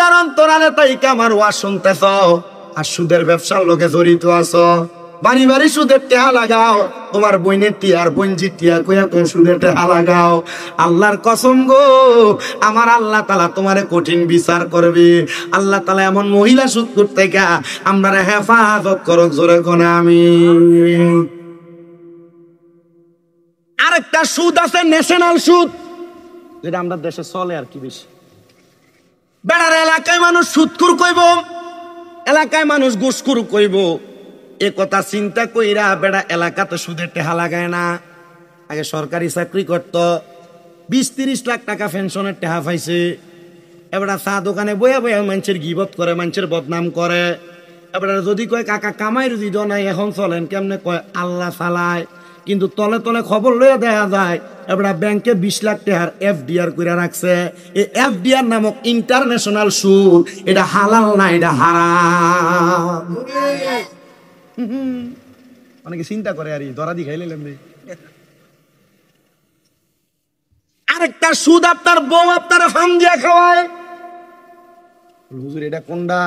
পর্দার অন্তরালে তাইকা আমার ওয়াজ শুনতেছ আর সুদের ব্যবসার লোকে জড়িত আছো, বাড়ি বাড়ি সুদের টেহা লাগাও, তোমার বইনের টিয়ার বঞ্জি টিয়া কইয়া তুমি সুদের টেহা লাগাও, আল্লাহর কসম গো আমার আল্লাহ তাআলা তোমারে কঠিন বিচার করবে। আল্লাহ তাআলা এমন মহিলা সুদ করতে গা আমরা হেফাজত করো, জোরে কোনে আমিন। আরেকটা সুদ আছে ন্যাশনাল সুদ, যেটা আমরা দেশে চলে আর কি বেশি। বেড়ার এলাকায় মানুষ সুদখোর কইব, এলাকায় মানুষ ঘুষখোর কইব, এ কথা চিন্তা কইরা বেড়া এলাকাতে সুদের টেহা লাগায় না। আগে সরকারি চাকরি করত, 20-30 লাখ টাকা পেনশনের টেহা পাইছে, এবার চা দোকানে বইয়া বইয়া মানুষের গিবত করে, মানুষের বদনাম করে। এবার যদি কয় কাকা কামাই রুজি দ নাই এখন চলেন কেমনে, কয় আল্লাহ চালায়, কিন্তু তলে তলে খবর লইয়া দেখা যায় এবার ব্যাংকে 20 লাখ টাকার এফডিআর করে রাখছে। এই এফডিআর নামক ইন্টারন্যাশনাল সুদ, এটা হালাল না, এটা হারাম। অনেকে চিন্তা করে আর ধরা দি খাইলে আরেকটা সুদ আপনার বউ আপনার ফার্ম দিয়া খাওয়ায়। হুজুর এটা কোনটা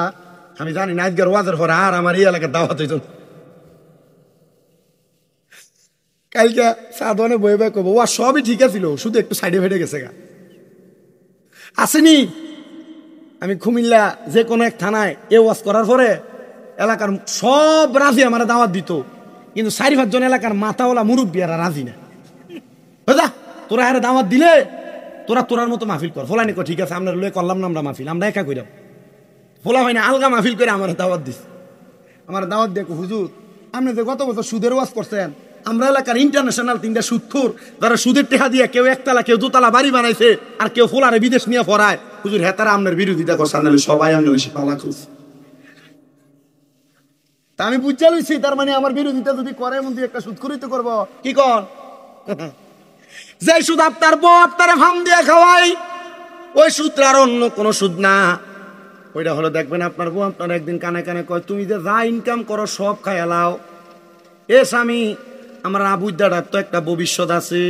আমি জানি না, আজকের ওয়াজের পর আর আমার এই এলাকার দাওয়াত হইত। কালকে সাধনে বয়ে বয়ে করবো, ওয়া সবই ঠিক আছিল, শুধু একটু সাইডে ফেটে গেছে গা আসেনি। আমি কুমিল্লা যে কোনো এক থানায় এ ওয়াজ করার পরে এলাকার সব রাজি আমার দাওয়াত দিত, কিন্তু 4-5 জন এলাকার মাথাওয়ালা মুরব্বী আর রাজি না। বুঝা তোরা হারে দাওয়াত দিলে তোরা তোরার মতো মাহফিল কর। ফলানি কো ঠিক আছে, আমরা লয়ে করলাম না আমরা মাহফিল, আমরা একা কইরাম। ফোলা হয় না আলগা মাহফিল করে আমার দাওয়াত দিস। আমার দাওয়াত দেখো হুজুর আপনি যে গত বছর সুদের ওয়াজ করছেন, আমরা এলাকার ইন্টারন্যাশনাল 3টা সুদখোর যারা সুদের টেহা দিয়ে কেউ একতলা কেউ দুতলা বাড়ি বানাইছে আর কেউ ফোলারে বিদেশ নিয়ে পড়ায়, হুজুর হেতারা আপনার বিরোধিতা করছেন, সবাই আমরা বেশি পালা খুঁজ। তা আমি বুঝা লইছি তার মানে আমার বিরোধিতা যদি করে এমন একটা সুদখোরই তো করবো। কি কর যে সুদ আপনার বউ আপনার ফার্ম দিয়ে খাওয়াই, ওই সুদটা আর অন্য কোনো সুদ না। ওইটা হলো দেখবেন আপনার বউ আপনার একদিন কানে কানে কয় তুমি যে যা ইনকাম করো সব খাই এলাও। এ স্বামী আমার আবুদার তো একটা ভবিষ্যৎ আছে,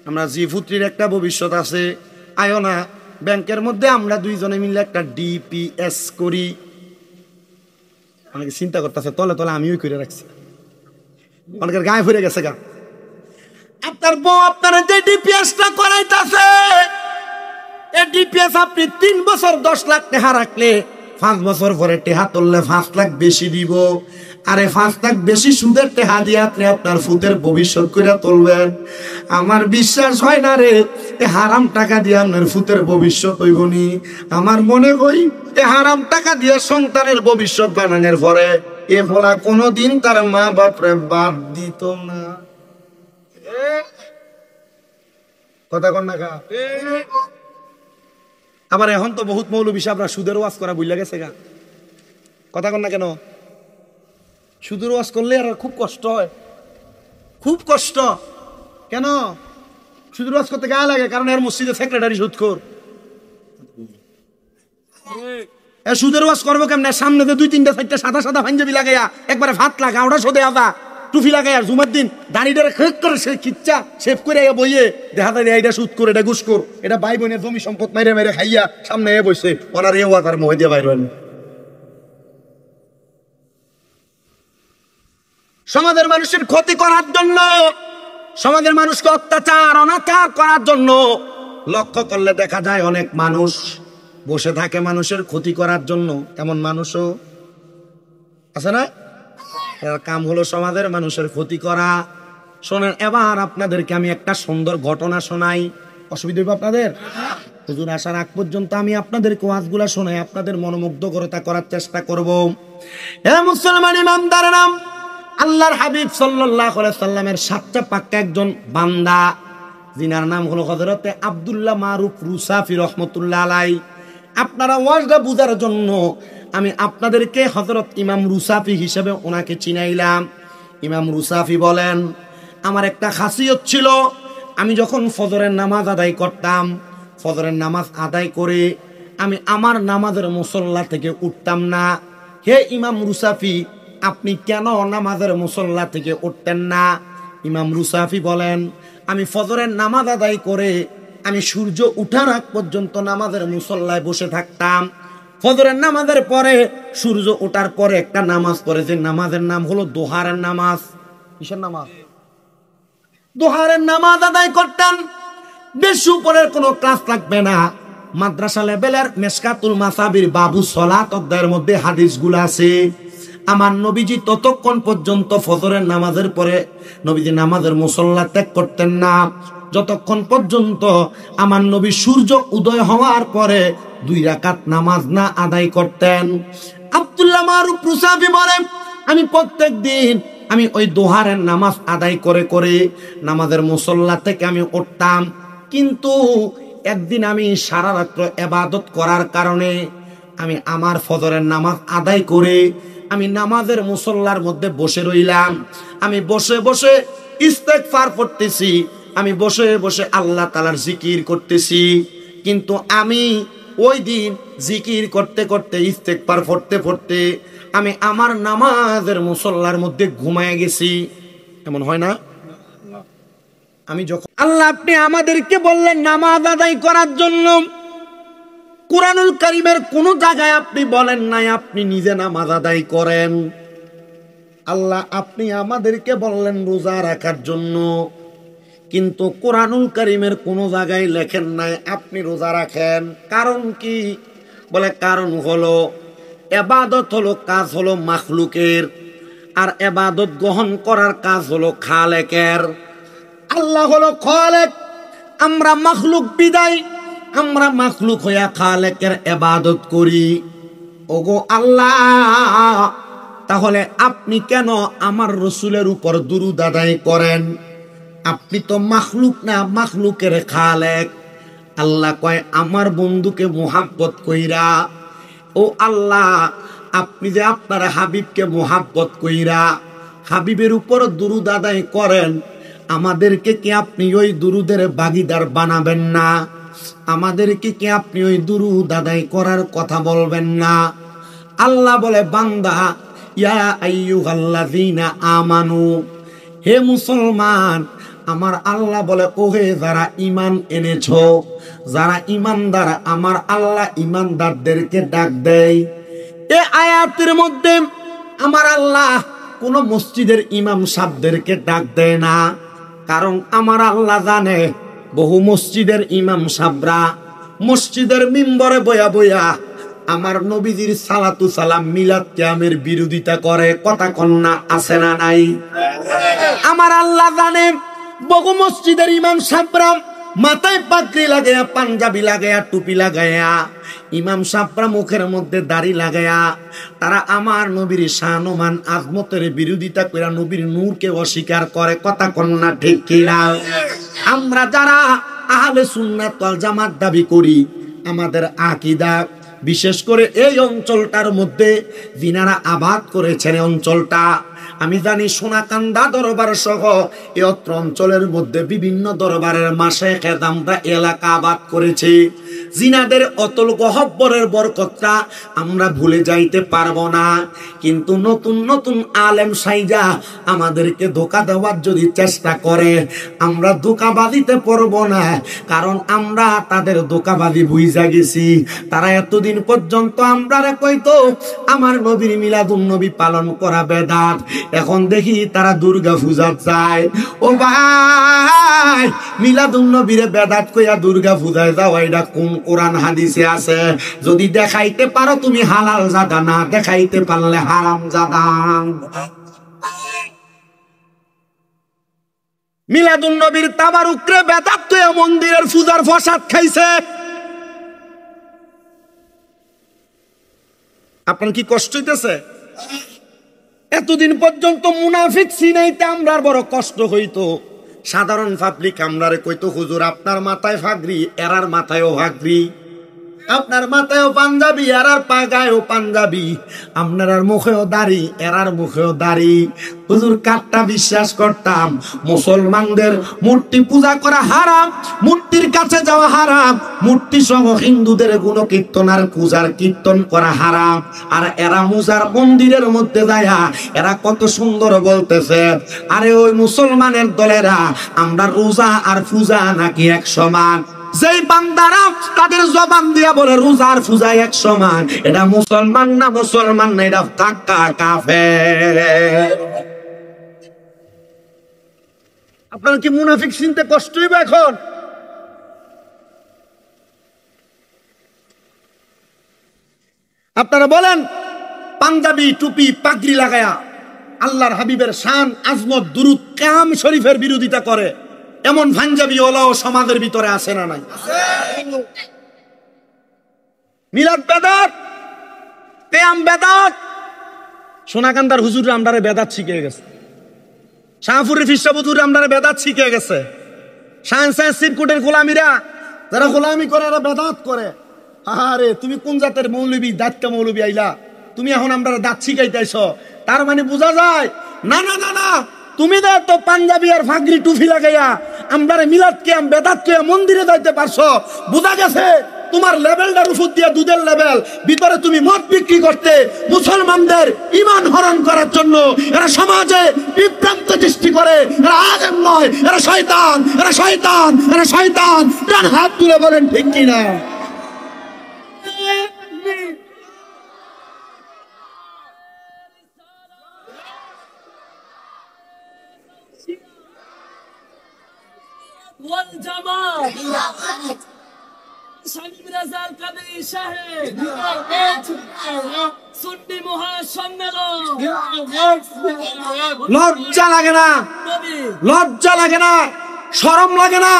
আমরা জিফুত্রির একটা ভবিষ্যৎ আছে, আয়ো না ব্যাংকের মধ্যে আমরা 2 জনে মিলে একটা ডিপিএস করি। অনেকে চিন্তা করতেছে তলে তলে আমিও করে রাখছি, অনেকের গায়ে ফিরে গেছে গা। আপনার বউ আপনার যে ডিপিএসটা করাইতেছে, এই ডিপিএস আপনি 3 বছর 10 লাখ টাকা রাখলে 5 বছর পরে টেহা তুললে 5 লাখ বেশি দিব। আরে 5 লাখ বেশি সুদের টেহা দিয়ে আপনি আপনার ফুতের ভবিষ্যৎ করে তুলবেন। আমার বিশ্বাস হয় না রে এ হারাম টাকা দিয়ে আপনার ফুতের ভবিষ্যৎ হইবনি। আমার মনে হয় এ হারাম টাকা দিয়ে সন্তানের ভবিষ্যৎ বানানোর পরে এ ফলা কোনোদিন তার মা বাপরে বাদ দিত না। কথা কন না। আবার এখন তো বহুত মৌলবী সাহেবরা সুদের ওয়াজ করা ভুলে গেছে গা। কথা কন না কেন? সুদের ওয়াজ করলে আর খুব কষ্ট হয়, খুব কষ্ট। কেন সুদের ওয়াজ করতে গায়ে লাগে? কারণ এর মসজিদের সেক্রেটারি সুদখোর। সুদের ওয়াজ করবো কেমন? সামনে 2-3-4 সাদা সাদা পাঞ্জাবি লাগাইয়া একবারে ভাত লাগা ওটা সোদে আদা টুফি লাগাই আর জুমার দিন দাঁড়িয়ে খেক করে সে খিচ্চা শেভ করে বইয়ে দেখা যায় এটা সুদ করে, এটা ঘুষ কর, এটা ভাই বোনের জমি সম্পদ মেরে মেরে খাইয়া সামনে বসে ওনার এ ওয়াজ আর মহে দিয়ে বাইর। সমাজের মানুষের ক্ষতি করার জন্য, সমাজের মানুষকে অত্যাচার অনাচার করার জন্য লক্ষ্য করলে দেখা যায় অনেক মানুষ বসে থাকে মানুষের ক্ষতি করার জন্য। এমন মানুষও আছে না? এর কাম হলো সমাজের মানুষের ক্ষতি করা। শোনেন এবার আপনাদেরকে আমি একটা সুন্দর ঘটনা শোনাই। অসুবিধা হবে আপনাদের? হুজুর আসার আগ পর্যন্ত আমি আপনাদের ওয়াজগুলা শোনাই, আপনাদের মনোমুগ্ধকরতা করার চেষ্টা করব। হে মুসলমান ইমানদার নাম আল্লাহর হাবিব সাল্লাল্লাহু আলাইহি সাল্লামের 7টা পাক্কা একজন বান্দা, যিনার নাম হলো হযরতে আব্দুল্লাহ মারুফ রুসাফি রাহমাতুল্লাহ আলাইহি। আপনারা ওয়াজটা বুঝার জন্য আমি আপনাদেরকে হযরত ইমাম রুসাফি হিসেবে ওনাকে চিনাইলাম। ইমাম রুসাফি বলেন, আমার একটা খাসিয়ত ছিল, আমি যখন ফজরের নামাজ আদায় করতাম, ফজরের নামাজ আদায় করে আমি আমার নামাজের মুসল্লা থেকে উঠতাম না। হে ইমাম রুসাফি, আপনি কেন নামাজের মুসল্লা থেকে উঠতেন না? ইমাম রুসাফি বলেন, আমি ফজরের নামাজ আদায় করে আমি সূর্য উঠার আগ পর্যন্ত নামাজের মুসল্লায় বসে থাকতাম। ফজরের নামাজের পরে সূর্য ওঠার পরে একটা নামাজ পড়েছে, নামাজের নাম হলো দোহারের নামাজ। কিসের নামাজ? দোহারের নামাজ আদায় করতেন। বেশি উপরের কোনো ক্লাস লাগবে না, মাদ্রাসা লেভেলের মেশকাতুল মাসাবির বাবু সলাত অধ্যায়ের মধ্যে হাদিসগুলো আছে। আমার নবীজি ততক্ষণ পর্যন্ত ফজরের নামাজের পরে নবীজি নামাজের মুসল্লা ত্যাগ করতেন না, যতক্ষণ পর্যন্ত আমার নবী সূর্য উদয় হওয়ার পরে 2 রাকাত নামাজ না আদায় করতেন। আব্দুল্লাহ মারুফ রুসাফি বলেন, আমি প্রত্যেক দিন আমি ওই দোহারের নামাজ আদায় করে করে নামাজের মুসল্লা থেকে আমি উঠতাম, কিন্তু একদিন আমি সারা রাত্র ইবাদত করার কারণে আমি আমার ফজরের নামাজ আদায় করে আমি নামাজের মুসল্লার মধ্যে বসে রইলাম। আমি বসে বসে ইস্তেগফার পড়তেছি, আমি বসে বসে আল্লাহ তাআলার জিকির করতেছি, কিন্তু আমি ওই দিন জিকির করতে করতে ইস্তেগফার পড়তে পড়তে আমি আমার নামাজের মুসল্লার মধ্যে ঘুমায় গেছি। এমন হয় না? আমি যখন আল্লাহ আপনি আমাদেরকে বললেন নামাজ আদায় করার জন্য, কুরআনুল কারীমের কোন জায়গায় আপনি বলেন নাই আপনি নিজে নামাজ আদায় করেন। আল্লাহ আপনি আমাদেরকে বললেন রোজা রাখার জন্য, কিন্তু কুরআনুল কারীমের কোন জায়গায় লেখেন নাই আপনি রোজা রাখেন। কারণ কি? বলে কারণ হলো ইবাদত হলো কাজ হলো মাখলুকের, আর ইবাদত গ্রহণ করার কাজ হলো খালেকের। আল্লাহ হলো খালেক, আমরা মাখলুক বিদায় আমরা মাখলুক হইয়া খালেকের ইবাদত করি। ওগো আল্লাহ, তাহলে আপনি কেন আমার রাসূলের উপর দুরূদ আদায় করেন? আপনি তো মাখলুক না, মাখলুকের খালেক। আল্লাহ কয় আমার বন্ধুকে মুহাব্বত কইরা, ও আল্লাহ আপনি যে আপনার হাবিবকে মুহাব্বত কইরা হাবিবের উপর দুরূদ আদায় করেন, আমাদেরকে কি আপনি ওই দুরূদের ভাগীদার বানাবেন না? আমাদেরকে কি আপনি ওই দুরূদ আদায় করার কথা বলবেন না? আল্লাহ বলে বান্দা, ইয়া আইয়ুহাল্লাযীনা আমানু, হে মুসলমান, আমার আল্লাহ বলে ওহে যারা ঈমান এনেছো, যারা ঈমানদার, আমার আল্লাহ ঈমানদারদেরকে ডাক দেয়। এই আয়াতের মধ্যে আমার আল্লাহ কোন মসজিদের ইমাম সাহেবদেরকে ডাক দেয় না, কারণ আমার আল্লাহ জানে বহু মসজিদের ইমাম সাহেবরা মসজিদের মিম্বরে বয়া বয়া আমার নবীজির সালাতু সালাম মিলাদ কিয়ামের বিরোধিতা করে। কথা কন্যা আছে না নাই? আমার আল্লাহ জানে বহু মসজিদের ইমাম সাহেবরা মাথায় পাগড়ি লাগায়া, পাঞ্জাবি লাগায়া, টুপি লাগায়া, ইমাম সাহেবরা মুখের মধ্যে দাড়ি লাগায়া তারা আমার নবীর শানমান আজমতের বিরোধিতা করে নবীর নূরকে অস্বীকার করে। কথা কন্যা ঠিক কিনা? আমরা যারা আহলে সুন্নাত ওয়াল জামাত দাবি করি, আমাদের আকীদা বিশেষ করে এই অঞ্চলটার মধ্যে যিনারা আবাদ করেছেন অঞ্চলটা, আমি জানি সোনাকান্দা দরবার সহ এই অত্র অঞ্চলের মধ্যে বিভিন্ন দরবারের মাশায়েখ আমরা এলাকা আবাদ করেছি। জিনাদের অতল গহব্বরের বরকতটা আমরা ভুলে যাইতে পারবো না, কিন্তু নতুন নতুন আলেম সাইজা আমাদেরকে ধোঁকা দেওয়ার যদি চেষ্টা করে আমরা ধোঁকাবাজিতে পড়বো না, কারণ আমরা তাদের ধোঁকাবাজি বুঝা গেছি। তারা এতদিন পর্যন্ত আমরা কইতো আমার নবীর মিলাদুন নবী পালন করা বেদাত, এখন দেখি তারা দুর্গা পূজা চায়। ও ভাই, মিলাদুন নবীরে বেদাত কইয়া দুর্গা পূজায় যাওয়া এটা কোন কোরআন হাদিসে আছে? যদি দেখাইতে পারো তুমি হালাল জাদা, না দেখাইতে পারলে হারাম জাদা। মিলাদুন নবীর তাবারুকরে বেদাত কইয়া মন্দিরের পূজার প্রসাদ খাইছে। আপনার কি কষ্ট হইতেছে? এতদিন পর্যন্ত মুনাফিক চিনাইতে আমরার বড় কষ্ট হইতো। সাধারণ পাবলিক আমরারে কইতো হুজুর আপনার মাথায় ফাগরি, এরার মাথায়ও ফাগরি, আপনার মাথায়ও পাঞ্জাবি, এরার পাগায়ও পাঞ্জাবি, আপনার মুখেও দাড়ি, এরার মুখেও দাড়ি। হুজুর কাটটা বিশ্বাস করতাম মুসলমানদের মূর্তি পূজা করা হারাম, মূর্তির কাছে যাওয়া হারাম, মূর্তি সহ হিন্দুদের গুণ কীর্তন আর পূজার কীর্তন করা হারাম। আর এরা মুজার মন্দিরের মধ্যে যায়া এরা কত সুন্দর বলতেছে, আরে ওই মুসলমানের দলেরা আমরা রোজা আর পূজা নাকি এক সমান। যেই বান্দারা তাদের জবান দিয়া বলে রোজার পূজায় এক সমান, এটা মুসলমান না, মুসলমান না, এটা পাক্কা কাফের। আপনার কি মুনাফিক চিনতে কষ্ট হইবে এখন? আপনারা বলেন পাঞ্জাবি টুপি পাগড়ি লাগায়া আল্লাহর হাবিবের শান আজমত দুরুদ কাম শরীফের বিরোধিতা করে এমন পাঞ্জাবি ওলাও সমাজের ভিতরে আছে না নাই? মিলাদ বেদাত, কিয়াম বেদাত। সোনাকান্দার হুজুর আমরারে বেদাত শিখে গেছে, শাহপুরের ফিরসাব হুজুর আমরারে বেদাত শিখে গেছে। সায়েন্স সিরকুটের গোলামীরা যারা গোলামি করে এরা বেদাত করে। আরে তুমি কোন জাতের মৌলবী, দাঁতটা মৌলবী আইলা, তুমি এখন আমরা দাঁত শিখাইতেছ? তার মানে বোঝা যায় না না না না, তুমি তো পাঞ্জাবি আর ফাগরি টুফি লাগাইয়া আমরা মিলাদ কিয়াম বেদাত কিয়া মন্দিরে যাইতে পারছো, বোঝা গেছে তোমার লেভেলটার উপর দিয়ে দুধের লেভেল, ভিতরে তুমি মদ বিক্রি করতে মুসলমানদের ইমান হরণ করার জন্য। এরা সমাজে বিভ্রান্ত সৃষ্টি করে, এরা আলেম নয়, এরা শয়তান, এরা শয়তান, এরা শয়তান। ডান হাত তুলে বলেন ঠিক কিনা? লজ্জা লাগে না? লজ্জা লাগে না? শরম লাগে না?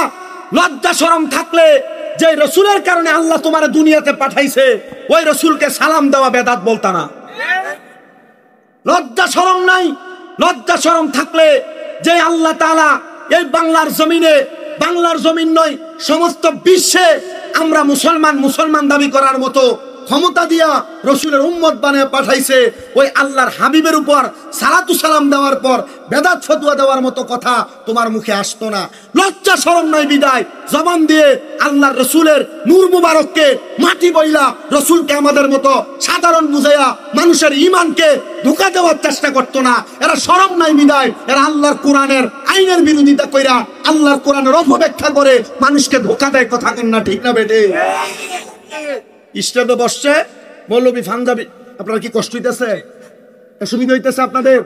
লজ্জা শরম থাকলে যে রসুলের কারণে আল্লাহ তোমার দুনিয়াতে পাঠাইছে ওই রসুলকে সালাম দেওয়া বেদাত বলতা না? লজ্জা শরম নাই? লজ্জা শরম থাকলে যে আল্লাহ তাআলা এই বাংলার জমিনে, বাংলার জমিন নয় সমস্ত বিশ্বে আমরা মুসলমান মুসলমান দাবি করার মতো ক্ষমতা দিয়া রসুলের উম্মত বানিয়ে পাঠাইছে, ওই আল্লাহর হাবিবের উপর সালাতু সালাম দেওয়ার পর বেদাত ফতোয়া দেওয়ার মতো কথা তোমার মুখে আসতো না। লজ্জা শরম নাই বিদায় জবান দিয়ে আল্লাহর রসুলের নূর মুবারককে মাটি বইলা রসুলকে আমাদের মতো সাধারণ বুঝাইয়া মানুষের ইমানকে ধোঁকা দেওয়ার চেষ্টা করতো না। এরা শরম নাই বিদায় এরা আল্লাহর কোরআনের আইনের বিরোধিতা কইরা আল্লাহর কোরআনের অপব্যাখ্যা করে মানুষকে ধোঁকা দেয়। কথা কন না ঠিক না বেটে? স্টেজে বসছে মৌলবী পাঞ্জাবি, আপনার কি কষ্ট হইতেছে? সুবিধা হইতেছে আপনাদের?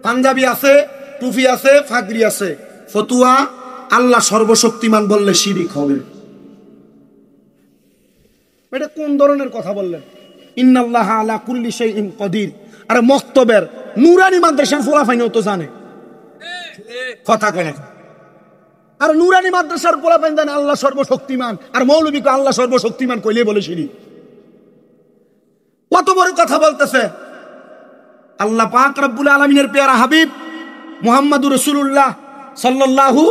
পাঞ্জাবি আছে, টুপি আছে, ফাগরি আছে, ফতুয়া আল্লাহ সর্বশক্তিমান বললে শিরিক হবে। এটা কোন ধরনের কথা বললেন? ইন্নাল্লাহা আলা কুল্লি শাইইন কাদির। আরে মক্তবের নুরানি মাদ্রাসার ফলাফাইনও তো জানে। কথা কেন? আর নুরানি মাদ্রাসার পোলাপাইন জানে আল্লাহ সর্বশক্তিমান, আর মৌলবীকে আল্লাহ সর্বশক্তিমান কইলে বলে শিরিক। কত বড় কথা বলতেছে! আল্লাহ পাক রব্বুল আলামিনের পেয়ারা হাবিব মুহাম্মাদুর রাসূলুল্লাহ সাল্লাল্লাহু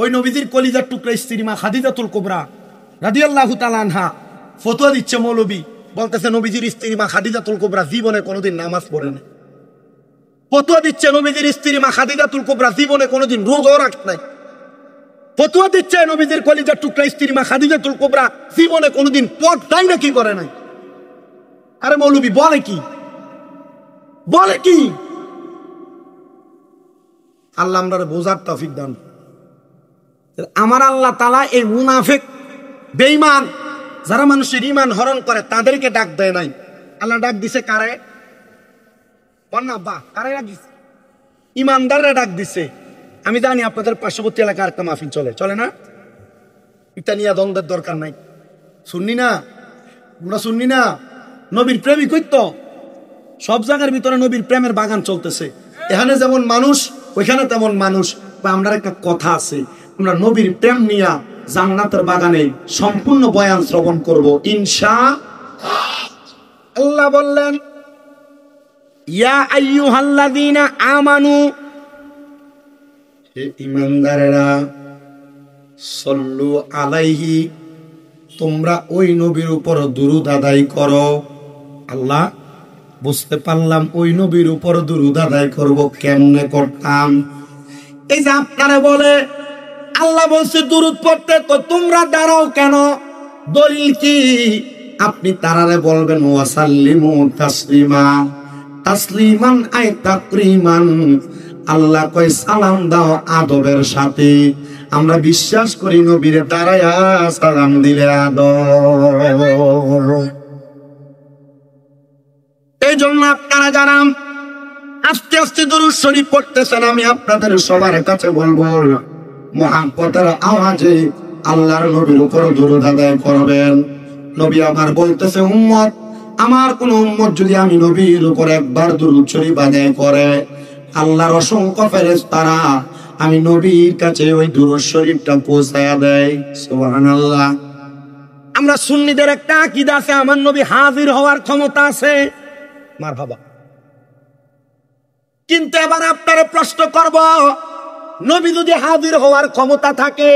ওই নবীজির কলিজার টুকরা স্ত্রী মা খাদিজাতুল কুবরা রাদিয়াল্লাহু তাআলা আনহা ফতোয়া দিচ্ছে। মৌলবী বলতেছে নবীজির স্ত্রী মা খাদিজাতুল কুবরা জীবনে কোনোদিন নামাজ পড়ে না। ফতোয়া দিচ্ছে নবীজির স্ত্রী মা খাদিজাতুল কুবরা জীবনে কোনোদিন রোজাও রাখে নাই। ফতোয়া দিচ্ছে নবীজির কলিজার টুকরা স্ত্রী মা খাদিজাতুল কুবরা জীবনে কোনোদিন পর্দাই নাকি করে নাই। আরে মৌলবী বলে কি? বলে কি? আল্লাহ আমরা বোঝার তৌফিক দান। আমার আল্লাহ তাআলা এই মুনাফিক বেঈমান যারা মানুষের ঈমান হরণ করে তাদেরকে ডাক দেয় নাই। আল্লাহ ডাক দিছে কারে? ইমানদাররা ডাক দিছে। আমি জানি আপনাদের পার্শ্ববর্তী এলাকার একটা মাহফিল চলে না, এটা নিয়ে দ্বন্দ্বের দরকার নাই। শুননি না আমরা? শুননি না? নবীর প্রেমিক হইতো সব জায়গার ভিতরে নবীর প্রেমের বাগান চলতেছে। এখানে যেমন মানুষ ওইখানে তেমন মানুষ। বা আমরা একটা কথা আছে, আমরা নবীর প্রেম নিয়ে জান্নাতের বাগানে সম্পূর্ণ বয়ান শ্রবণ করব ইনশাআল্লাহ। বললেন ইয়া আইয়ুহাল্লাযীনা আমানু, হে ঈমানদারেরা, সাল্লু আলাইহি, তোমরা ওই নবীর উপর দুরূদ আদায় করো। আল্লাহ বুঝতে পারলাম ওই নবীর উপর দুরূদ আদায় করব, কেমনে করতাম? এই যে আপনারা বলে আল্লাহ বলছে দুরূদ পড়তে, তো তোমরা দাঁড়াও কেন? দলিল কি? আপনি তারারে বলবেন ওয়াসাল্লিমু তাসলিমা, তাসলিমান আই তাকরিমান, আল্লাহ কয় সালাম দাও আদবের সাথে। আমরা বিশ্বাস করি নবীর দাঁড়ায়া সালাম দিলে আদব। এই জন্য আপনারা যারা আস্তে আস্তে দুরূদ শরীফ পড়তেছেন, আমি আপনাদের সবার কাছে বলবো মুহাব্বতের আওয়াজে আল্লাহর নবীর উপর দুরূদ আদায় করবেন। নবী আমার বলতেছে, উম্মত, আমার কোন উম্মত যদি আমি নবীর উপর একবার দুরূদ শরীফ আদায় করে, আল্লাহর অসংখ্য ফেরেশতারা আমি নবীর কাছে ওই দুরূদ শরীফটা পৌঁছায়া দেয়। সুবহানাল্লাহ। আমরা সুন্নিদের একটা আকীদা আছে, আমার নবী হাজির হওয়ার ক্ষমতা আছে। মারহাবা। কিন্তু এবার আপনারা প্রশ্ন করব, নবী যদি হাজির হওয়ার ক্ষমতা থাকে,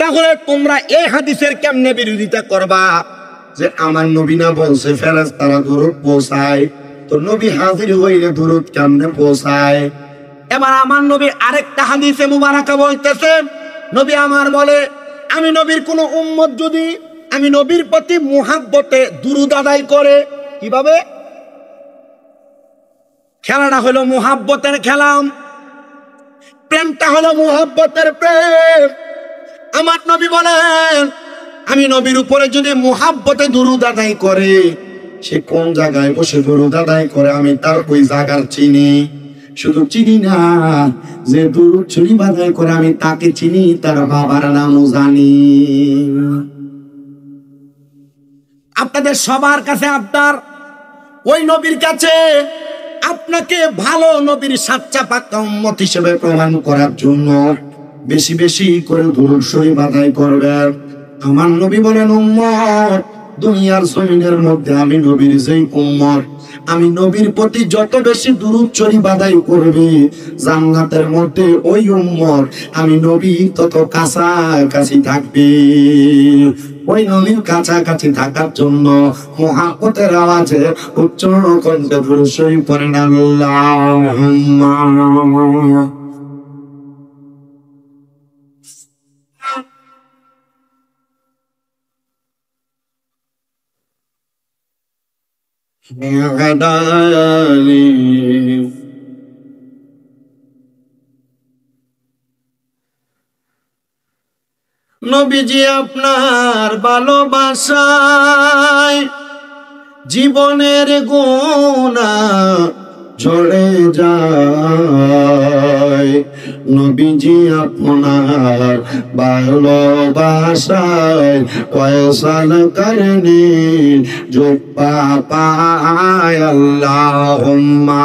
তাহলে তোমরা এই হাদিসের কেমনে বিরোধিতা করবা যে আমার নবী না বলছে ফেরেশতারা দুরূদ পৌঁছায়, তো নবী হাজির হইলে দুরূদ কেমনে পৌঁছায়? এবার আমার নবী আরেকটা হাদিসে মুবারাকা বলতেছে, নবী আমার বলে, আমি নবীর কোন উম্মত যদি আমি নবীর প্রতি মুহাব্বতে দুরূদ আদায় করে, কিভাবে? খেলাটা হলো মুহাব্বতের খেলা, প্রেমটা হলো মুহাব্বতের প্রেম। আমার নবী বলেন, আমি নবীর উপরে যদি মুহাব্বতে দুরূদ আদায় করে, সে কোন জায়গায় বসে দুরূদ আদায় করে আমি তার ওই জায়গার চিনি। শুধু চিনি না, যে দুরূদ শরীফ আদায় করে আমি তাকে চিনি, তার বাবার নামও জানি। আপনাদের সবার কাছে আপনার ওই নবীর কাছে আপনাকে ভালো নবীর সাচ্চা পাক্কা উম্মত হিসেবে প্রমাণ করার জন্য বেশি বেশি করে দুরূদ শরীফ আদায় করবেন। আমার নবী বলেন, উম্মত, দুনিয়ার জমিনের মধ্যে আমি নবীর যেই উম্মত, আমি নবীর প্রতি যত বেশি দুরূদ শরীফ আদায় করবে, জান্নাতের মধ্যে ওই উম্মত আমি নবী তত কাছাকাছি থাকবে। ওই নবীর কাছাকাছি থাকার জন্য মুহাব্বতের আওয়াজে উচ্চ কণ্ঠে দুরূদ শরীফ পড়েন আল্লাহুম্মা নবীজি আপনার ভালোবাসায় জীবনের গুনাহ ঝরে যায়। নবীজি আপনার ভালোবাসায় ফয়সাল করনি जो पापाय अल्लाहुम्मा।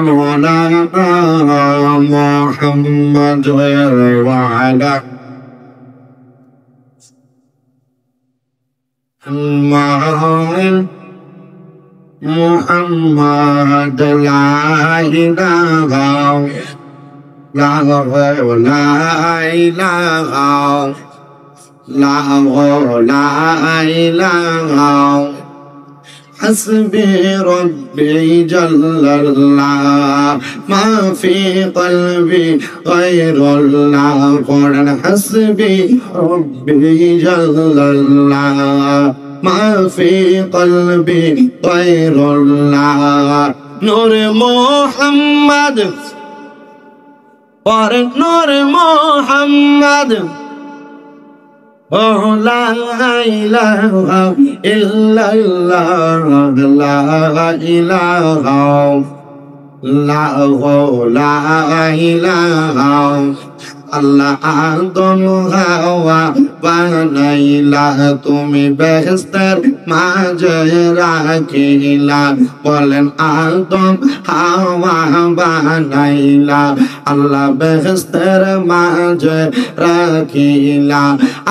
मौलाना मुहम्मद वाला मुहम्मद ला इलाहा ला इलाहा ला इलाहा हस्बी रब्बी जल्लल्लाह मा फी क़ल्बी ग़ैरुल्लाह। कुरान हस्बी रब्बी जल्लल्लाह मा फी क़ल्बी ग़ैरुल्लाह। नूर मोहम्मद और नूर मोहम्मद ला इलाहा इल्लल्लाह ला इलाहा ला इलाहा। अल्लाह आदम हवा बनाइला তুমি বেহেশতের মাঝে রাখিলা। বলেন আদম হাওয়া বানাইলা আল্লাহ বেহেশতের মাঝে রাখিলা।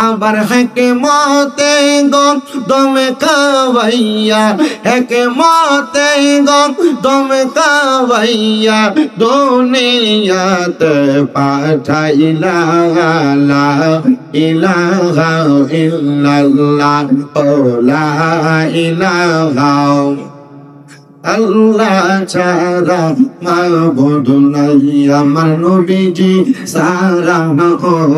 আবার হিকমতে গম দমে খাওয়াইয়া হিকমতে গম দমে খাওয়াইয়া দুনিয়াতে পাঠাইলা। লা ইলাহা ইল্লাল্লাহ লা ইলাহা আল্লাহ ছাড়া মাবুদ নাই, আমার নবীজি ছাড়া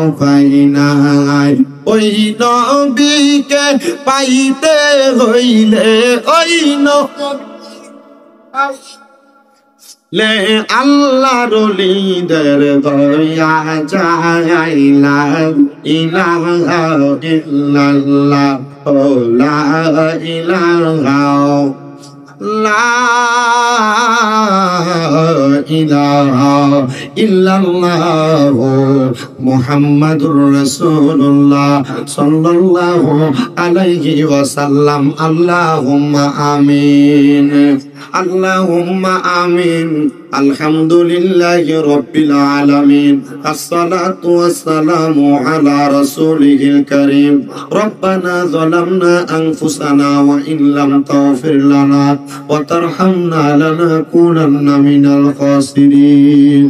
উপায় নাই। ওই নবীকে পাইতে হইলে ওই লে আল্লাহর ওলিদের দয়া চাইলা, ইলাহা ইল্লাল্লাহ লা ইলাহা লা ইলাহা ইল্লাল্লাহ মুহাম্মাদুর রাসূলুল্লাহ সাল্লাল্লাহু আলাইহি ওয়াসাল্লাম। আল্লাহুম্মা আমিন, আল্লাহুম্মা আমিন। আলহামদুলিল্লাহি রাব্বিল আলামিন, আসসালাতু ওয়াসসালামু আলা রাসূলিল কারীম। রব্বানা যালামনা আনফুসানা ওয়া ইন লাম তাগফির লানা ওয়া তারহামনা লানাকুনান্না মিনাল খাসিরিন।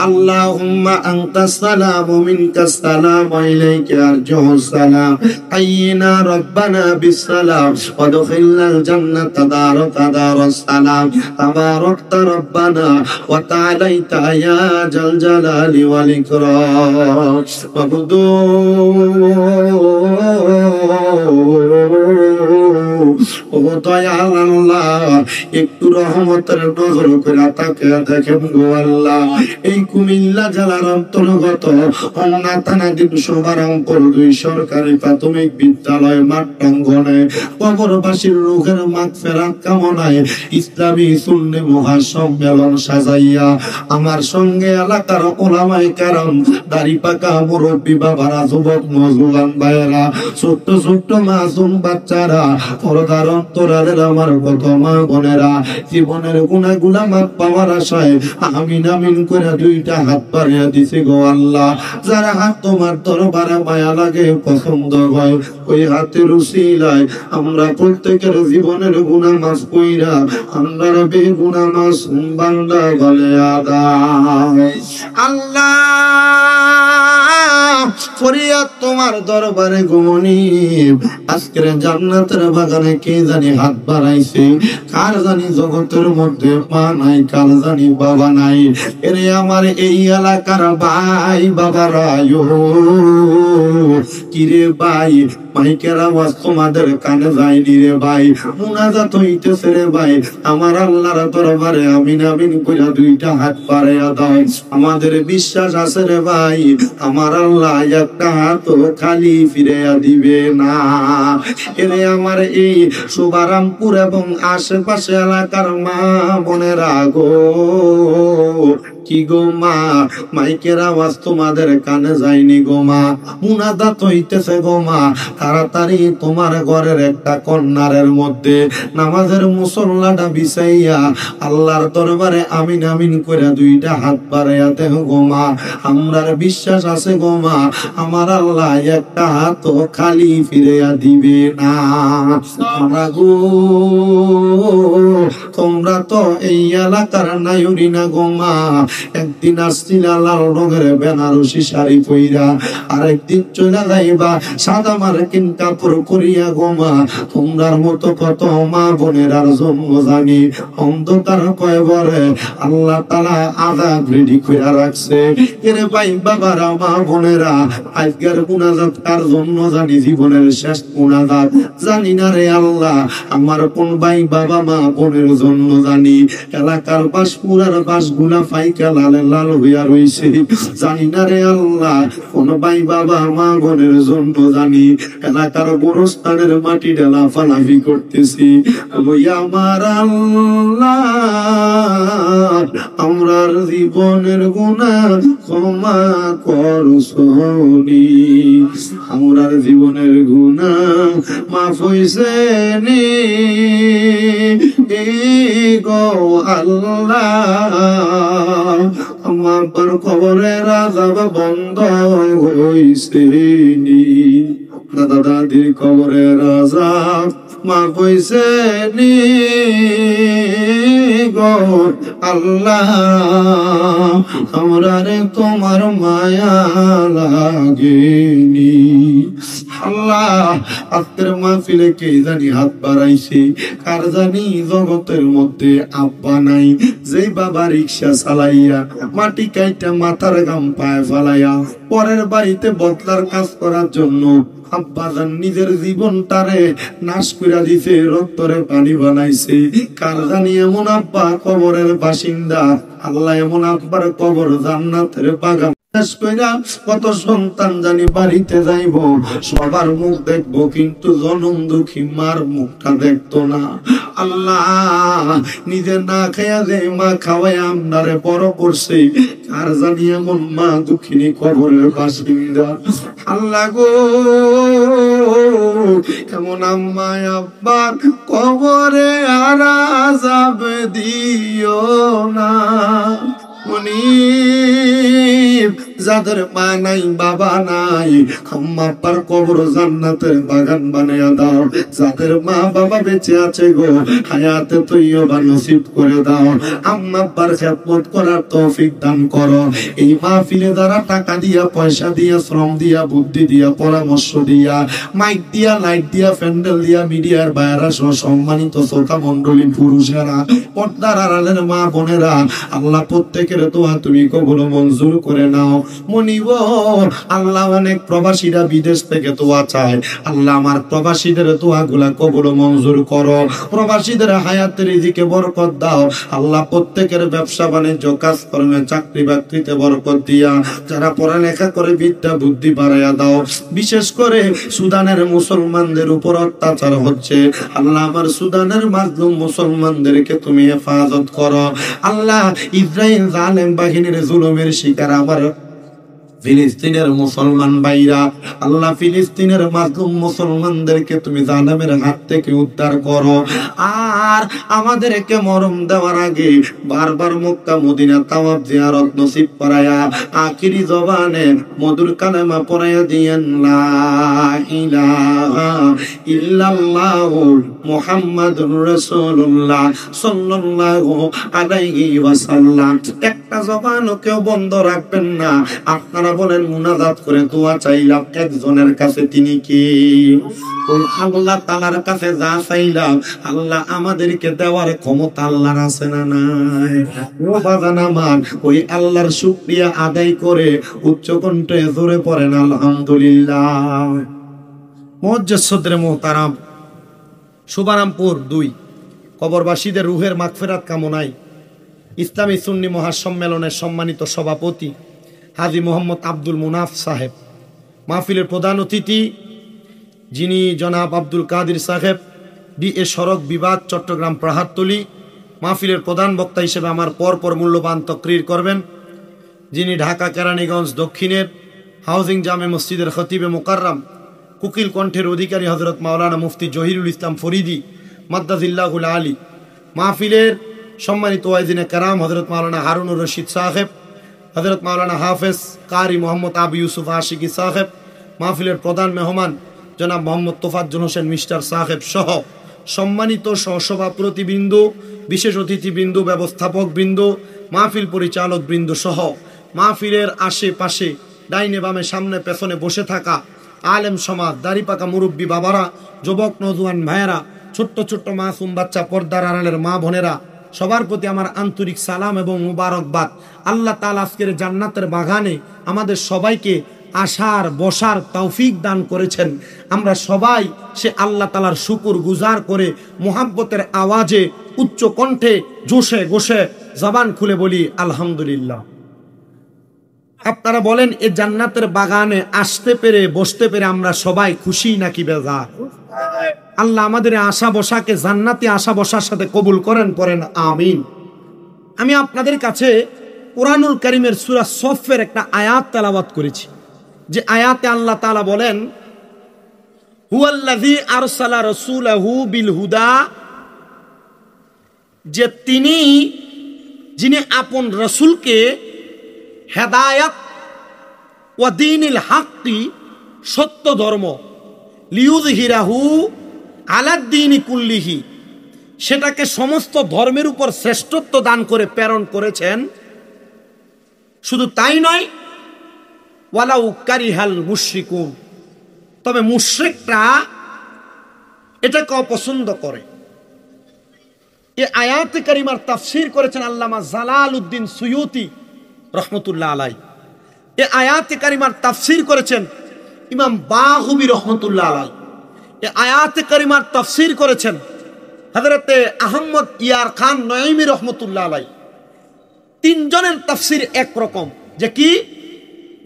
আল্লাহুম্মা আনতাস সালামু মিনকাস সালাম ওয়া ইলাইকা আরজুস সালাম। হাইয়িনা রব্বানা বিস সালাম ওয়াদখিলনাল জান্নাতা দারাকা দারাস সালাম। তাবারাকতা রব্বানা ওয়া তাআলাইতা ইয়া জাল জালালি ওয়াল ইকরাম। মাবুদু ও দয়াল আল্লাহ, একটু রহমতের নজর করে তাকে দেখেন গো আল্লাহ। এই কুমিল্লা জেলার অন্তর্গত হোমনা থানাধীন শোভারামপুর 2 সরকারি প্রাথমিক বিদ্যালয় মাঠ প্রাঙ্গণে কবরবাসীর রোগের মাগফিরাত কামনায় ইসলামী সুন্নি মহাসম্মেলন সাজাইয়া আমার সঙ্গে এলাকার ওলামায়ে কেরাম, দাড়ি পাকা মুরব্বী বাবারা, যুবক নওজোয়ান ভাইয়েরা, ছোট্ট ছোট্ট মাসুম বাচ্চারা, পর্দার অন্তরালের আমার কত মা বোনেরা, জীবনের গুনাহগুলা মাফ পাওয়ার আশায় আমিন আমিন করে 2টা হাত বাড়িয়ে দিছি গো আল্লাহ। যারা হাত তোমার দরবারে মায়া লাগে, পছন্দ হয়, ওই হাতের উসিলায় আমরা প্রত্যেকের জীবনের গুনাহ মাফ কইরা আল্লাহর বেগুনাহ মাসুম বান্দা বলে আদায়। আল্লাহ ফরিয়াদ তোমার দরবারে গমনিব, আজকের জান্নাতের বাগানে কে জানি হাত বাড়াইছে, কার জানি জগতের মধ্যে মা নাই, কার জানি বাবা নাই। এরে আমার এই এলাকার ভাই বাবারা, কিরে ভাই, মাইকের আওয়াজ তোমাদের কানে যায়নি রে ভাই, মুনাজাত হইতেছে রে ভাই, আমার আল্লাহর দরবারে আমিন আমিন কইরা 2টা হাত বাড়াইয়া দাও। আমাদের বিশ্বাস আছে রে ভাই, আমার আল্লাহ একটা হাত খালি ফিরাইয়া দিবে না। এরে আমার এই শোভারামপুর এবং আশেপাশে এলাকার মা বোনেরা গো, কি গো মা, মাইকের আওয়াজ তোমাদের কানে যায়নি গো মা, মুনাজাত হইতেছে গো মা, তাড়াতাড়ি তোমার ঘরের একটা কর্নারের মধ্যে নামাজের মুসল্লাটা বিছাইয়া আল্লাহর দরবারে আমিন আমিন করে 2টা হাত বাড়াইয়া দেও গো মা। আমরার বিশ্বাস আছে গো মা, আমার আল্লাহ একটা হাত খালি ফিরাইয়া দিবে না। আমরা গো, তোমরা তো এই এলাকার নায়ুরি না গো মা। একদিন আসছিল লাল রঙের বেনারসি শাড়ি পইরা, আরেকদিন চলে যাইবা সাদা মার্কিন কাপড় করিয়া গো মা। তোমরার মতো কত মা বোনেরার জন্ম জানি অন্ধকার কয়বরে আল্লাহ তাআলা আযাব রেডি কইরা রাখছে। এরে ভাই বাবারা, মা বোনেরা, আজকের মুনাজাত কার জন্য জানি, জীবনের শেষ মুনাজাত জানি না রে আল্লাহ। আমার কোন ভাই বাবা মা বোনের জন্য জানি, এলাকার বাসপুরার বাসগুলা ফাইকা লাল লাল হইয়া রইছে জানি না রে আল্লাহ। কোন ভাই বাবা মা বোনের জন্য জানি, এলাকার গোরস্থানের মাটি ডালা ফালাফি করতেছি। ওই আমার আল্লাহ, আমরার জীবনের গুনাহ ক্ষমা করছনি, আমরার জীবনের গুনাহ মাফ হইছে নি গো আল্লাহ। আমার কবরের আযাব বন্ধ হইছে নি, দাদা দাদির কবরের আযাব মা কইছে নি গো আল্লাহ আমরারে তোমার মায়া লাগেনি। আল্লাহ আজকের মাহফিলে কে জানি হাত বাড়াইছে, কার জানি জগতের মধ্যে আব্বা নাই, যে বাবা রিক্সা চালাইয়া মাটি কাইটা মাথার গাম পায়ে ফালাইয়া পরের বাড়িতে বদলার কাজ করার জন্য আব্বাজান নিজের জীবনটারে নাশ কইরা দিছে, রক্তরে পানি বানাইছে। কার জানি এমন আব্বা কবরের বাসিন্দা, আল্লাহ এমন আব্বার কবর জান্নাতের বাগান কত সন্তান জানি বাড়িতে যাইব, সবার মুখ দেখবো কিন্তু জনম দুঃখী মার মুখটা দেখতো না। আল্লাহ নিজে না খাইয়া যে মা খাওয়াই আপনারে বড় করছে, কার জানি এমন মা দুঃখিনী কবরের বাসিন্দা। আল্লাহ গো কেমন আম্মায় আব্বা কবরে আর আযাব দিও না। যাদের মা নাই বাবা নাই, আম্মা আব্বার কবর জান্নাতের বাগান বানিয়ে দাও। যাদের মা বাবা বেঁচে আছে গো হায়াতে তৈয়বা নসিব করে দাও। আম্মা আব্বার খেদমত করার তৌফিক দান করো। এই মাহফিলে দ্বারা টাকা দিয়া, পয়সা দিয়া, শ্রম দিয়া, বুদ্ধি দিয়া, পরামর্শ দিয়া, মাইক দিয়া, লাইট দিয়া, প্যান্ডেল দিয়া, মিডিয়ার বাইরা সহ সম্মানিত শ্রোতা মন্ডলী, পুরুষেরা, পর্দার আড়ালের মা বোনেরা, আল্লাহ প্রত্যেকের দোয়া তুমি কবুল মঞ্জুর করে নাও। মনিব আল্লাহ অনেক প্রবাসীরা বিদেশ থেকে দোয়া চায়, আল্লাহ আমার প্রবাসীদের দোয়াগুলা কবুল মঞ্জুর করো। প্রবাসীদের হায়াতের রিজিকে বরকত দাও। আল্লাহ প্রত্যেকের ব্যবসা বাণিজ্য কাজ কর্মে চাকরি বাকরিতে বরকত দিয়া, যারা পড়ালেখা করে বিদ্যা বুদ্ধি বাড়াইয়া দাও। বিশেষ করে সুদানের মুসলমানদের উপর অত্যাচার হচ্ছে, আল্লাহ আমার সুদানের মাজলুম মুসলমানদেরকে তুমি হেফাজত করো। আল্লাহ ইসরাইল জালেম বাহিনীর জুলুমের শিকার আমার ফিলিস্তিনের মুসলমান ভাইরা, আল্লাহ ফিলিস্তিনের মাজলুম মুসলমানদেরকে তুমি জালেমের হাত থেকে উদ্ধার করো। আর আমাদেরকে মরণ দেওয়ার আগে বারবার মক্কা মদিনা তাওয়াফ জিয়ারত নসিব করায়া আখিরি জবানে মধুর কালেমা পড়াইয়া দিয়েন লা ইলাহা ইল্লাল্লাহু মুহাম্মাদুর রাসূলুল্লাহ সাল্লাল্লাহু আলাইহি ওয়াসাল্লাম। একটা জবানও কেউ বন্ধ রাখবেন না। আপনারা বলেন মুনাজাত করে দোয়া চাইলাম একজনের কাছে, তিনি কি? ওই আল্লাহ তাআলার কাছে যা চাইলাম আল্লাহ আমাদেরকে দেওয়ার ক্ষমতা আল্লাহর আছে না নাই? ও বাজান আমার, ওই আল্লাহর শুকরিয়া আদায় করে উচ্চ কণ্ঠে জোরে পড়েন আলহামদুলিল্লাহ। মুআজ্জাজ সদরে মুহতারাম, শুভারামপুর 2 কবরবাসীদের রুহের মাগফিরাত কামনায় ইসলামী সুন্নি মহাসম্মেলনের সম্মানিত সভাপতি হাজী মোহাম্মদ আব্দুল মুনাফ সাহেব, মাহফিলের প্রধান অতিথি যিনি জনাব আব্দুল কাদির সাহেব, ডিএ সড়ক বিভাগ, চট্টগ্রাম পাহাড়তলী, মাহফিলের প্রধান বক্তা হিসেবে আমার পরপর মূল্যবান তকরির করবেন, যিনি ঢাকা কেরানীগঞ্জ দক্ষিণের হাউজিং জামে মসজিদের খতিবে মুকাররম, কুকিল কণ্ঠের অধিকারী হজরত মাওলানা মুফতি জহিরুল ইসলাম ফরিদি মাদ্দাজিল্লাহুল আলী, মাহফিলের সম্মানিত ওয়াইজিনে কারাম হজরত মাওলানা হারুনুর রশিদ সাহেব, হজরত মাওলানা হাফেজ কারি মোহাম্মদ আবু ইউসুফ আশিকি সাহেব, মাহফিলের প্রধান মেহমান জনাব মোহাম্মদ তোফাজ্জল হোসেন মিস্টার সাহেব সহ সম্মানিত সহসভাপতিবৃন্দ, বিশেষ অতিথিবৃন্দ, ব্যবস্থাপক বৃন্দ, মাহফিল পরিচালক বৃন্দ সহ মাহফিলের আশেপাশে ডাইনে বামে সামনে পেছনে বসে থাকা আলেম সমাজ, দাড়িপাকা মুরব্বী বাবারা, যুবক নওজোয়ান ভাইয়েরা, ছোট্ট ছোট্ট মাসুম বাচ্চা, পর্দার আড়ালের মা বোনেরা, সবার প্রতি আমার আন্তরিক সালাম এবং মুবারকবাদ। আল্লাহ তাআলা আজকের জান্নাতের বাগানে আমাদের সবাইকে আসার বসার তৌফিক দান করেছেন। আমরা সবাই সে আল্লাহ তাআলার শুকর গুজার করে মুহাব্বতের আওয়াজে উচ্চ কণ্ঠে জোশে গোশে জবান খুলে বলি আলহামদুলিল্লাহ। আপনারা বলেন, এই জান্নাতের বাগানে আসতে পেরে বসতে পেরে আমরা সবাই খুশি নাকি বেজার? আল্লাহ আমাদের আশা বসাকে জান্নাতি আশা বসার সাথে কবুল করেন, পড়েন আমিন। আমি আপনাদের কাছে কুরআনুল কারীমের সূরা সফের একটা আয়াত তেলাওয়াত করেছি, যে আয়াতে আল্লাহ তাআলা বলেন, হুয়াল্লাযী আরসালা রাসূলাহু বিল হুদা, যে তিনি যিনি আপন রাসূলকে হেদায়াত ওয়া দীনিল হাক্কি, সত্য ধর্ম, লিইউযহিরাহু, আলাদ্দীনি কুল্লিহি, সেটাকে সমস্ত ধর্মের উপর শ্রেষ্ঠত্ব দান করে প্রেরণ করেছেন। শুধু তাই নয়, ওয়ালাউ কারিহাল মুশরিকুন, তবে মুশরিকরা এটাকে অপছন্দ করে। এই আয়াতে কারিমার তাফসীর করেছেন আল্লামা জালালউদ্দিন সুয়ুতি রহমতুল্লাহ আলাইহি। এই আয়াতে কারিমার তাফসীর করেছেন ইমাম বাহুবী রহমতুল্লাহ আলাইহি। এই আয়াতে কারিমার তাফসীর করেছেন হযরতে আহমদ ইয়ার খান নঈমী রহমতুল্লাহ আলাইহি। তিনজনের তাফসীর একরকম, যে কি,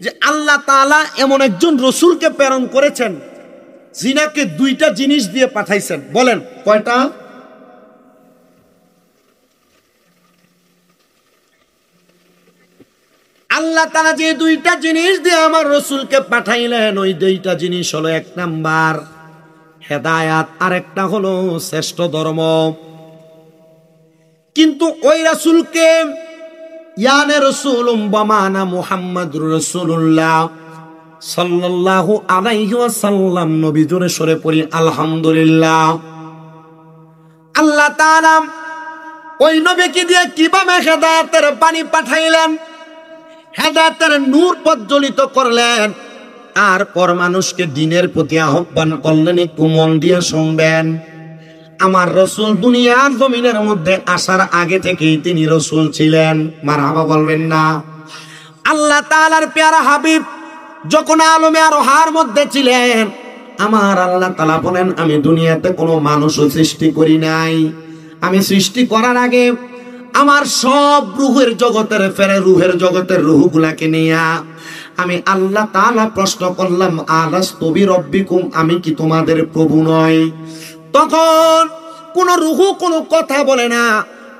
যে আল্লাহ তাআলা এমন একজন রসুলকে প্রেরণ করেছেন যিনাকে দুইটা জিনিস দিয়ে পাঠাইছেন। বলেন কয়টা? আল্লাহ তাআলা যে দুইটা জিনিস দিয়ে আমার রসুলকে পাঠাইলেন, ওই দুইটা জিনিস হলো, এক নাম্বার হেদায়াত, আর একটা হলো শ্রেষ্ঠ ধর্ম। কিন্তু ওই রাসূলকে ইয়ানে রাসূলুম বামানা মুহাম্মাদুর রাসূলুল্লাহ সাল্লাল্লাহু আলাইহি ওয়াসাল্লাম, নবী জোরে সরে পড়ি আলহামদুলিল্লাহ। আল্লাহ তাআলা ওই নবীকে দিয়ে কিভাবে হেদায়েতের বাণী পাঠাইলেন, হেদায়েতের নূর প্রজ্বলিত করলেন, তারপর মানুষকে দ্বীনের প্রতি আহ্বান করলেন। একটু মন দিয়ে শুনবেন। আমার রসুল দুনিয়ার জমিনের মধ্যে আসার আগে থেকেই তিনি রসুল ছিলেন। মারহাবা বলবেন না? আল্লাহ তাআলার প্যারা হাবিব যখন আলমে আরোহার মধ্যে ছিলেন, আমার আল্লাহ তাআলা বলেন, আমি দুনিয়াতে কোনো মানুষও সৃষ্টি করি নাই। আমি সৃষ্টি করার আগে আমার সব রূহের জগতের রূহের জগতের রূহগুলাকে নিয়ে আমি আল্লাহ তাআলা প্রশ্ন করলাম, আলাস্তু বিরব্বিকুম, আমি কি তোমাদের প্রভু নয়? তখন কোন রূহ কোনো কথা বলে না।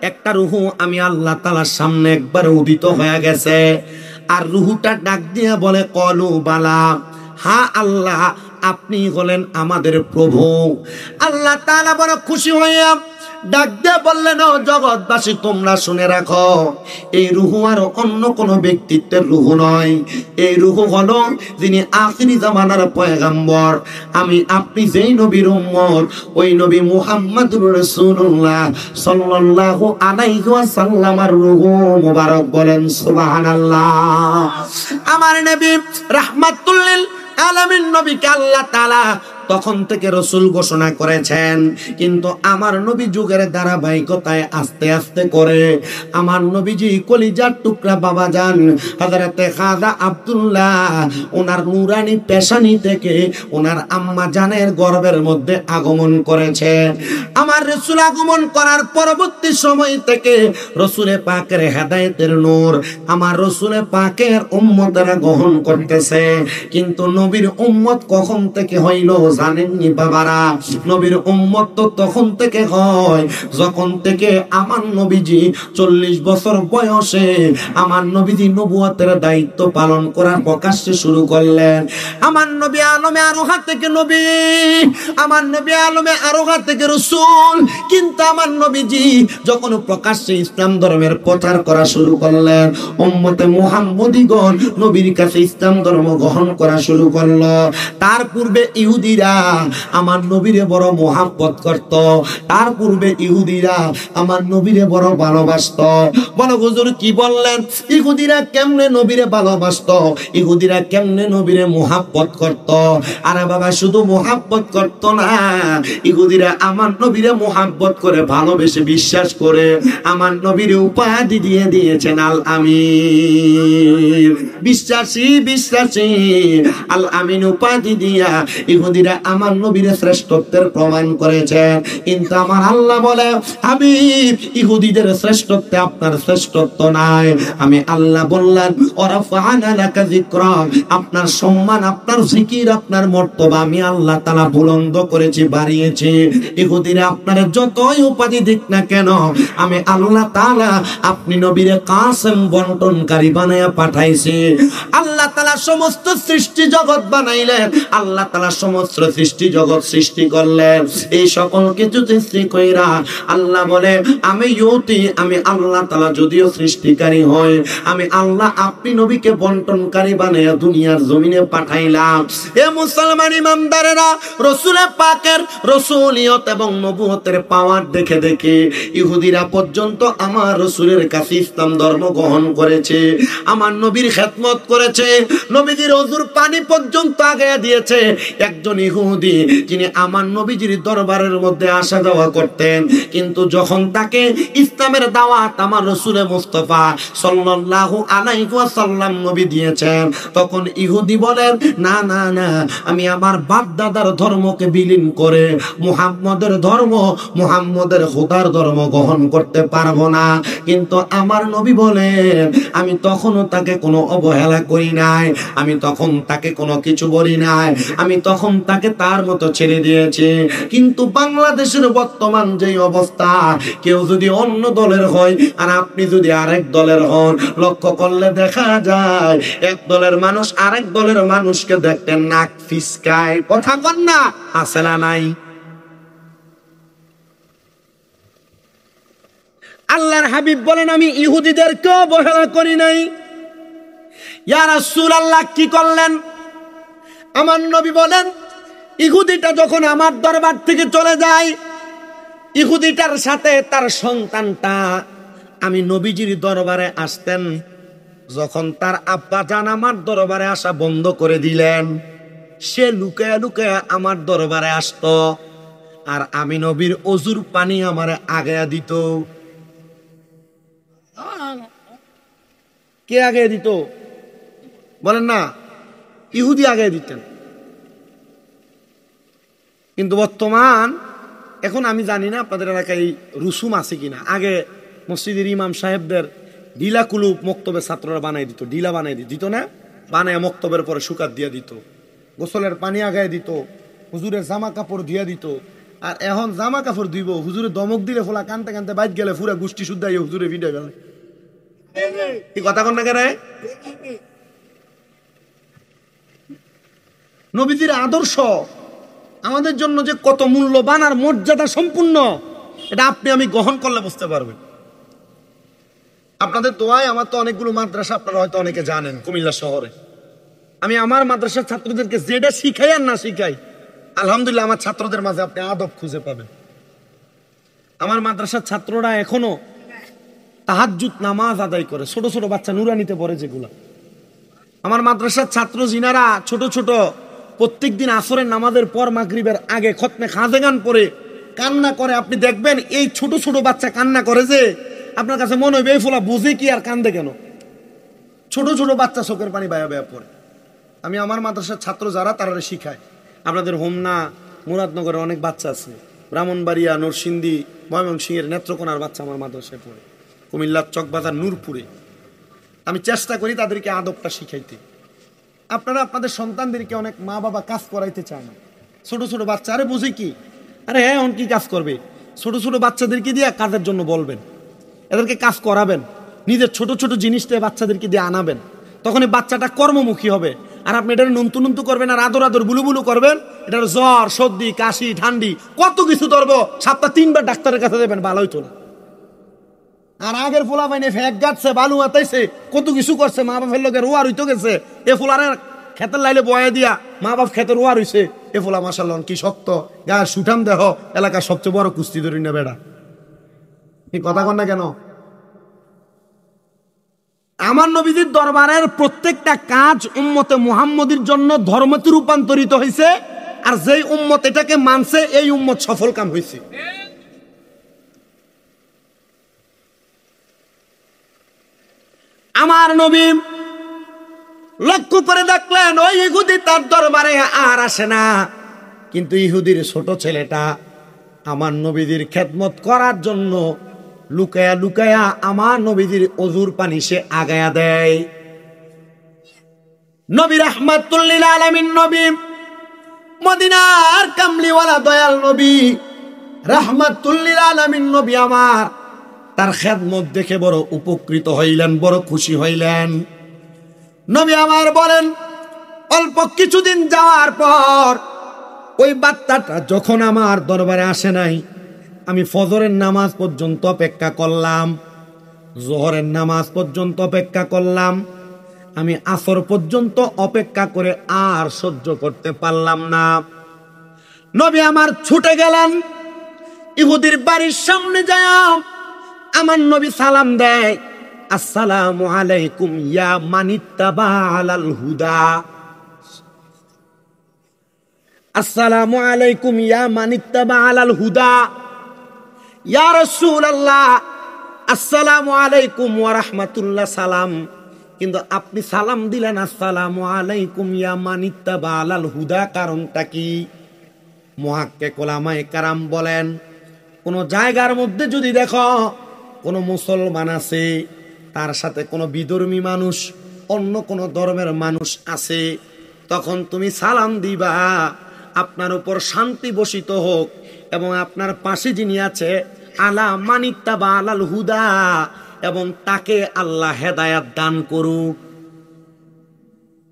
একটা রূহ আমি আল্লাহ তাআলার সামনে একবার উদিত হয়ে গেছে, আর রূহটা ডাক দিয়ে বলে, কলু বালা, হ্যাঁ আল্লাহ, আপনি হলেন আমাদের প্রভু। আল্লাহ তাআলা বড় খুশি হইয়া ডাক দিয়ে বললেন, ও জগৎবাসী, তোমরা শুনে রাখো, এই রূহ আর অন্য কোন ব্যক্তিত্বের রূহ নয়। এই রূহ হলো যিনি আখিরি জামানার পয়গম্বর, আমি আপনি যেই নবীর উম্মত, ওই নবী মুহাম্মদুর রাসূলুল্লাহ সাল্লাল্লাহু আলাইহি ওয়াসাল্লামের রূহ মুবারক। বলেন সুবহানাল্লাহ। আমার নবী রাহমাতুল লিল আলামিন নবীকে আল্লাহ তাআলা তখন থেকে রসুল ঘোষণা করেছেন, কিন্তু আমার নবী যুগের ধারাবাহিকতায় আস্তে আস্তে করে আমার নবীজি কলিজার টুকরা বাবাজান হযরতে খাজা আব্দুল্লাহ ওনার নুরানি পেশানি থেকে ওনার আম্মা জানের গর্ভের মধ্যে আগমন করেছে। আমার রসুল আগমন করার পরবর্তী সময় থেকে রসুলে পাকের হেদায়েতের নূর আমার রসুলে পাকের উম্মতরা গ্রহণ করতেছে। কিন্তু নবীর উম্মত কখন থেকে হইল জানেননি বাবারা? নবীর উম্মত তো তখন থেকে হয় যখন থেকে আমার নবীজি 40 বছর বয়সে আমার নবীজি নবুয়তের দায়িত্ব পালন করা প্রকাশ্যে শুরু করলেন। আমার নবী আলমে আরোহা থেকে নবী, আমার নবী আলমে আরোহা থেকে রাসূল। কিন্তু আমার নবীজি যখন প্রকাশ্যে ইসলাম ধর্মের প্রচার করা শুরু করলেন, উম্মতে মুহাম্মদীগণ নবীর কাছে ইসলাম ধর্ম গ্রহণ করা শুরু করলো। তার পূর্বে ইহুদিরা আমার নবীরে বড় মোহাব্বত করত, তার পূর্বে ইহুদিরা আমার নবীরে বড় ভালোবাসত। বলো হুজুর কি বললেন? ইহুদিরা কেমনে নবীরে ভালোবাসত, ইহুদিরা কেমনে নবীরে মোহাব্বত করত? আরে বাবা, শুধু মোহাব্বত করত না, ইহুদিরা আমার নবীরে মোহাব্বত করে ভালোবেসে বিশ্বাস করে আমার নবীরে উপাধি দিয়ে দিয়েছেন আল আমিন। বিশ্বাসী বিশ্বাসী আল আমিন উপাধি দিয়া ইহুদিরা আমার নবীর শ্রেষ্ঠত্বের প্রমাণ করেছে। কিন্তু আমার আল্লাহ বলে, হাবিব, ইহুদিদের শ্রেষ্ঠত্বে আপনার শ্রেষ্ঠত্ব নাই। আমি আল্লাহ বললাম, ওয়ারাফা'না লাকা যিকরাক, আপনার সম্মান, আপনার জিকির, আপনার মর্তবা আমি আল্লাহ তাআলা বুলন্দ করেছি, বাড়িয়েছি। ইহুদিরা আপনার যতই উপাধি দিক না কেন, আমি আল্লাহ তাআলা আপনি নবীরে কাসেম বন্টনকারী বানায়া পাঠাইছি। আল্লাহ তাআলা সমস্ত সৃষ্টি জগৎ বানাইলেন, আল্লাহ তাআলা সমস্ত সৃষ্টি জগৎ সৃষ্টি করলেন, এই সকল কিছু সৃষ্টি কইরা আল্লাহ বলে আমি ইউতি, আমি আল্লাহ তাআলা যদিও সৃষ্টিকারী হই, আমি আল্লাহ আপনি নবীকে বন্টনকারী বানায়া দুনিয়ার জমিনে পাঠাইলাম। এ মুসলমান ইমানদারেরা, রাসূলের পাকের রাসূলিয়ত এবং নবুয়তের পাওয়ার দেখে দেখে ইহুদিরা পর্যন্ত আমার রাসূলের কাছে ইসলাম ধর্ম গ্রহণ করেছে, আমার নবীর খেদমত করেছে, নবীজির ওযুর পানি পর্যন্ত আগায়া দিয়েছে। একজন ইহুদি যিনি আমার নবীজির দরবারের মধ্যে আসা যাওয়া করতেন, কিন্তু যখন তাকে ইসলামের দাওয়াত আমার রাসূলে মুস্তাফা সাল্লাল্লাহু আলাইহি ওয়াসাল্লাম নবী দিয়েছেন, তখন ইহুদি বলেন না না না, আমি আমার বাপ দাদার ধর্মকে বিলীন করে মুহাম্মদের ধর্ম, মুহাম্মদের খোদার ধর্ম গ্রহণ করতে পারবো না। কিন্তু আমার নবী বলেন আমি তখনও তাকে কোনো অবহেলা করি নাই, আমি তখন তাকে কোনো কিছু বলি নাই, আমি তখন তাকে তার মতো ছেড়ে দিয়েছি। কিন্তু বাংলাদেশের বর্তমান যে অবস্থা, কেউ যদি অন্য দলের হয় আর আপনি যদি আরেক দলের হন, লক্ষ্য করলে দেখা যায় এক দলের মানুষ আরেক দলের মানুষকে দেখতে নাক ফিসকায়। কথা কন না, আছে না নাই? আল্লাহর হাবিব বলেন আমি ইহুদিদেরকে অবহেলা করি নাই। ইয়া রাসূলুল্লাহ কি করলেন? আমার নবী বলেন ইহুদিটা যখন আমার দরবার থেকে চলে যায়, ইহুদিটার সাথে তার সন্তানটা আমি নবীজির দরবারে আসতেন, যখন তার আব্বা জান আমার দরবারে আসা বন্ধ করে দিলেন, সে লুকায়া লুকায়া আমার দরবারে আসতো, আর আমি নবীর ওযুর পানি আমারে আগায়া দিত। কে আগে দিত বলেন না? ইহুদি আগে দিতেন। কিন্তু বর্তমান এখন আমি জানি না আপনাদের এলাকায় রুসুম আছে কিনা, আগে মসজিদের ইমাম সাহেবদের ঢিলা কুলুপ মক্তবের ছাত্ররা বানাই দিত, ঢিলা বানাই দিত না, বানায় মক্তবের পরে শুকাত দিয়ে দিত, গোসলের পানি আগায় দিত, হুজুরের জামা কাপড় দিয়ে দিত। আর এখন জামা কাপড় দিব, হুজুরে দমক দিলে ফোলা কানতে কানতে বাইক গেলে পুরা গোষ্ঠী শুদ্ধ হুজুরে ভিডিও গেলে কি কথা কন না কেন? নবীজির আদর্শ আমাদের জন্য যে কত মূল্যবান আর মর্যাদা সম্পূর্ণ, এটা আপনি আমি গ্রহণ করলে বুঝতে পারবেন। আপনাদের দোয়ায় আমার তো অনেকগুলো মাদ্রাসা আপনারা হয়তো অনেকে জানেন কুমিল্লা শহরে। আমি আমার মাদ্রাসার ছাত্রদেরকে যেটা শিখাই আর না শিখাই, আলহামদুলিল্লাহ আমার ছাত্রদের মাঝে আপনি আদব খুঁজে পাবেন। আমার মাদ্রাসার ছাত্ররা এখনো তাহাজ্জুদ নামাজ আদায় করে, ছোট ছোট বাচ্চা নুরানিতে পড়ে যেগুলা। আমার মাদ্রাসার ছাত্র জিনারা ছোট ছোট প্রত্যেকদিন আসরের নামাজের পর মাগরিবের আগে খতমে খাজেগান পড়ে কান্না করে। আপনি দেখবেন এই ছোট ছোট বাচ্চা কান্না করে যে আপনার কাছে মনে হবে এই ফোলা বুঝে কি আর কান্দে কেন। ছোট ছোট বাচ্চা চোখের পানি বায়া বায়া পড়ে। আমি আমার মাদ্রাসার ছাত্র যারা তারা শিখায়। আপনাদের হোমনা মুরাদনগরে অনেক বাচ্চা আছে, ব্রাহ্মণবাড়িয়া, নরসিংদী, ময়মনসিংহের নেত্রকোনার বাচ্চা আমার মাদ্রাসায় পড়ে, কুমিল্লার চকবাজার নূরপুরে। আমি চেষ্টা করি তাদেরকে আদবটা শিখাইতে। আপনারা আপনাদের সন্তানদেরকে অনেক মা বাবা কাজ করাইতে চায় না। ছোট ছোট বাচ্চা আরে বুঝে কি, আরে হ্যাঁ কি কাজ করবে, ছোট ছোট বাচ্চাদেরকে দিয়ে কাজের জন্য বলবেন, এদেরকে কাজ করাবেন, নিজের ছোট ছোট জিনিসটা বাচ্চাদেরকে দিয়ে আনাবেন, তখন এই বাচ্চাটা কর্মমুখী হবে। আর আপনি এটা নুনতু নুনতু করবেন আর আদর আদর বুলু বুলু করবেন, এটার জ্বর সর্দি কাশি ঠান্ডি কত কিছু ধরবো, সপ্তাহে 3 বার ডাক্তারের কাছে দেবেন, ভালো হইতো না। আর আগের ফোলা বাইনে ফ্যাক গাচ্ছে, বালু আতাইছে, কত কিছু করছে, মা বাপের লোকের রোয়ার হইতে গেছে। এ ফোলার খেতের লাইলে বয়া দিয়া মা বাপ খেতে রোয়ার হইছে। এ ফোলা মাশাআল্লাহ কি শক্ত, গায়ে সুঠাম দেহ, এলাকার সবচেয়ে বড় কুস্তি ধরি না বেড়া। এই কথা কন না কেন? আমার নবীজির দরবারের প্রত্যেকটা কাজ উম্মতে মুহাম্মদীর জন্য ধর্মতে রূপান্তরিত হয়েছে, আর যেই উম্মত এটাকে মানছে এই উম্মত সফল কাম হয়েছে। আমার নবী লক্ষ্য করে দেখলেন ওই ইহুদি তার দরবারে আর আসে না, কিন্তু ইহুদির ছোট ছেলেটা আমার নবীজির খেদমত করার জন্য লুকায়া লুকায়া আমার নবীজির ওযুর পানি সে আগায়া দেয়। নবী রাহমাতুল লিল আলামিন, নবী মদিনার কামলিওয়ালা দয়াল নবী রাহমাতুল লিল আলামিন নবী আমার, তার খেদমত দেখে বড় উপকৃত হইলেন, বড় খুশি হইলেন। নবী আমার বলেন অল্প কিছুদিন যাওয়ার পর ওই বাচ্চাটা যখন আমার দরবারে আসে নাই, আমি ফজরের নামাজ পর্যন্ত অপেক্ষা করলাম, জোহরের নামাজ পর্যন্ত অপেক্ষা করলাম, আমি আসর পর্যন্ত অপেক্ষা করে আর সহ্য করতে পারলাম না। নবী আমার ছুটে গেলেন, ইহুদির বাড়ির সামনে যায় আমার নবী সালাম দেয়, আসসালামু আলাইকুম ইয়া মানিত্তাবা আলাল হুদা। আসসালামু আলাইকুম ইয়া মানিত্তাবা আলাল হুদা। ইয়া রাসূলুল্লাহ, আসসালামু আলাইকুম ওয়া রাহমাতুল্লাহ সালাম, কিন্তু আপনি সালাম দিলেন আসসালামু আলাইকুম ইয়া মানিত্তাবা আলাল হুদা, কারণটা কি? মুহাক্কিক উলামায়ে কেরাম বলেন, কোন জায়গার মধ্যে যদি দেখো কোন মুসলমান আছে, তার সাথে কোনো বিধর্মী মানুষ, অন্য কোন ধর্মের মানুষ আছে, তখন তুমি সালাম দিবা, আপনার উপর শান্তি বর্ষিত হোক এবং আপনার পাশে যিনি আছে আলা মানিত্তাবা আলাল হুদা, এবং তাকে আল্লাহ হেদায়াত দান করুক।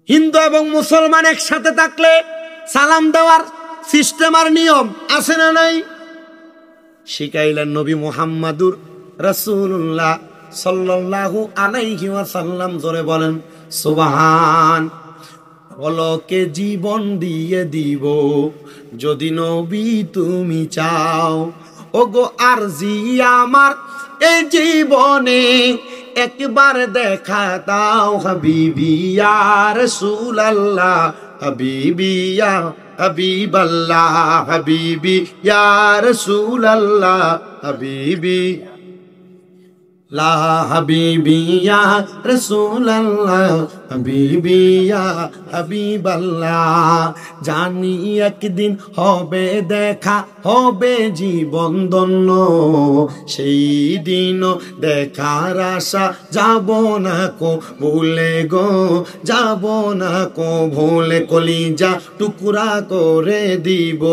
হিন্দু এবং মুসলমান একসাথে থাকলে সালাম দেওয়ার সিস্টেম আর নিয়ম আছে না নাই? শিখাইলেন নবী মুহাম্মাদুর রাসূলুল্লাহ সাল্লাল্লাহু আলাইহি ওয়াসাল্লাম। জোরে বলেন সুবহান। বলকে জীবন দিয়ে দিব যদি নবী তুমি চাও, ওগো আরজি আমার এই জীবনে একবার দেখা দাও, হাবিবি ইয়া রাসূলুল্লাহ, হাবিবি ইয়া হাবিবাল্লাহ, হাবিবি ইয়া রাসূলুল্লাহ, হাবিবি লা হাবিবি ইয়া রাসূলুল্লাহ, হাবিবি ইয়া হাবিবাল্লাহ। জানি একদিন হবে দেখা, হবে জীবন ধন্য, সেই দিন দেখার আশা যাব না কো ভুলে গো, যাব না কো ভুলে, কলিজা টুকরা করে দিব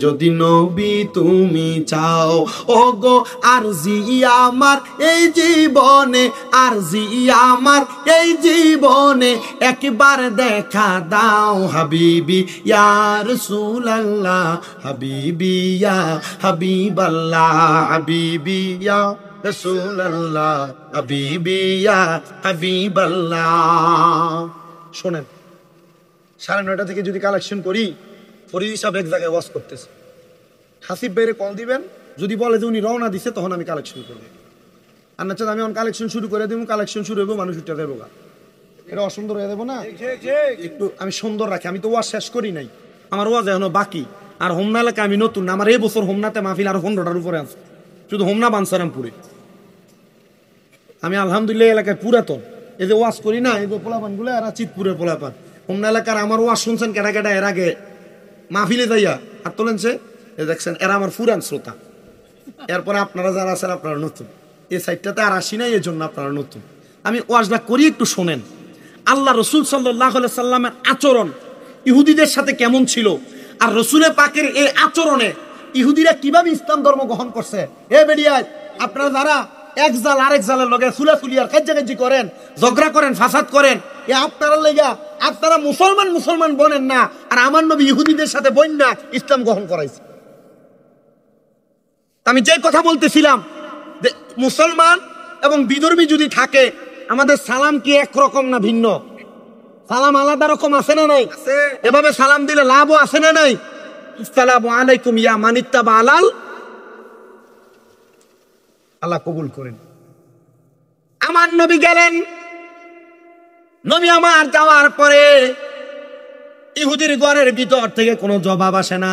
যদি নবী তুমি চাও, ওগো আরজি আমার এই জীবনে, আরজি আমার এই জীবনে একবার দেখা দাও, হাবিবি ইয়া রাসূলুল্লাহ, হাবিবি ইয়া হাবিবাল্লাহ, হাবিবি ইয়া রাসূলুল্লাহ, হাবিবি ইয়া হাবিবাল্লাহ। শোনেন, 9:30 থেকে যদি কালেকশন করি, ফরিদ সাহেব এক জায়গায় ওয়াজ করতেছে, হাসিব ভাইরে কল দিবেন, যদি বলে যে উনি রওনা দিছে তখন আমি কালেকশন করবো, আর না আমি এখন কালেকশন শুরু করে দেবো, কালেকশন শুরু হইব, মানুষ উঠে দেবো, এটা অসুন্দর হয়ে দেবো না? একটু আমি সুন্দর রাখি, আমি তো ওয়াজ শেষ করি নাই, আমার ওয়াজ এখনো বাকি। আর হোমনা এলাকা আমি নতুন না, আমার এই বছর হোমনাতে মাহফিল আরো 15টার উপরে আছে, শুধু হোমনা বানসারামপুরে। আমি আলহামদুলিল্লাহ এলাকায় পুরাতন, এই যে ওয়াজ করি না, এই যে পোলাপান গুলো এরা চিতপুরের পোলাপান, হোমনা এলাকার আমার ওয়াজ শুনছেন কেটা কেটা এর আগে মাহফিলে যাইয়া আর তোলেনছে, দেখছেন এরা আমার পুরান শ্রোতা। এরপরে আপনারা যারা আছেন আপনারা নতুন, এই সাইডটাতে আর আসি নাই, এই জন্য আপনারা নতুন। আমি ওয়াজটা করি, একটু শোনেন। আল্লাহ রসুল সাল্লাল্লাহু আলাইহি সাল্লামের আচরণ ইহুদিদের সাথে কেমন ছিল, আর রসুলের পাকের এই আচরণে ইহুদিরা কিভাবে ইসলাম ধর্ম গ্রহণ করছে। এ বেরিয়া আপনারা যারা এক জাল আরেক জালের লগে সুলাসুলি আর কাজ্জাকাজ্জি করেন, ঝগড়া করেন, ফাসাদ করেন, এ আপনারা লেগা আপনারা মুসলমান মুসলমান বনেন না, আর আমার নবী ইহুদিদের সাথে বইন না ইসলাম গ্রহণ করাইছে। আমি যে কথা বলতেছিলাম, মুসলমান এবং বিধর্মী যদি থাকে, আমাদের সালাম কি একরকম না ভিন্ন? সালাম আলাদা রকম আছে না নাই? এভাবে সালাম দিলে লাভও আছে না নাই? আসসালামু আলাইকুম ইয়া মানিত্তাবা আলাল, আল্লাহ কবুল করেন। আমার নবী গেলেন, নবী আমার যাওয়ার পরে ইহুদির ঘরের ভিতর থেকে কোনো জবাব আসে না,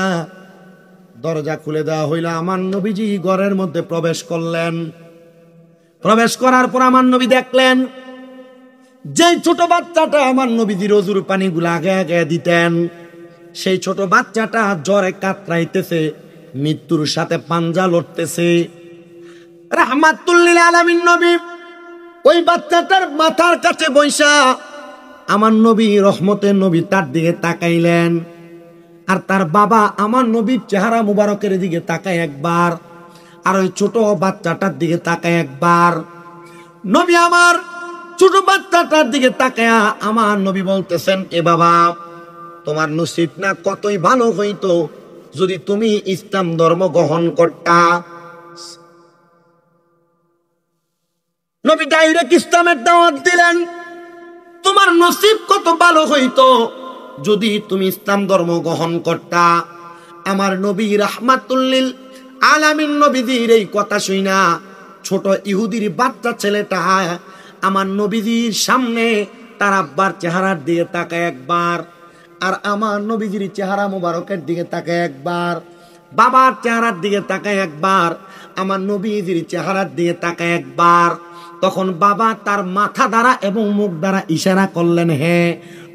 দরজা খুলে দেওয়া হইল, আমার নবীজি ঘরের মধ্যে প্রবেশ করলেন। প্রবেশ করার পর আমার নবী দেখলেন যে ছোট বাচ্চাটা আমার নবীজির ওযুর পানিগুলো আগে আগে দিতেন, সেই ছোট বাচ্চাটা জ্বরে কাতরাইতেছে, মৃত্যুর সাথে পাঞ্জা লড়তেছে। রাহমাতুল লিল আলামিন নবী ওই বাচ্চাটার মাথার কাছে বৈশা আমার নবী রহমতের নবী তার দিকে তাকাইলেন, আর তার বাবা আমার নবীর চেহারা মুবারকের দিকে তাকায় একবার, আর ওই ছোট বাচ্চাটার দিকে তাকায় একবার। নবী আমার ছোট বাচ্চাটার দিকে তাকায়া আমার নবী বলতেছেন, এ বাবা তোমার নসিব না কতই ভালো হইতো যদি তুমি ইসলাম ধর্ম গ্রহণ করতা। নবী ডাইরেক্ট ইসলামের দাওয়াত দিলেন, তোমার নসিব কত ভালো হইতো যদি তুমি ইসলাম ধর্ম গ্রহণ করতা। আমার নবী রাহমাতুল লিল আলামিন নবীজির এই কথা শুনা ছোট ইহুদির বাচ্চা ছেলেটা আমার নবীজির সামনে তার আব্বার চেহারার দিকে তাকায় একবার, আর আমার নবীজির চেহারা মোবারকের দিকে তাকায় একবার, বাবার চেহারার দিকে তাকায় একবার, আমার নবীজির চেহারার দিকে তাকায় একবার। তখন বাবা তার মাথা দ্বারা এবং মুখ দ্বারা ইশারা করলেন, হ্যাঁ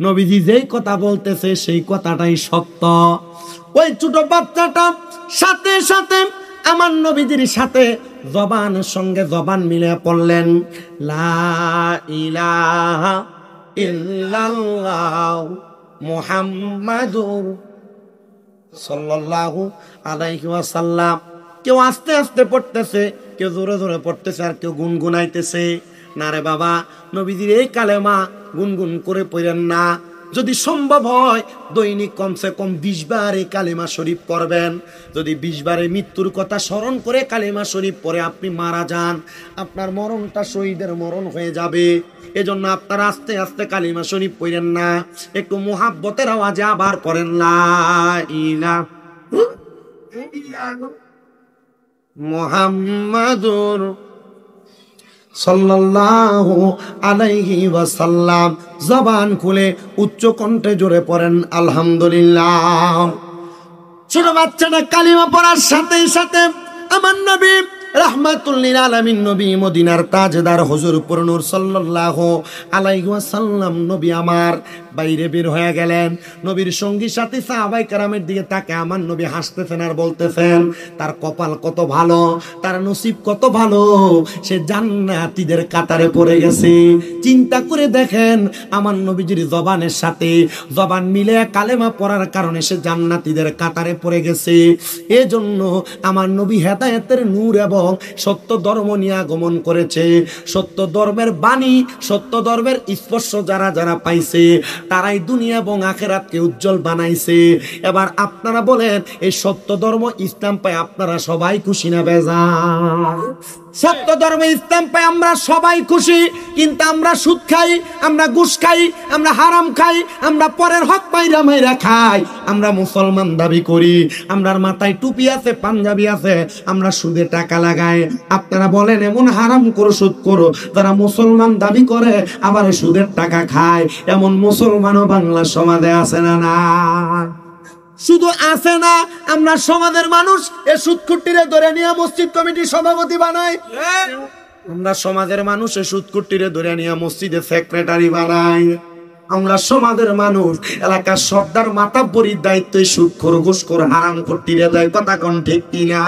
নবীজি যেই কথা বলতেছে সেই কথাটাই সত্য। ওই ছোট বাচ্চাটা সাথে সাথে আমার নবীজির সাথে জবানের সঙ্গে জবান মিলে পড়লেন, লা ইলাহা ইল্লাল্লাহ মুহাম্মাদুর সাল্লাল্লাহু আলাইহি ওয়াসাল্লাম। কেউ আস্তে আস্তে পড়তেছে, কেউ জোরে জোরে পড়তেছে, আর কেউ গুনগুনাইতেছে। না রে বাবা, নবীজির এই কালেমা গুনগুন করে পড়েন না। যদি সম্ভব হয় দৈনিক কমসে কম 20 বার এই কালেমা শরীফ পড়বেন। যদি 20 বারে মৃত্যুর কথা স্মরণ করে কালেমা শরীফ পড়ে আপনি মারা যান, আপনার মরণটা শহীদের মরণ হয়ে যাবে। এজন্য আপনারা আস্তে আস্তে কালেমা শরীফ পড়েন না, একটু মুহাব্বতের আওয়াজে আবার পড়েন লা ইলাহা মুহাম্মাদুর সাল্লাল্লাহু আলাইহি ওয়াসাল্লাম। জবান খুলে উচ্চ কণ্ঠে জোরে পড়েন আলহামদুলিল্লাহ। ছোট বাচ্চাটা কালিমা পড়ার সাথে সাথে আমার নবী রাহমাতুল লিল আলামিন নবী মদিনার তাজদার হুজুর নূর সাল্লাল্লাহু আলাইহি ওয়াসাল্লাম নবী আমার বাইরে বের হয়ে গেলেন। নবীর সঙ্গী সাথী সাহাবায়ে কেরামের দিকে তাকে আমার নবী হাসতেছেন আর বলতেছেন, তার কপাল কত ভালো, তার নসিব কত ভালো, সে জান্নাতীদের কাতারে পড়ে গেছে। চিন্তা করে দেখেন, আমার নবীজির জবানের সাথে জবান মিলে কালেমা পড়ার কারণে সে জান্নাতীদের কাতারে পড়ে গেছে। এজন্য আমার নবী হেদায়েতের নূর এবং সত্য ধর্ম নিয়ে আগমন করেছে। সত্য ধর্মের বাণী, সত্য ধর্মের স্পর্শ যারা যারা পাইছে তারাই দুনিয়া এবং আখিরাতকে উজ্জ্বল বানাইছে। এবার আপনারা বলেন, এই সত্য ধর্ম ইসলাম পায় আপনারা সবাই খুশি না বেজার? সত্য ধর্ম ইসলাম পায় আমরা সবাই খুশি, কিন্তু আমরা সুদ খাই, আমরা ঘুষ খাই, আমরা হারাম খাই, আমরা পরের হক মাইরা মাইরা খাই, আমরা মুসলমান দাবি করি, আমরার মাথায় টুপি আছে, পাঞ্জাবি আছে, আমরা সুদে টাকা লাগাই। আপনারা বলেন, এমন হারাম করো সুদ করো যারা মুসলমান দাবি করে আবার সুদের টাকা খায়, এমন মুসলমানও বাংলা সমাজে আছে না? না, শুধু আছে না, আমরা সমাজের মানুষ এ সুদকুট্টিরে ধরে নিয়ে মসজিদ কমিটির সভাপতি বানাই। আমরা সমাজের মানুষ এ সুদকুট্টিরে ধরে নিয়ে মসজিদের সেক্রেটারি বানাই। আমরা সমাজের মানুষ এলাকার সর্দার মাতাব্বরির দায়িত্ব সুদখোর ঘুষখোর হারাম কুট্টিরে দেয়। কথা কোন ঠিক কিনা?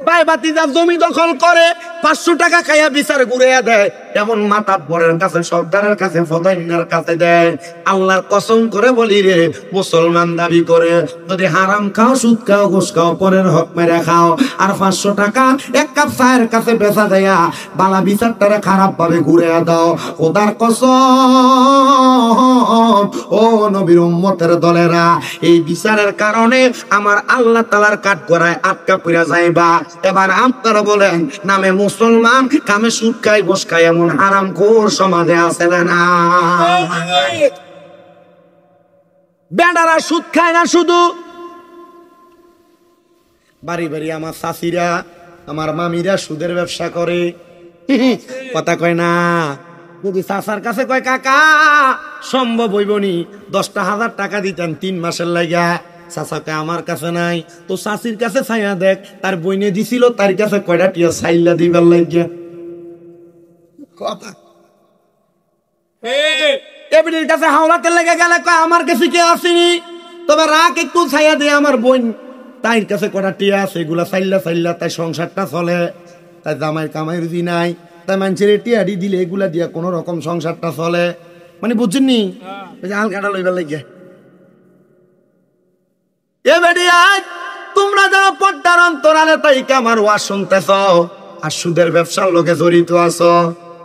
ভাই বাতিজা জমি দখল করে 500 টাকা খাইয়া বিচার ঘুরিয়ে দেয়, এমন মাতাব্বরের কাছে, সর্দারের কাছে, ফদাইনের কাছে দেয়। আল্লাহর কসম করে বলি রে, মুসলমান দাবি করে যদি হারাম খাও, সুদ খাও, ঘুষ খাও, পরের হক মেরে খাও, আর 500 টাকা এক কাপ চায়ের কাছে বেচা দেয়া বালা বিচারটারে খারাপ ভাবে ঘুরিয়ে দাও, খোদার কসম ও নবীর উম্মতের দলেরা, এই বিচারের কারণে আমার আল্লাহ তাআলার কাঠগড়ায় আটকা পড়ে যাইবা। এবার আপনারা বলেন, নামে মুসলমান, কামে সুদ খাই, ঘুষ খাই, এমন হারামখোর সমাজে আছে না? বেটারা সুদ খায় না, শুধু বাড়ি বাড়ি আমার চাচিরা, আমার মামিরা সুদের ব্যবসা করে। কথা কয় না, যদি চাচার কাছে কয় কাকা সম্ভব হইবনি 10,000 টাকা দিতেন 3 মাসের লাগা, চাচাকে আমার কাছে নাই, তো চাচির কাছে ছাইয়া দেখ, তার বইনে দিছিল, তার কাছে কয়টা টিয়া ছাইলা দিবার লাগিয়া। কথা এবির কাছে হাওলাতে লেগে গেলে কয় আমার কাছে কে আসেনি, তবে রাখ একটু ছাইয়া দিয়ে আমার বোন, তাই কাছে কয়টা টিয়া আছে, এগুলা ছাইলা ছাইলা তাই সংসারটা চলে, তাই জামাই কামাই রুজি নাই, তাই মানুষের টিয়াডি দিলে এগুলা দিয়া কোন রকম সংসারটা চলে। মানে বুঝছেননি, আলকাটা লইবার লাগিয়া। তোমরা যারা পর্দার অন্তরালে তাই আমার ওয়াজ শুনতেছ আর সুদের ব্যবসার লোকে জড়িত আছো,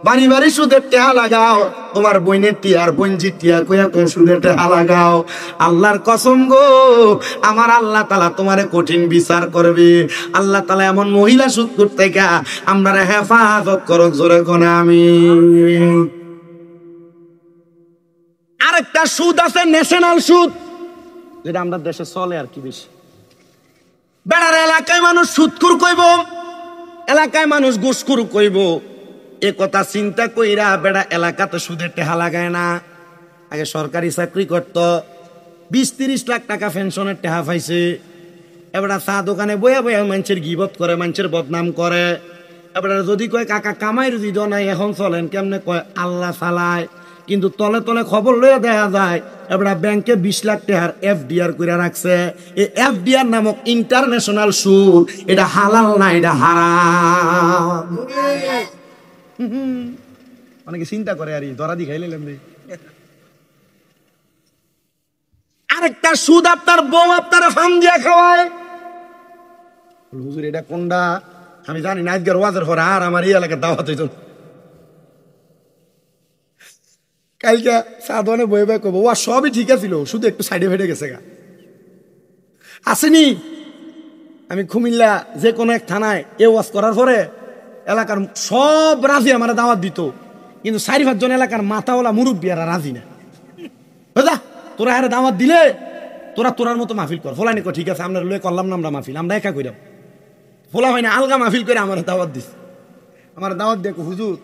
বাড়ি বাড়ি সুদের টেহা লাগাও, তোমার বইনের টিয়ার বঞ্জির টিয়া কইয়া কইয়া সুদের টেহা লাগাও। আল্লাহর কসম গো, আমার আল্লাহ তাআলা তোমারে কঠিন বিচার করবে। আল্লাহ তাআলা এমন মহিলা সুদ করতে গা আমরা হেফাজত করো, জোরে কোন আমিন। আরেকটা সুদ আছে ন্যাশনাল সুদ, যেটা আমরা দেশে চলে আর কি বেশি। বেড়ার এলাকায় মানুষ সুদখোর কইব, এলাকায় মানুষ ঘুষখোর কইব, এ কথা চিন্তা কইরা বেড়া এলাকাতে সুদের টেহা লাগায় না। আগে সরকারি চাকরি করত, 20-30 লাখ টাকা পেনশনের টেহা পাইছে, এবার চা দোকানে বয়া বয়া মানুষের গিবত করে, মানুষের বদনাম করে। এবার যদি কয় কাকা কামাই রুজি দ নাই এখন চলেন কেমনে, কয় আল্লাহ চালায়। কিন্তু তলে তলে খবর লইয়া দেখা যায় এবার ব্যাংকে 20 লাখ টাকার এফডিআর করে রাখছে। এই এফডিআর নামক ইন্টারন্যাশনাল সুদ, এটা হালাল না, এটা হারাম। অনেকে চিন্তা করে আর ধরা দি খাইলাম রে। আরেকটা সুদ আপনার বউ আপনার ফার্ম দিয়া খাওয়ায়। হুজুর এটা কোনটা আমি জানি না, আজকের ওয়াজের পরে আর আমার এই এলাকার দাওয়াত হইতো। কালকে সাধনে বয়ে বয়ে করবো, ও সবই ঠিক আছিল, শুধু একটু সাইডে ফেটে গেছে গা। আসেনি আমি কুমিল্লা যে কোনো এক থানায় এ ওয়াজ করার পরে এলাকার সব রাজি আমার দাওয়াত দিত, কিন্তু 4-5 জন এলাকার মাথাওয়ালা মুরব্বিয়ারা রাজি না। বুঝা তোরা হারে দাওয়াত দিলে তোরা তোরার মতো মাহফিল কর। ফলানি কো ঠিক আছে, আমরা লয়ে করলাম না, আমরা মাহফিল আমরা একা কইরাম। ফোলা হয় না, আলগা মাহফিল করে আমার দাওয়াত দিস। আমার দাওয়াত দেখো হুজুর,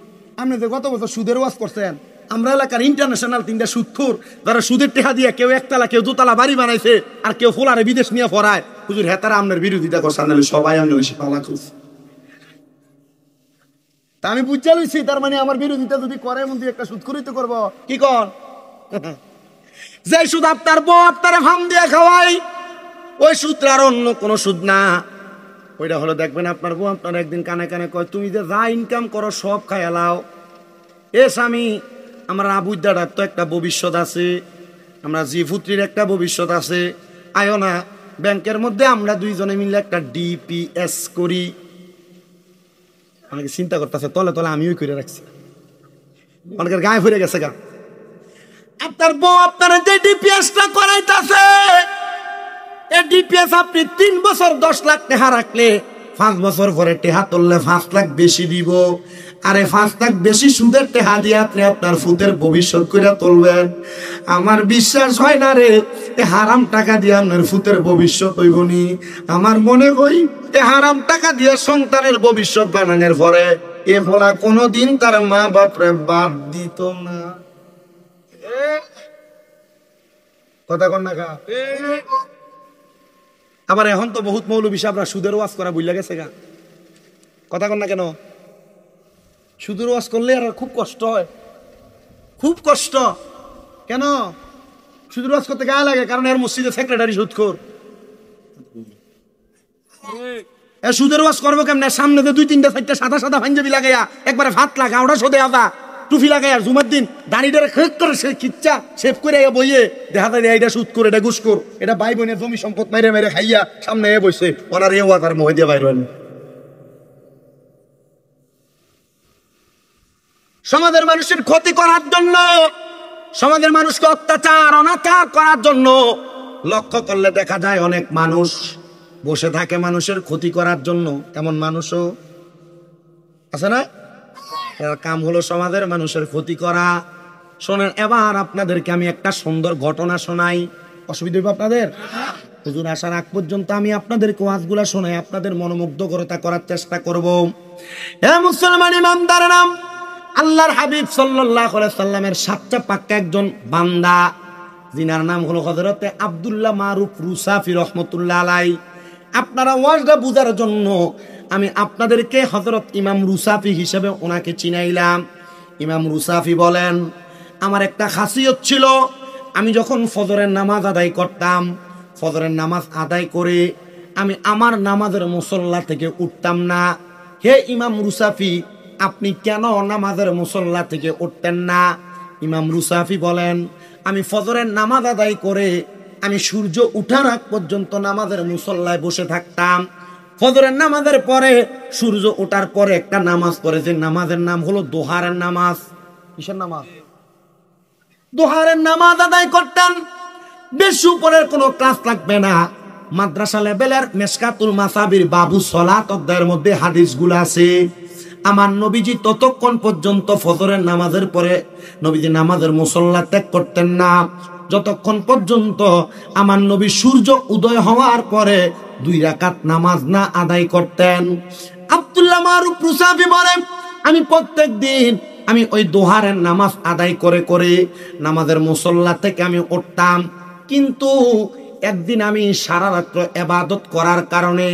আপনি যে গত বছর সুদের ওয়াজ করছেন, আমরা এলাকার ইন্টারন্যাশনাল 3টা সুদখোর যারা সুদের টেহা দিয়ে কেউ একতলা কেউ দোতলা বাড়ি বানাইছে আর কেউ ফোলারে বিদেশ নিয়ে পড়ায়, হুজুর হেতারা আপনার বিরোধিতা করছে, সবাই আমি পালা খুঁজছি। তা আমি বুঝতে লইছি, তার মানে আমার বিরোধিতা যদি করে মন্ত্রী একটা সুদখোরই তো করবো। কি কর যে সুদ আপনার বউ আপনার ফার্ম দিয়ে খাওয়াই, ওই সুদটা আর অন্য কোনো সুদ না। ওইটা হলো দেখবেন আপনার বউ আপনার একদিন কানে কানে কয়, তুমি যে যা ইনকাম করো সব খাইয়া লাও। এ স্বামী, আমার আবুদার তো একটা ভবিষ্যৎ আছে, আমরা জি পুত্রীর একটা ভবিষ্যৎ আছে, আয়ো না ব্যাংকের মধ্যে আমরা দুইজনে মিলে একটা ডিপিএস করি। অনেকে চিন্তা করতেছে তলে তলে আমিও করে রাখছি, অনেকের গায়ে ফিরে গেছে গা। আপনার বউ আপনার যে ডিপিএসটা করাইতেছে, এই ডিপিএস আপনি 3 বছর 10 লাখ টাকা রাখলে 5 বছর পরে টেহা তুললে 5 লাখ বেশি দিব। আরে 5 লাখ বেশি সুদের টেহা দিয়ে আপনি আপনার ফুতের ভবিষ্যৎ করে তুলবেন। আমার বিশ্বাস হয় না রে, এ হারাম টাকা দিয়ে আপনার ফুতের ভবিষ্যৎ হইবনি। আমার মনে করি এ হারাম টাকা দিয়ে সন্তানের ভবিষ্যৎ বানানোর পরে এ ফলা কোনোদিন তার মা বাপরে বাদ দিত না। কথা কন না কা। আবার এখন তো বহুত মৌলবী সাহেবরা সুদের ওয়াজ করা বুঝলা গেছে গা। কথা কন না কেন? সুদের ওয়াজ করলে আর খুব কষ্ট হয়, খুব কষ্ট। কেন সুদের ওয়াজ করতে গায়ে লাগে? কারণ এর মসজিদের সেক্রেটারি সুদখোর। সুদের ওয়াজ করবো কেমনে? সামনে 2-3-4 সাদা সাদা পাঞ্জাবি লাগাইয়া একবারে ভাত লাগা ওটা সোদে আদা টুফি লাগাই আর জুমার দিন দাঁড়িয়ে খেক করে সে খিচ্চা সেভ করে বইয়ে দেখা যায় এটা সুদ করে, এটা ঘুষ কর, এটা ভাই বোনের জমি সম্পদ মেরে মেরে খাইয়া সামনে বসে ওনার এ ওয়াজ আর মহে দিয়ে বাইর হন। সমাজের মানুষের ক্ষতি করার জন্য, সমাজের মানুষকে অত্যাচার অনাচার করার জন্য লক্ষ্য করলে দেখা যায় অনেক মানুষ বসে থাকে মানুষের ক্ষতি করার জন্য। এমন মানুষও আছে না? এর কাম হলো সমাজের মানুষের ক্ষতি করা। শোনেন, এবার আপনাদেরকে আমি একটা সুন্দর ঘটনা শোনাই। অসুবিধা হবে আপনাদের? হুজুর আসার আগ পর্যন্ত আমি আপনাদেরকে ওয়াজগুলা শোনাই, আপনাদের মনোমুগ্ধকরতা করার চেষ্টা করব। হে মুসলমান ইমানদারেরা, আল্লাহর হাবিব সাল্লাল্লাহু আলাইহি সাল্লামের সাচ্চা পাক্কা একজন বান্দা, যিনার নাম হলো হযরতে আব্দুল্লাহ মারুফ রুসাফি রাহমাতুল্লাহ আলাইহি। আপনারা ওয়াজটা বুঝার জন্য আমি আপনাদেরকে হযরত ইমাম রুসাফি হিসেবে ওনাকে চিনাইলাম। ইমাম রুসাফি বলেন, আমার একটা খাসিয়ত ছিল, আমি যখন ফজরের নামাজ আদায় করতাম, ফজরের নামাজ আদায় করে আমি আমার নামাজের মুসল্লা থেকে উঠতাম না। হে ইমাম রুসাফি, আপনি কেন নামাজের মুসল্লা থেকে উঠতেন না? ইমাম রুসাফি বলেন, আমি ফজরের নামাজ আদায় করে আমি সূর্য উঠার আগ পর্যন্ত নামাজের মুসল্লায় বসে থাকতাম। ফজরের নামাজের পরে সূর্য ওঠার পরে একটা নামাজ পড়ে, যে নামাজের নাম হলো দোহারের নামাজ। কিসের নামাজ? দোহারের নামাজ আদায় করতেন। বেশি উপরের কোনো ক্লাস লাগবে না, মাদ্রাসা লেভেলের মেশকাতুল মাসাবির বাবু সলাত অধ্যায়ের মধ্যে হাদিসগুলো আছে। আমার নবীজি ততক্ষণ পর্যন্ত ফজরের নামাজের পরে নবীজি নামাজের মুসল্লা ত্যাগ করতেন না, যতক্ষণ পর্যন্ত আমার নবী সূর্য উদয় হওয়ার পরে 2 রাকাত নামাজ না আদায় করতেন। আব্দুল্লাহ মারুফ রুসাফি বলেন, আমি প্রত্যেক দিন আমি ওই দোহারের নামাজ আদায় করে করে নামাজের মুসল্লা থেকে আমি উঠতাম, কিন্তু একদিন আমি সারা রাত্র ইবাদত করার কারণে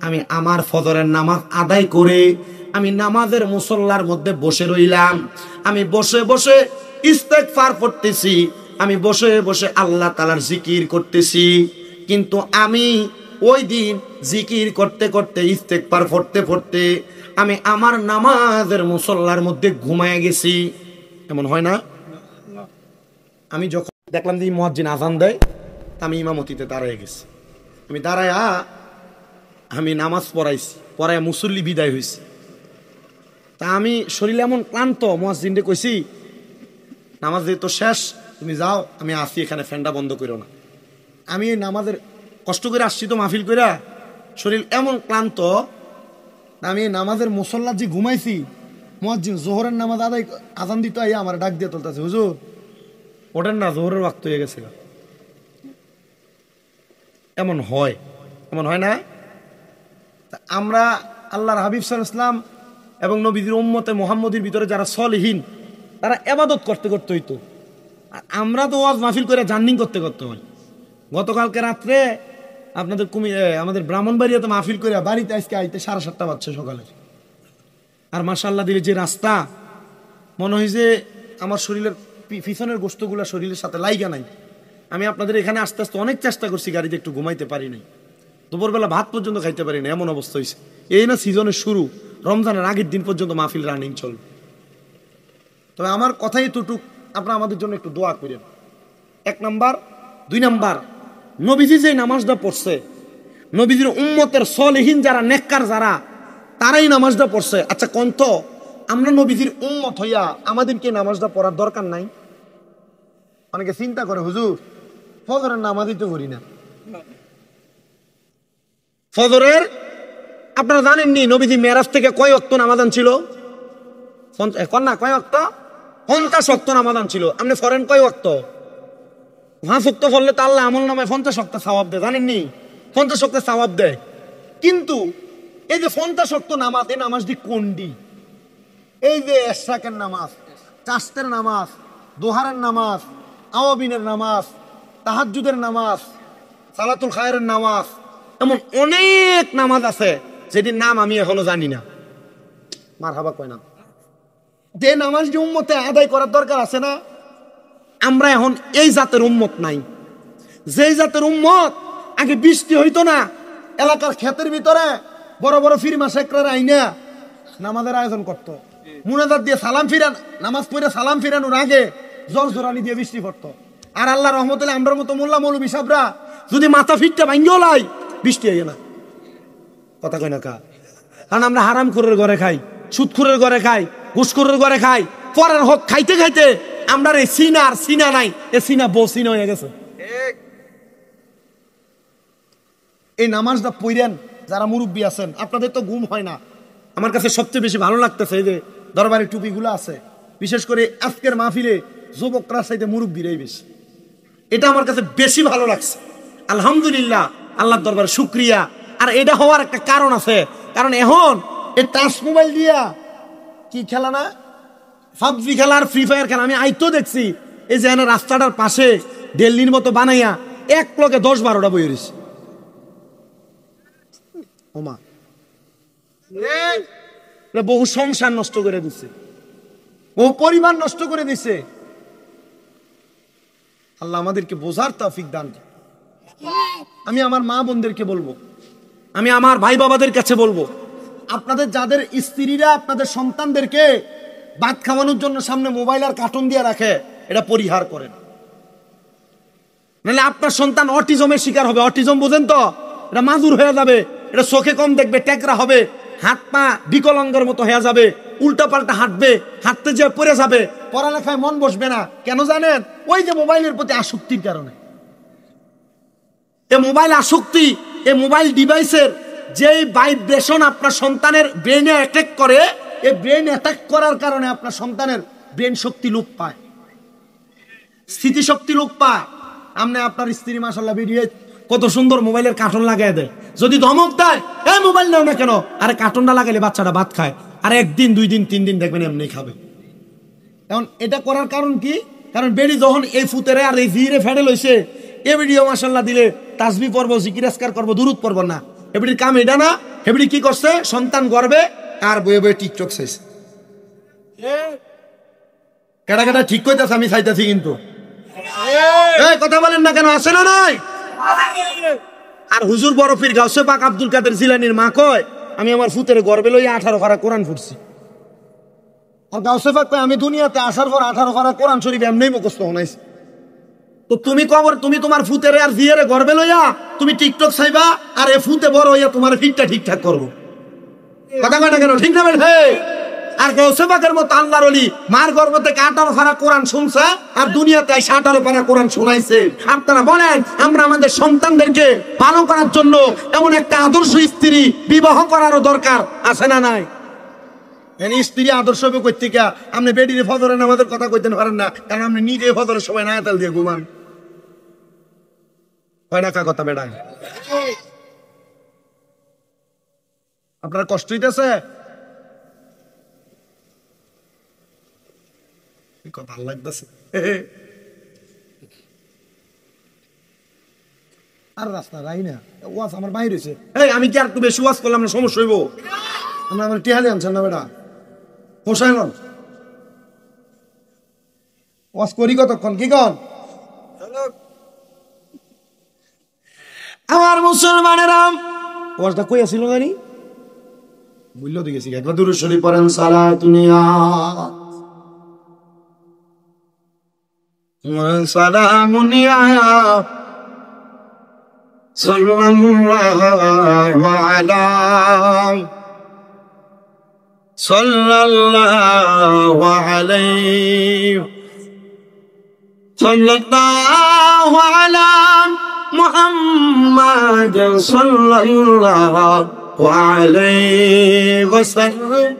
আমি আমার ফজরের নামাজ আদায় করে আমি নামাজের মুসল্লার মধ্যে বসে রইলাম। আমি বসে বসে ইস্তেগফার পড়তেছি, আমি বসে বসে আল্লাহ তাআলার জিকির করতেছি, কিন্তু আমি ওই দিন জিকির করতে করতে ইস্তেগফার পড়তে পড়তে আমি আমার নামাজের মুসল্লার মধ্যে ঘুমায় গেছি। এমন হয় না? আমি যখন দেখলাম যে মুয়াজ্জিন আযান দেয়, আমি ইমামতিতে দাঁড়ায় গেছি। আমি দাঁড়ায়া আমি নামাজ পড়াইছি, পড়ায় মুসল্লি বিদায় হয়েছি। তা আমি শরীরে এমন ক্লান্ত, মুয়াজ্জিনকে কইছি নামাজ তো শেষ, তুমি যাও, আমি আসি এখানে, ফ্যানটা বন্ধ করো না। আমি নামাজের কষ্ট করে আসছি তো মাহফিল কইরা, শরীর এমন ক্লান্ত, আমি নামাজের মুসল্লা যে ঘুমাইছি, মুয়াজ্জিন জোহরের নামাজ আদায় আযান দিতে আইয়া আমার ডাক দিয়ে তুলতেছে, হুজুর ওঠেন না, জোহরের ওয়াক্ত হয়ে গেছে। এমন হয়, এমন হয় না? আমরা আল্লাহর হাবিব সাল্লাল্লাহু আলাইহি ওয়াসাল্লাম এবং নবীর উম্মতে মুহাম্মদীর ভিতরে যারা সলিহিন, তারা ইবাদত করতে করতে হইতো, আর আমরা তো ওয়াজ মাহফিল করে জার্নিং করতে করতে হয়। গতকালকে রাত্রে আপনাদের আমাদের ব্রাহ্মণবাড়িয়াতে মাহফিল করে বাড়িতে আজকে আইতে 7:30 বাজছে সকালে। আর মাশাআল্লাহ দিলে যে রাস্তা, মনে হয় যে আমার শরীরের পিছনের গোশতগুলো শরীরের সাথে লাইগা নাই। আমি আপনাদের এখানে আস্তে আস্তে অনেক চেষ্টা করছি, গাড়িতে একটু ঘুমাইতে পারি নাই, দুপুরবেলা ভাত পর্যন্ত খাইতে পারি না, এমন অবস্থা হয়েছে। এই না সিজনের শুরু, রমজানের আগের দিন পর্যন্ত মাহফিল রানিং চলবে। তবে আমার কথাই এতটুক, আপনারা আমাদের জন্য একটু দোয়া করেন। 1 নাম্বার। 2 নাম্বার, নবীজি যে নামাজটা পড়ছে, নবীজির উম্মতের সলিহিন যারা, নেককার যারা, তারাই নামাজটা পড়ছে। আচ্ছা কন্ত, আমরা নবীজির উম্মত হইয়া আমাদেরকে নামাজটা পড়ার দরকার নাই? অনেকে চিন্তা করে, হুজুর ফজরের নামাজই তো করি না। ফজরের আপনারা জানেননি নবীজি মেরাজ থেকে কয় ওয়াক্ত নামাজ ছিল? কয় ওয়াক্ত? 50 ওয়াক্ত নামাজ ছিল। আপনি ফরেন কয় ওয়াক্ত? 5 ওয়াক্ত পড়লে তো আল্লাহ আমল নামায় 50 ওয়াক্ত সওয়াব দেয়, জানেননি? 50 ওয়াক্ত সওয়াব দেয়। কিন্তু এই যে 50 ওয়াক্ত নামাজ, এই নামাজটি কোনটি? এই যে এশরাকের নামাজ, চাশতের নামাজ, দোহারের নামাজ, আওয়াবিনের নামাজ, তাহাজ্জুদের নামাজ, সালাতুল খায়রের নামাজ, এমন অনেক নামাজ আছে যেটির নাম আমি এখনো জানি না। মারহাবা কয় না? যে নামাজটি উম্মতে আদায় করার দরকার আছে না? আমরা এখন এই জাতের উম্মত নাই। যেই জাতের উম্মত আগে বৃষ্টি হইতো না, এলাকার ক্ষেতের ভিতরে বড় বড় ফিরমা শেখরা আইনা নামাজের আয়োজন করতো, মুনাজাত দিয়ে সালাম ফিরান, নামাজ পড়ে সালাম ফিরানোর আগে জল জোরানি দিয়ে বৃষ্টি পড়তো। আর আল্লাহ রহমতুল্লাহ আমরার মতো মোল্লা মৌলবী সাহেবরা যদি মাথা ফিটটা ভাঙ্গিও লাই, বৃষ্টি হয় না। কথা কয় না কা? কারণ আমরা হারামখোরের ঘরে খাই, সুদখোরের ঘরে খাই, ঘুষখোরের ঘরে খাই, পরের হক খাইতে খাইতে আমরা এই সিনা আর সিনা নাই, এ সিনা বউ সিনা হয়ে গেছে। এই নামাজটা পড়েন যারা মুরব্বী আছেন, আপনাদের তো ঘুম হয় না। আমার কাছে সবচেয়ে বেশি ভালো লাগতেছে এই যে দরবারি টুপিগুলো আছে, বিশেষ করে আজকের মাহফিলে যুবকরা চাইতে মুরব্বীরাই বেশি। এটা আমার কাছে বেশি ভালো লাগছে। আলহামদুলিল্লাহ, আল্লাহর দরবারে শুকরিয়া। আর এটা হওয়ার একটা কারণ আছে, কারণ এখন এই টাচ মোবাইল দিয়া কি খেলা না, পাবজি খেলা আর ফ্রি ফায়ার খেলা। আমি আইতো দেখছি এই যে রাস্তাটার পাশে দিল্লির মতো বানাইয়া এক লগে 10-12টা বই রয়েছে। ওমা, বহু সংসার নষ্ট করে দিচ্ছে, বহু পরিবার নষ্ট করে দিচ্ছে। আল্লাহ আমাদেরকে বোঝার তৌফিক দান। আমি আমার মা বোনদেরকে বলবো, আমি আমার ভাই বাবাদের কাছে বলবো, আপনাদের যাদের স্ত্রীরা আপনাদের সন্তানদেরকে ভাত খাওয়ানোর জন্য সামনে মোবাইল আর কার্টুন দিয়ে রাখে, এটা পরিহার করেন, নাহলে আপনার সন্তান অটিজমের শিকার হবে। অটিজম বোঝেন তো? এটা মাজুর হয়ে যাবে, এটা চোখে কম দেখবে, ট্যাকরা হবে, হাত পা বিকলাঙ্গের মতো হয়ে যাবে, উল্টা পাল্টা হাঁটবে, হাঁটতে যেয়ে পড়ে যাবে, পড়ালেখায় মন বসবে না। কেন জানেন? ওই যে মোবাইলের প্রতি আসক্তির কারণে। এই মোবাইল আসক্তি, এই মোবাইল ডিভাইসের যেই ভাইব্রেশন আপনার সন্তানের ব্রেনে অ্যাটাক করে, এই ব্রেন অ্যাটাক করার কারণে আপনার সন্তানের ব্রেন শক্তি লোপ পায়, স্মৃতিশক্তি লোপ পায়। আপনি আপনার স্ত্রী মাশাআল্লাহ ভিডিও কত সুন্দর মোবাইলের কার্টুন লাগাই দেয়, যদি ধমক দেয় এই মোবাইল নাও না কেন, আরে কার্টুনটা লাগাইলে বাচ্চাটা ভাত খায়, আর একদিন 2 দিন 3 দিন দেখবেন এমনি খাবে। এখন এটা করার কারণ কি? কারণ বেড়ি যখন এই ফুতেরে আর এই জিরে ফেডে লইছে, এ ভিডিও মাশাআল্লাহ দিলে তাসবিহ পড়ব, জিকির আজকার করব, দুরূদ পড়ব না, এবিডির কাম এটা না। এবিডি কি করছে? সন্তান গর্বে আর বয়ে বয়ে টিকটক চাইছে। কেটা কেটা ঠিক কইতাছে, আমি চাইতাছি কিন্তু এই কথা বলেন না কেন, আছে না নাই? আর হুজুর বরফির গাউসে পাক আব্দুল কাদের জিলানীর মা কয়, আমি আমার ফুতের গর্বে লইয়া 18 পারা কোরআন পড়ছি। আর গাউসে পাক কয়, আমি দুনিয়াতে আসার পর 18 পারা কোরআন শরীফ এমনি মুখস্থ হনাইছি। তো তুমি কবর, তুমি তোমার ফুতেরে আর জিয়ারে গর্বে লইয়া তুমি টিকটক চাইবা, আর এ ফুতে বড় হইয়া তোমার ফিটটা ঠিকঠাক করবো। কথা কয় না কেন, ঠিক না বেঠে? আর গাউসে পাকের মতো আল্লাহর ওলি মার গর্ভ থেকে 18 পারা কোরআন শুনছে, আর দুনিয়াতে 18 পারা কোরআন শোনাইছে। আপনারা বলেন, আমরা আমাদের সন্তানদেরকে ভালো করার জন্য এমন একটা আদর্শ স্ত্রী বিবাহ করারও দরকার আছে না নাই? স্ত্রী আদর্শ হবে কই থেকে? আপনি বেডিরে ফজরের নামাজের কথা কইতে পারেন না, কারণ আপনি নিজে ফজরের সময় নায়াতাল দিয়ে ঘুমান। হয় না কা কথা বেড়া? আপনার কষ্ট হইতেছে? কথা লাগতেছে আর রাস্তা রাই না, ওয়াজ আমার বাইর হয়েছে। এই আমি কি আর একটু বেশি ওয়াজ করলাম না সমস্যা হইব? আমরা আমার টিহালি আনছেন না বেটা, হোসাইন ওয়াজ করি কতক্ষণ? কি কন আমার মুসলমানেরা? ওয়াজটা কই আছিল জানি, বুঝলো তো গেছি। একবার দুরূদ শরীফ পড়েন, সালাতুনিয়া সালামুনিয়া সাল্লাল্লাহু আলা সাল্লাল্লাহু আলাইহি সাল্লাল্লাহু আলা মুহাম্মাদ সাল্লাল্লাহু আলাইহি ওয়াসাল্লাম।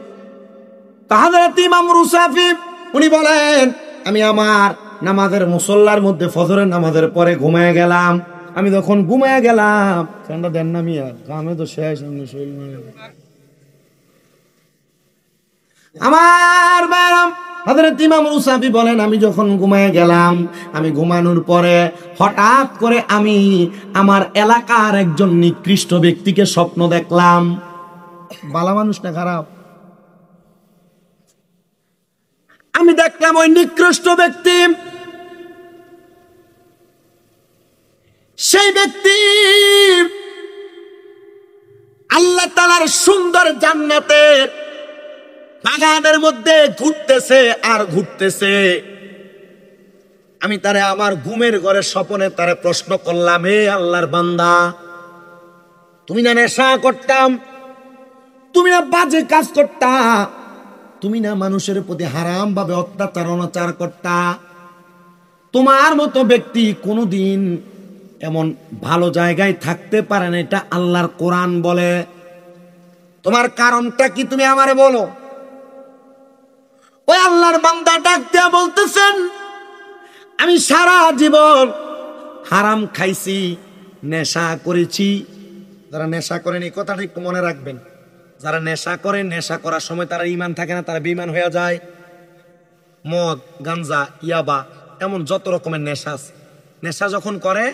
হযরত ইমাম রুসাফি উনি বলেন, আমি আমার নামাজের মুসল্লার মধ্যে ফজরের নামাজের পরে ঘুমায় গেলাম। আমি যখন ঘুমায় গেলাম, ঠান্ডা দেন না মিয়া, কামে তো শেষ। আমার বারাম হযরত ইমাম রুসাফি বলেন, আমি যখন ঘুমায় গেলাম, আমি ঘুমানোর পরে হঠাৎ করে আমি আমার এলাকার একজন নিকৃষ্ট ব্যক্তিকে স্বপ্ন দেখলাম। ভালো মানুষ না খারাপ? আমি দেখলাম ওই নিকৃষ্ট ব্যক্তি, সেই ব্যক্তি আল্লাহ তাআলার সুন্দর জান্নাতের বাগানের মধ্যে ঘুরতেছে আর ঘুরতেছে। আমি তারে আমার ঘুমের ঘরে স্বপ্নে তারে প্রশ্ন করলাম, হে আল্লাহর বান্দা, তুমি না নেশা করতাম, তুমি না বাজে কাজ করতা, তুমি না মানুষের প্রতি হারাম ভাবে অত্যাচার অনাচার করতা, তোমার মতো ব্যক্তি কোনোদিন এমন ভালো জায়গায় থাকতে পারে না, এটা আল্লাহর কোরআন বলে। তোমার কারণটা কি তুমি আমারে বলো। ওই আল্লাহর বান্দা ডাক দিয়া বলতেছেন, আমি সারা জীবন হারাম খাইছি, নেশা করেছি। যারা নেশা করেনি, কথাটা একটু মনে রাখবেন, যারা নেশা করে, নেশা করার সময় তারা ঈমান থাকে না, তারা বেঈমান হয়ে যায়। মদ, গাঞ্জা, ইয়াবা, এমন যত রকমের নেশা আছে, নেশা যখন করে,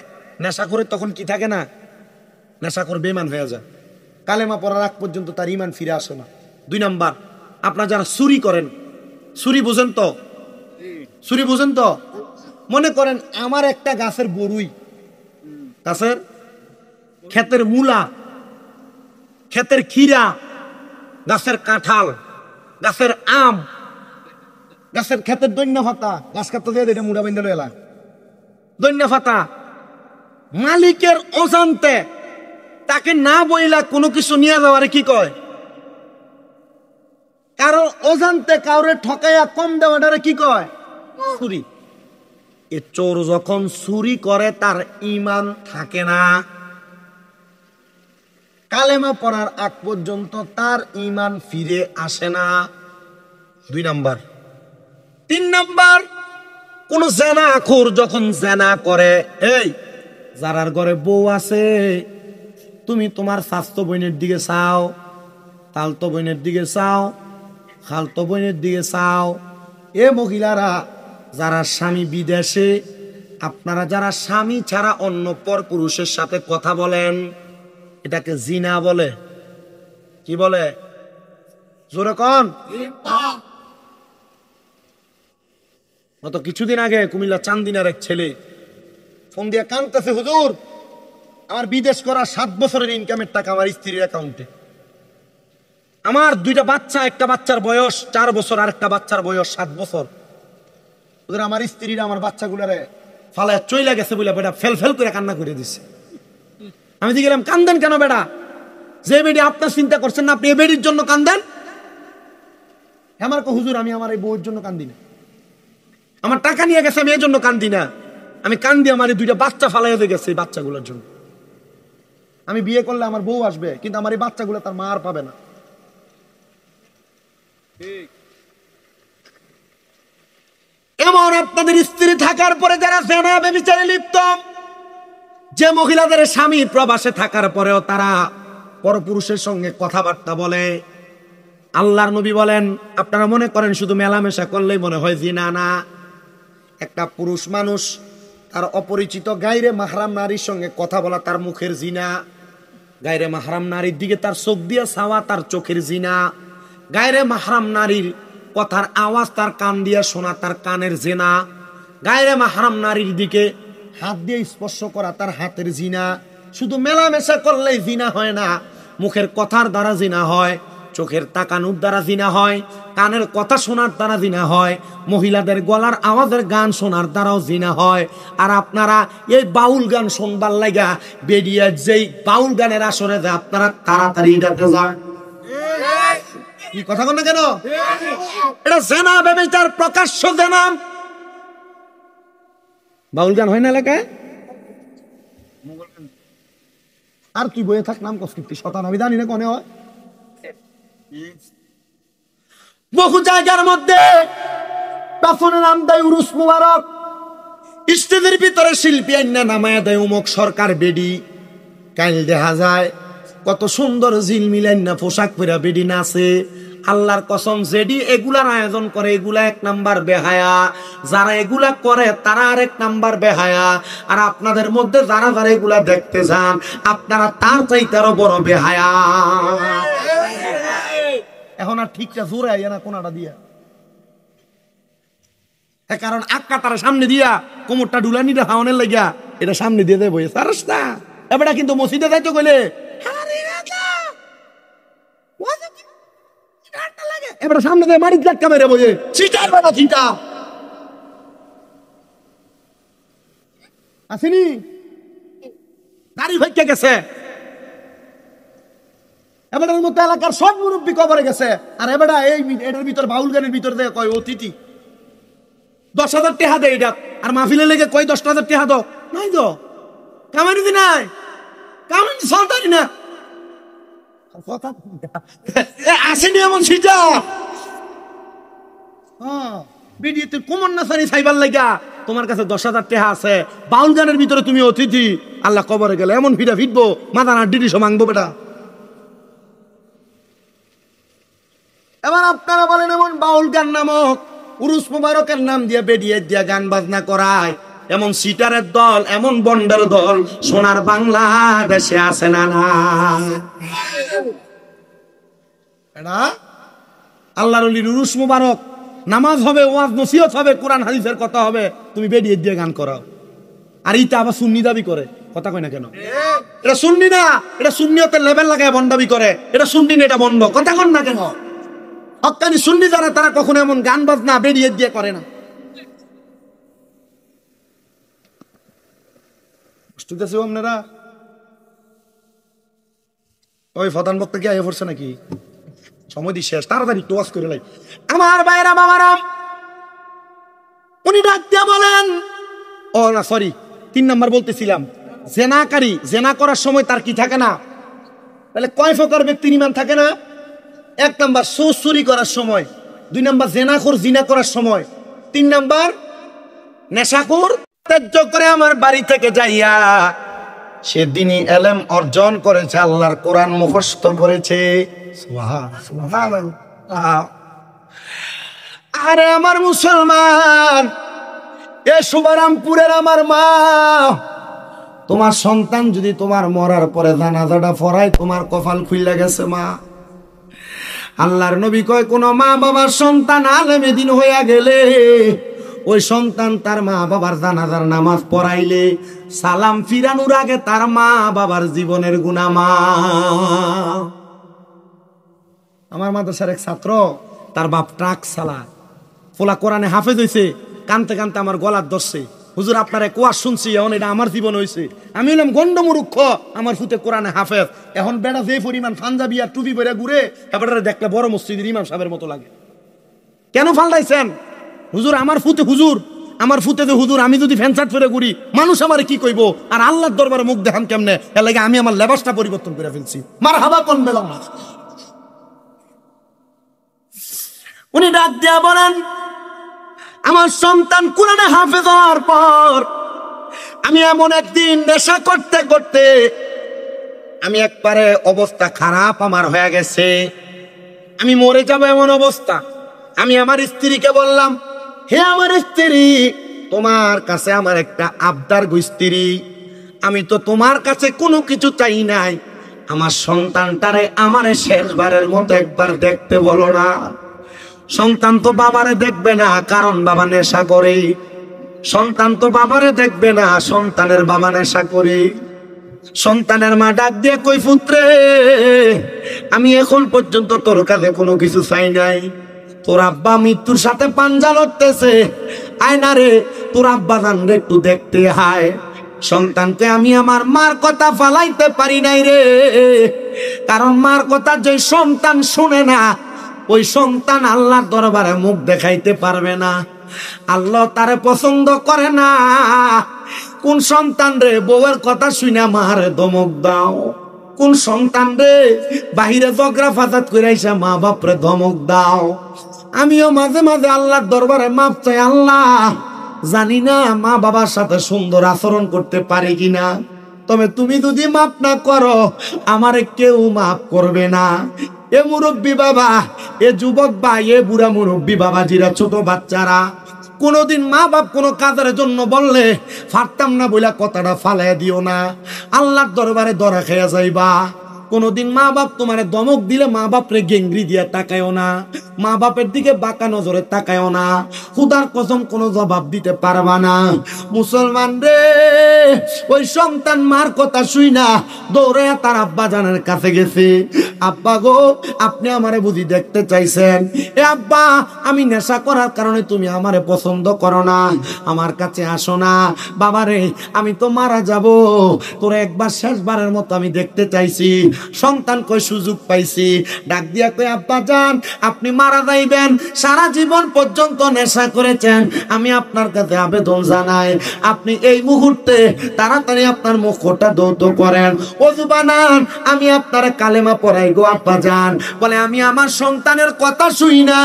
নেশা করে তখন কি থাকে না, নেশা করে বেঈমান হয়ে যায়। কালেমা পড়ার আগ পর্যন্ত তার ঈমান ফিরে আসে না। 2 নাম্বার, আপনারা যারা চুরি করেন, চুরি বুঝেন তো? চুরি বুঝেন তো? মনে করেন আমার একটা গাছের বরুই, গাছের ক্ষেতের মূলা, ক্ষেতের খিরা, গাছের কাঁঠাল, গাছের আম, গাছের ক্ষেতের দৈন্য ফাতা, গাছ কাটতে দিয়ে এটা মুড়া বেঁধে এলা দৈন্য ফাতা, মালিকের অজান্তে তাকে না বইলা কোনো কিছু নিয়ে যাওয়ারে কি কয়? কারণ অজান্তে কাউরে ঠকাইয়া কম দেওয়াটারে কি কয়? চুরি। এ চোর যখন চুরি করে তার ঈমান থাকে না, কালেমা পড়ার আগ পর্যন্ত তার ঈমান ফিরে আসে না। 2 নাম্বার। 3 নাম্বার, কোন জেনাখোর যখন জেনা করে, এই যারার ঘরে বউ আছে, তুমি তোমার স্বাস্থ্য বোনের দিকে চাও, তালতো বোনের দিকে চাও, খালতো বোনের দিকে চাও। এ মহিলারা যারা স্বামী বিদেশে, আপনারা যারা স্বামী ছাড়া অন্য পর পুরুষের সাথে কথা বলেন, এটাকে জিনা বলে। কি বলে? জোরে কন। গত কিছুদিন আগে কুমিল্লা চান্দিনার এক ছেলে ফোন দিয়ে কাঁদতেছে, হুজুর আমার বিদেশ করা 7 বছরের ইনকামের টাকা আমার স্ত্রীর অ্যাকাউন্টে। আমার 2টা বাচ্চা, একটা বাচ্চার বয়স 4 বছর, আর একটা বাচ্চার বয়স 7 বছর। ওদের আমার স্ত্রীরা আমার বাচ্চাগুলারে ফালায় চইলা গেছে বলে বেটা ফেল ফেল করে কান্না করে দিছে। আমি দিয়ে গেলাম, কান্দেন কেন বেটা? যে বেডি আপনার চিন্তা করছেন না, আপনি এ বেডির জন্য কান্দেন? আমার হুজুর আমি আমার এই বউয়ের জন্য কান্দি না, আমার টাকা নিয়ে গেছে আমি এর জন্য কান্দি না, আমি কান্দি আমার 2টা বাচ্চা ফালাই হয়ে গেছে এই বাচ্চাগুলোর জন্য। আমি বিয়ে করলে আমার বউ আসবে, কিন্তু আমার এই বাচ্চাগুলো তার মা আর পাবে না। এমন আপনাদের স্ত্রী থাকার পরে যারা জেনা ব্যভিচারে লিপ্ত, যে মহিলাদের স্বামী প্রবাসে থাকার পরেও তারা পরপুরুষের সঙ্গে কথাবার্তা বলে, আল্লাহর নবী বলেন, আপনারা মনে করেন শুধু মেলামেশা করলেই মনে হয় জিনা, না। একটা পুরুষ মানুষ তার অপরিচিত গায়রে মাহরাম নারীর সঙ্গে কথা বলা তার মুখের জিনা, গায়রে মাহরাম নারীর দিকে তার চোখ দিয়ে চাওয়া তার চোখের জিনা, গায়রে মাহরাম নারীর কথার আওয়াজ তার কান দিয়ে শোনা তার কানের জিনা, গায়রে মাহরাম নারীর দিকে হাত দিয়ে স্পর্শ করা তার হাতের জিনা। শুধু মেলামেশা করলেই জিনা হয় না, মুখের কথার দ্বারা জিনা হয়, চোখের তাকানোর দ্বারা জিনা হয়, কানের কথা শোনার দ্বারা জিনা হয়, মহিলাদের গলার আওয়াজের গান শোনার দ্বারাও জিনা হয়। আর আপনারা এই বাউল গান শুনবার লাগা বেরিয়ে যেই বাউল গানের আসরে যে আপনারা তাড়াতাড়ি এটাতে যান। কি কথা বল না কেন? এটা জেনা ব্যভিচার, প্রকাশ্য জেনা। বাউল গান হয় না এলাকায়? আর তুই বইয়ে থাক, নাম কষ্ট শতান, আমি জানি না কোনে হয়। বহু জায়গার মধ্যে পেছনে নাম দেয় উরুস মুবারক, স্টেজের ভিতরে শিল্পী আইনা নামায়া দেয় উমুক সরকার বেডি। কাইল দেখা যায় কত সুন্দর ঝিলমিল আইনা পোশাক পরা বেডি নাচে। আল্লাহর কসম, যেডি এগুলার আয়োজন করে এগুলা 1 নাম্বার বেহায়া, যারা এগুলা করে তারা আরেক নাম্বার বেহায়া। আর আপনাদের মধ্যে যারা যারা এগুলা দেখতে যান, আপনারা তার চাইতে আরো বড় বেহায়া। এখন আর ঠিকটা জোরে আইয়া না কোনাটা দিয়া, কারণ আক্কা তারা সামনে দিয়া কোমরটা ডুলানিটা হাওনের লাগিয়া এটা সামনে দিয়ে দেবো সারসটা। এবারে কিন্তু মসজিদে যাইতো কইলে এবারে সামনে দিয়ে মাটির ধাক্কা মেরে বসে চিটার বেড়া চিটা আসেনি, দাড়ি হইতে গেছে। এবারের মতো এলাকার সব মুরব্বী কবরে গেছে। আর এবারে এটার ভিতর বাউল গানের ভিতর দিয়ে কয় অতিথি 10,000 টাকা দেয় এটা, আর মাহফিলে লেগে কয় 10,000 টাকা দাও, নাই তো কামানি দি নাই, কামানি সন্তানি না আসেনি এমন সিটা। ভিডিওতে কুমন নাচানি সাইবার লাগা তোমার কাছে 10,000 টাকা আছে, বাউল গানের ভিতরে তুমি অতিথি, আল্লাহ কবরে গেলে এমন ভিড়া ফিটবো মাদানার ডিডিশো মাংবো বেটা। এবার আপনারা বলেন, এমন বাউল গান নামক উরুস মুবারকের নাম দিয়ে বেরিয়ে দিয়া গান বাজনা করায় এমন সিটারের দল, এমন বন্ডের দল সোনার বাংলাদেশে আছে না? না, এটা আল্লাহর ওলির উরুস মুবারক, নামাজ হবে, ওয়াজ নসিহত হবে, কোরআন হাদিসের কথা হবে, তুমি বেরিয়ে দিয়ে গান করাও। আর এইটা আবার সুন্নি দাবি করে, কথা কয় না কেন? এটা সুন্নি না, এটা সুন্নিয়তের লেভেল লাগায় বন্দাবি করে, এটা সুন্নি না, এটা বন্ধ, কথা কন না কেন? হক্কানি সুন্নি যারা তারা কখনো এমন গান বাজনা বেরিয়ে দিয়ে করে না। আপনারা ওই প্রধান বক্তা কি আগে পড়ছে নাকি? সময় দি শেষ, তাড়াতাড়ি একটু ওয়াজ করে লাই। আমার ভাইরা বাবারা, উনি ডাক দিয়া বলেন, ও না সরি 3 নাম্বার বলতেছিলাম, জেনাকারী জেনা করার সময় তার কি থাকে না? তাহলে কয় প্রকার ব্যক্তির ঈমান থাকে না? 1 নাম্বার সুদ চুরি করার সময়, 2 নাম্বার জেনাখোর জিনা করার সময়, 3 নাম্বার নেশাখোর। ত্যায্য করে আমার বাড়ি থেকে যাইয়া সে দিনই এলেম অর্জন করেছে, আল্লাহর কোরআন মুখস্থ করেছে। আরে আমার মুসলমান, এ শুভারামপুরের আমার মা, তোমার সন্তান যদি তোমার মরার পরে জানাজাটা পড়ায়, তোমার কপাল খুইলা গেছে মা। আল্লাহর নবী কয়, কোন মা বাবার সন্তান আলেমে দিন হইয়া গেলে ওই সন্তান তার মা বাবার জানাজার নামাজ পড়াইলে সালাম ফিরানোর আগে তার মা বাবার জীবনের গুনাহ মাফ। আমার মাদ্রাসার এক ছাত্র, তার বাপ ট্রাক চালায়, ফোলা কোরআনে হাফেজ হইছে, কানতে কানতে আমার গলার ধরছে, হুজুর আপনার এক ওয়াজ শুনছি, এখন এটা আমার জীবন হয়েছে। আমি হলাম গন্ডমূর্খ, আমার ফুতে কোরআনে হাফেজ। এখন বেড়া যে পরিমাণ পাঞ্জাবি আর টুপি পরে ঘুরে, এবারে দেখলে বড় মসজিদের ইমাম সাহেবের মতো লাগে। কেন ফালটাইছেন? হুজুর আমার ফুতে, হুজুর আমার ফুতে যে হুজুর, আমি যদি ফ্যান শার্ট পরে ঘুরি মানুষ আমার কি কইব, আর আল্লাহর দরবারে মুখ দেখান কেমনে? এর লাগে আমি আমার লেবাসটা পরিবর্তন করে ফেলছি। মারহাবা কোন বেলা। উনি ডাক দিয়া বলেন, আমার সন্তান কোরআনে হাফেজ হওয়ার পর আমি এমন একদিন নেশা করতে করতে আমি একবারে অবস্থা খারাপ আমার হয়ে গেছে, আমি মরে যাব এমন অবস্থা। আমি আমার স্ত্রীকে বললাম, হে আমার স্ত্রী, তোমার কাছে আমার একটা আবদার গো স্ত্রী, আমি তো তোমার কাছে কোনো কিছু চাই নাই, আমার সন্তানটারে আমারে শেষবারের মতো একবার দেখতে বলো না। সন্তান তো বাবারে দেখবে না, কারণ বাবা নেশা করে। সন্তান তো বাবারে দেখবে না, সন্তানের বাবা নেশা করে। সন্তানের মা ডাক দিয়ে কই, পুত্রে আমি এখন পর্যন্ত তোর কাছে কোনো কিছু চাই নাই, তোর আব্বা মৃত্যুর সাথে পাঞ্জা লড়তেছে, আয় না রে তোর আব্বা জান রে একটু দেখতে হায়। সন্তানকে আমি আমার মার কথা ফালাইতে পারি নাই রে, কারণ মার কথা যে সন্তান শুনে না, ওই সন্তান আল্লাহর দরবারে মুখ দেখাইতে পারবে না, আল্লাহ তারে পছন্দ করে না। কোন সন্তান রে বউয়ের কথা শুনে মারে ধমক দাও? কোন সন্তান রে বাহিরে ঝগড়া ফাসাদ করে আইসা মা বাপরে ধমক দাও? আমিও মাঝে মাঝে আল্লাহর দরবারে মাপ চাই, আল্লাহ জানি না মা বাবার সাথে সুন্দর আচরণ করতে পারি কিনা, তবে তুমি যদি মাপ না করো আমারে কেউ মাপ করবে না। এ মুরব্বী বাবা, এ যুবক ভাই, এ বুড়া মুরব্বী বাবাজিরা, ছোট বাচ্চারা, কোনদিন মা বাপ কোনো কাজের জন্য বললে পারতাম না বইলা কথাটা ফালাই দিও না, আল্লাহর দরবারে ধরা খেয়া যাইবা। কোনদিন মা বাপ তোমারে ধমক দিলে মা বাপরে গেঙ্গরি দিয়া তাকায়ও না, মা বাপের দিকে বাঁকা নজরে তাকায়ও না, খুদার কসম কোনো জবাব দিতে পারবা না। মুসলমান রে, ওই সন্তান মার কথা শুই না দৌড়ে তার আব্বা জানের কাছে গেছে, আব্বা গো আপনি আমারে বুঝি দেখতে চাইছেন? এ আব্বা, আমি নেশা করার কারণে তুমি আমারে পছন্দ করো না, আমার কাছে আসো না। বাবা রে, আমি তো মারা যাব, তোরে একবার শেষবারের মতো আমি দেখতে চাইছি। সন্তান কই সুযোগ পাইছি, ডাক দিয়া কই, আব্বা জান আপনি মারা যাইবেন, সারা জীবন পর্যন্ত নেশা করেছেন, আমি আপনার কাছে আবেদন জানাই, আপনি এই মুহূর্তে তাড়াতাড়ি আপনার মুখটা ধৌত করেন, ওযু বানান, আমি আপনার কালেমা পড়াই গো আব্বা জান। বলে আমি আমার সন্তানের কথা শুই না,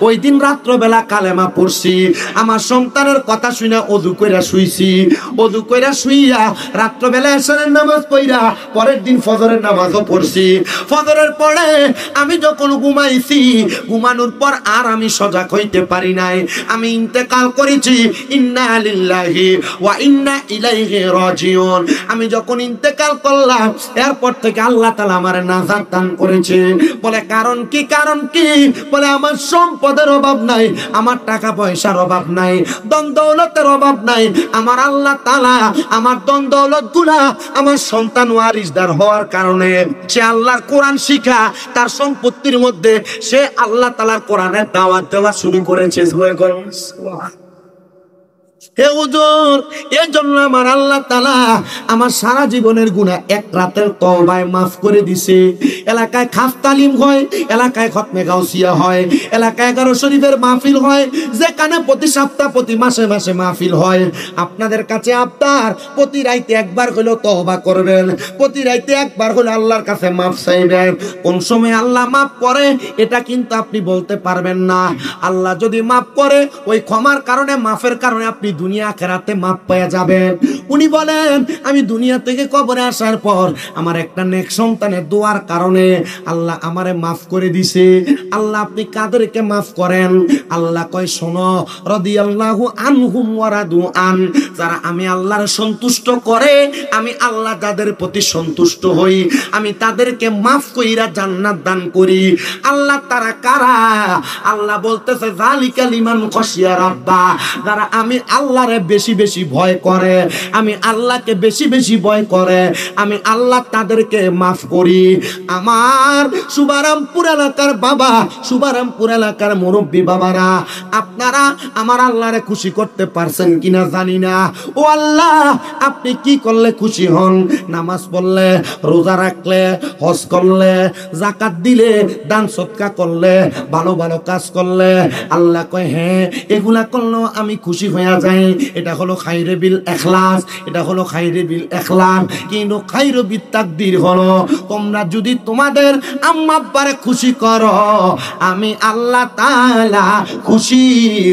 ওই দিন রাত্রবেলা কালেমা পড়ছি, আমার সন্তানের কথা শুই না ওযু কইরা শুইছি, ওযু কইরা শুইয়া রাত্রবেলা এশারের নামাজ পড়া পরের দিন ফজরের নামাজও পড়ছি। ফজরের পরে আমি যখন ঘুমাইছি, ঘুমানোর পর আর আমি সজাগ হইতে পারি নাই, আমি ইন্তেকাল করেছি। ইন্না লিল্লাহি ওয়া ইন্না ইলাইহি রাজিউন। আমি যখন ইন্তেকাল করলাম, এরপর থেকে আল্লাহ তাআলা আমারে নাজাত দান করেছে। বলে কারণ কি? কারণ কি? বলে আমার সম্পদের অভাব নাই, আমার টাকা পয়সার অভাব নাই, ধন দৌলতের অভাব নাই, আমার আল্লাহ তাআলা আমার ধন দৌলত গুলা আমার সন্তান ওয়ারিসদার হওয়ার কারণে সে আল্লাহর কোরআন শিখা তার সম্পত্তির মধ্যে সে আল্লাহ তাআলার কোরআনের দাওয়াত দেওয়া শুরু করেছে। হে হুজুর, এই জন্য আমার আল্লাহ তাআলা আমার সারা জীবনের গুনাহ এক রাতের তওবায় মাফ করে দিছে। এলাকায় খাস তালিম হয়, এলাকায় খতমে গাউসিয়া হয়, এলাকায় 11 শরীফের মাহফিল হয়, যেখানে প্রতি সপ্তাহ প্রতি মাসে মাসে মাহফিল হয়। আপনাদের কাছে আবদার, প্রতি রাইতে একবার হলেও তওবা করবেন, প্রতি রাইতে একবার হলে আল্লাহর কাছে মাফ চাইবেন। কোন সময় আল্লাহ মাফ করে এটা কিন্তু আপনি বলতে পারবেন না। আল্লাহ যদি মাফ করে, ওই ক্ষমার কারণে, মাফের কারণে আপনি দুনিয়া আখিরাতে মাফ পেয়ে যাবেন। উনি বলেন, আমি দুনিয়া থেকে কবরে আসার পর আমার একটা নেক সন্তানের দোয়ার কারণে আল্লাহ আমারে মাফ করে দিছে। আল্লাহ আপনি কাদেরকে মাফ করেন? আল্লাহ কয়, শোনো, রাদিয়াল্লাহু আনহুম ওয়া রাদু আন, যারা আমি আল্লাহর সন্তুষ্ট করে, আমি আল্লাহ যাদের প্রতি সন্তুষ্ট হই, আমি তাদেরকে মাফ কইরা জান্নাত দান করি। আল্লাহ তারা কারা? আল্লাহ বলতেছে, যালিকা লিমান খাশিয়া রাব্বা, যারা আমি আল্লাহরে বেশি বেশি ভয় করে, আমি আল্লাহকে বেশি বেশি ভয় করে, আমি আল্লাহ তাদেরকে মাফ করি। আমার শুভারামপুর এলাকার বাবা, শুভারামপুর এলাকার মুরব্বী বাবারা, আপনারা আমার আল্লাহরে খুশি করতে পারছেন কিনা জানি না। ও আল্লাহ, আপনি কি করলে খুশি হন? নামাজ পড়লে, রোজা রাখলে, হজ করলে, যাকাত দিলে, দান সদকা করলে, ভালো ভালো কাজ করলে, আল্লাহ কয় হ্যাঁ, এগুলা করলেও আমি খুশি হয়ে যাই। এটা হলো খাইরে বিল ইখলাস, এটা হলো খাইরে বিল ইখলাস। কিন্তু খাইরু বিত তাকদীর হলো, তোমরা যদি তোমাদের আম্মা আব্বারে খুশি করো, আমি আল্লাহ তাআলা খুশি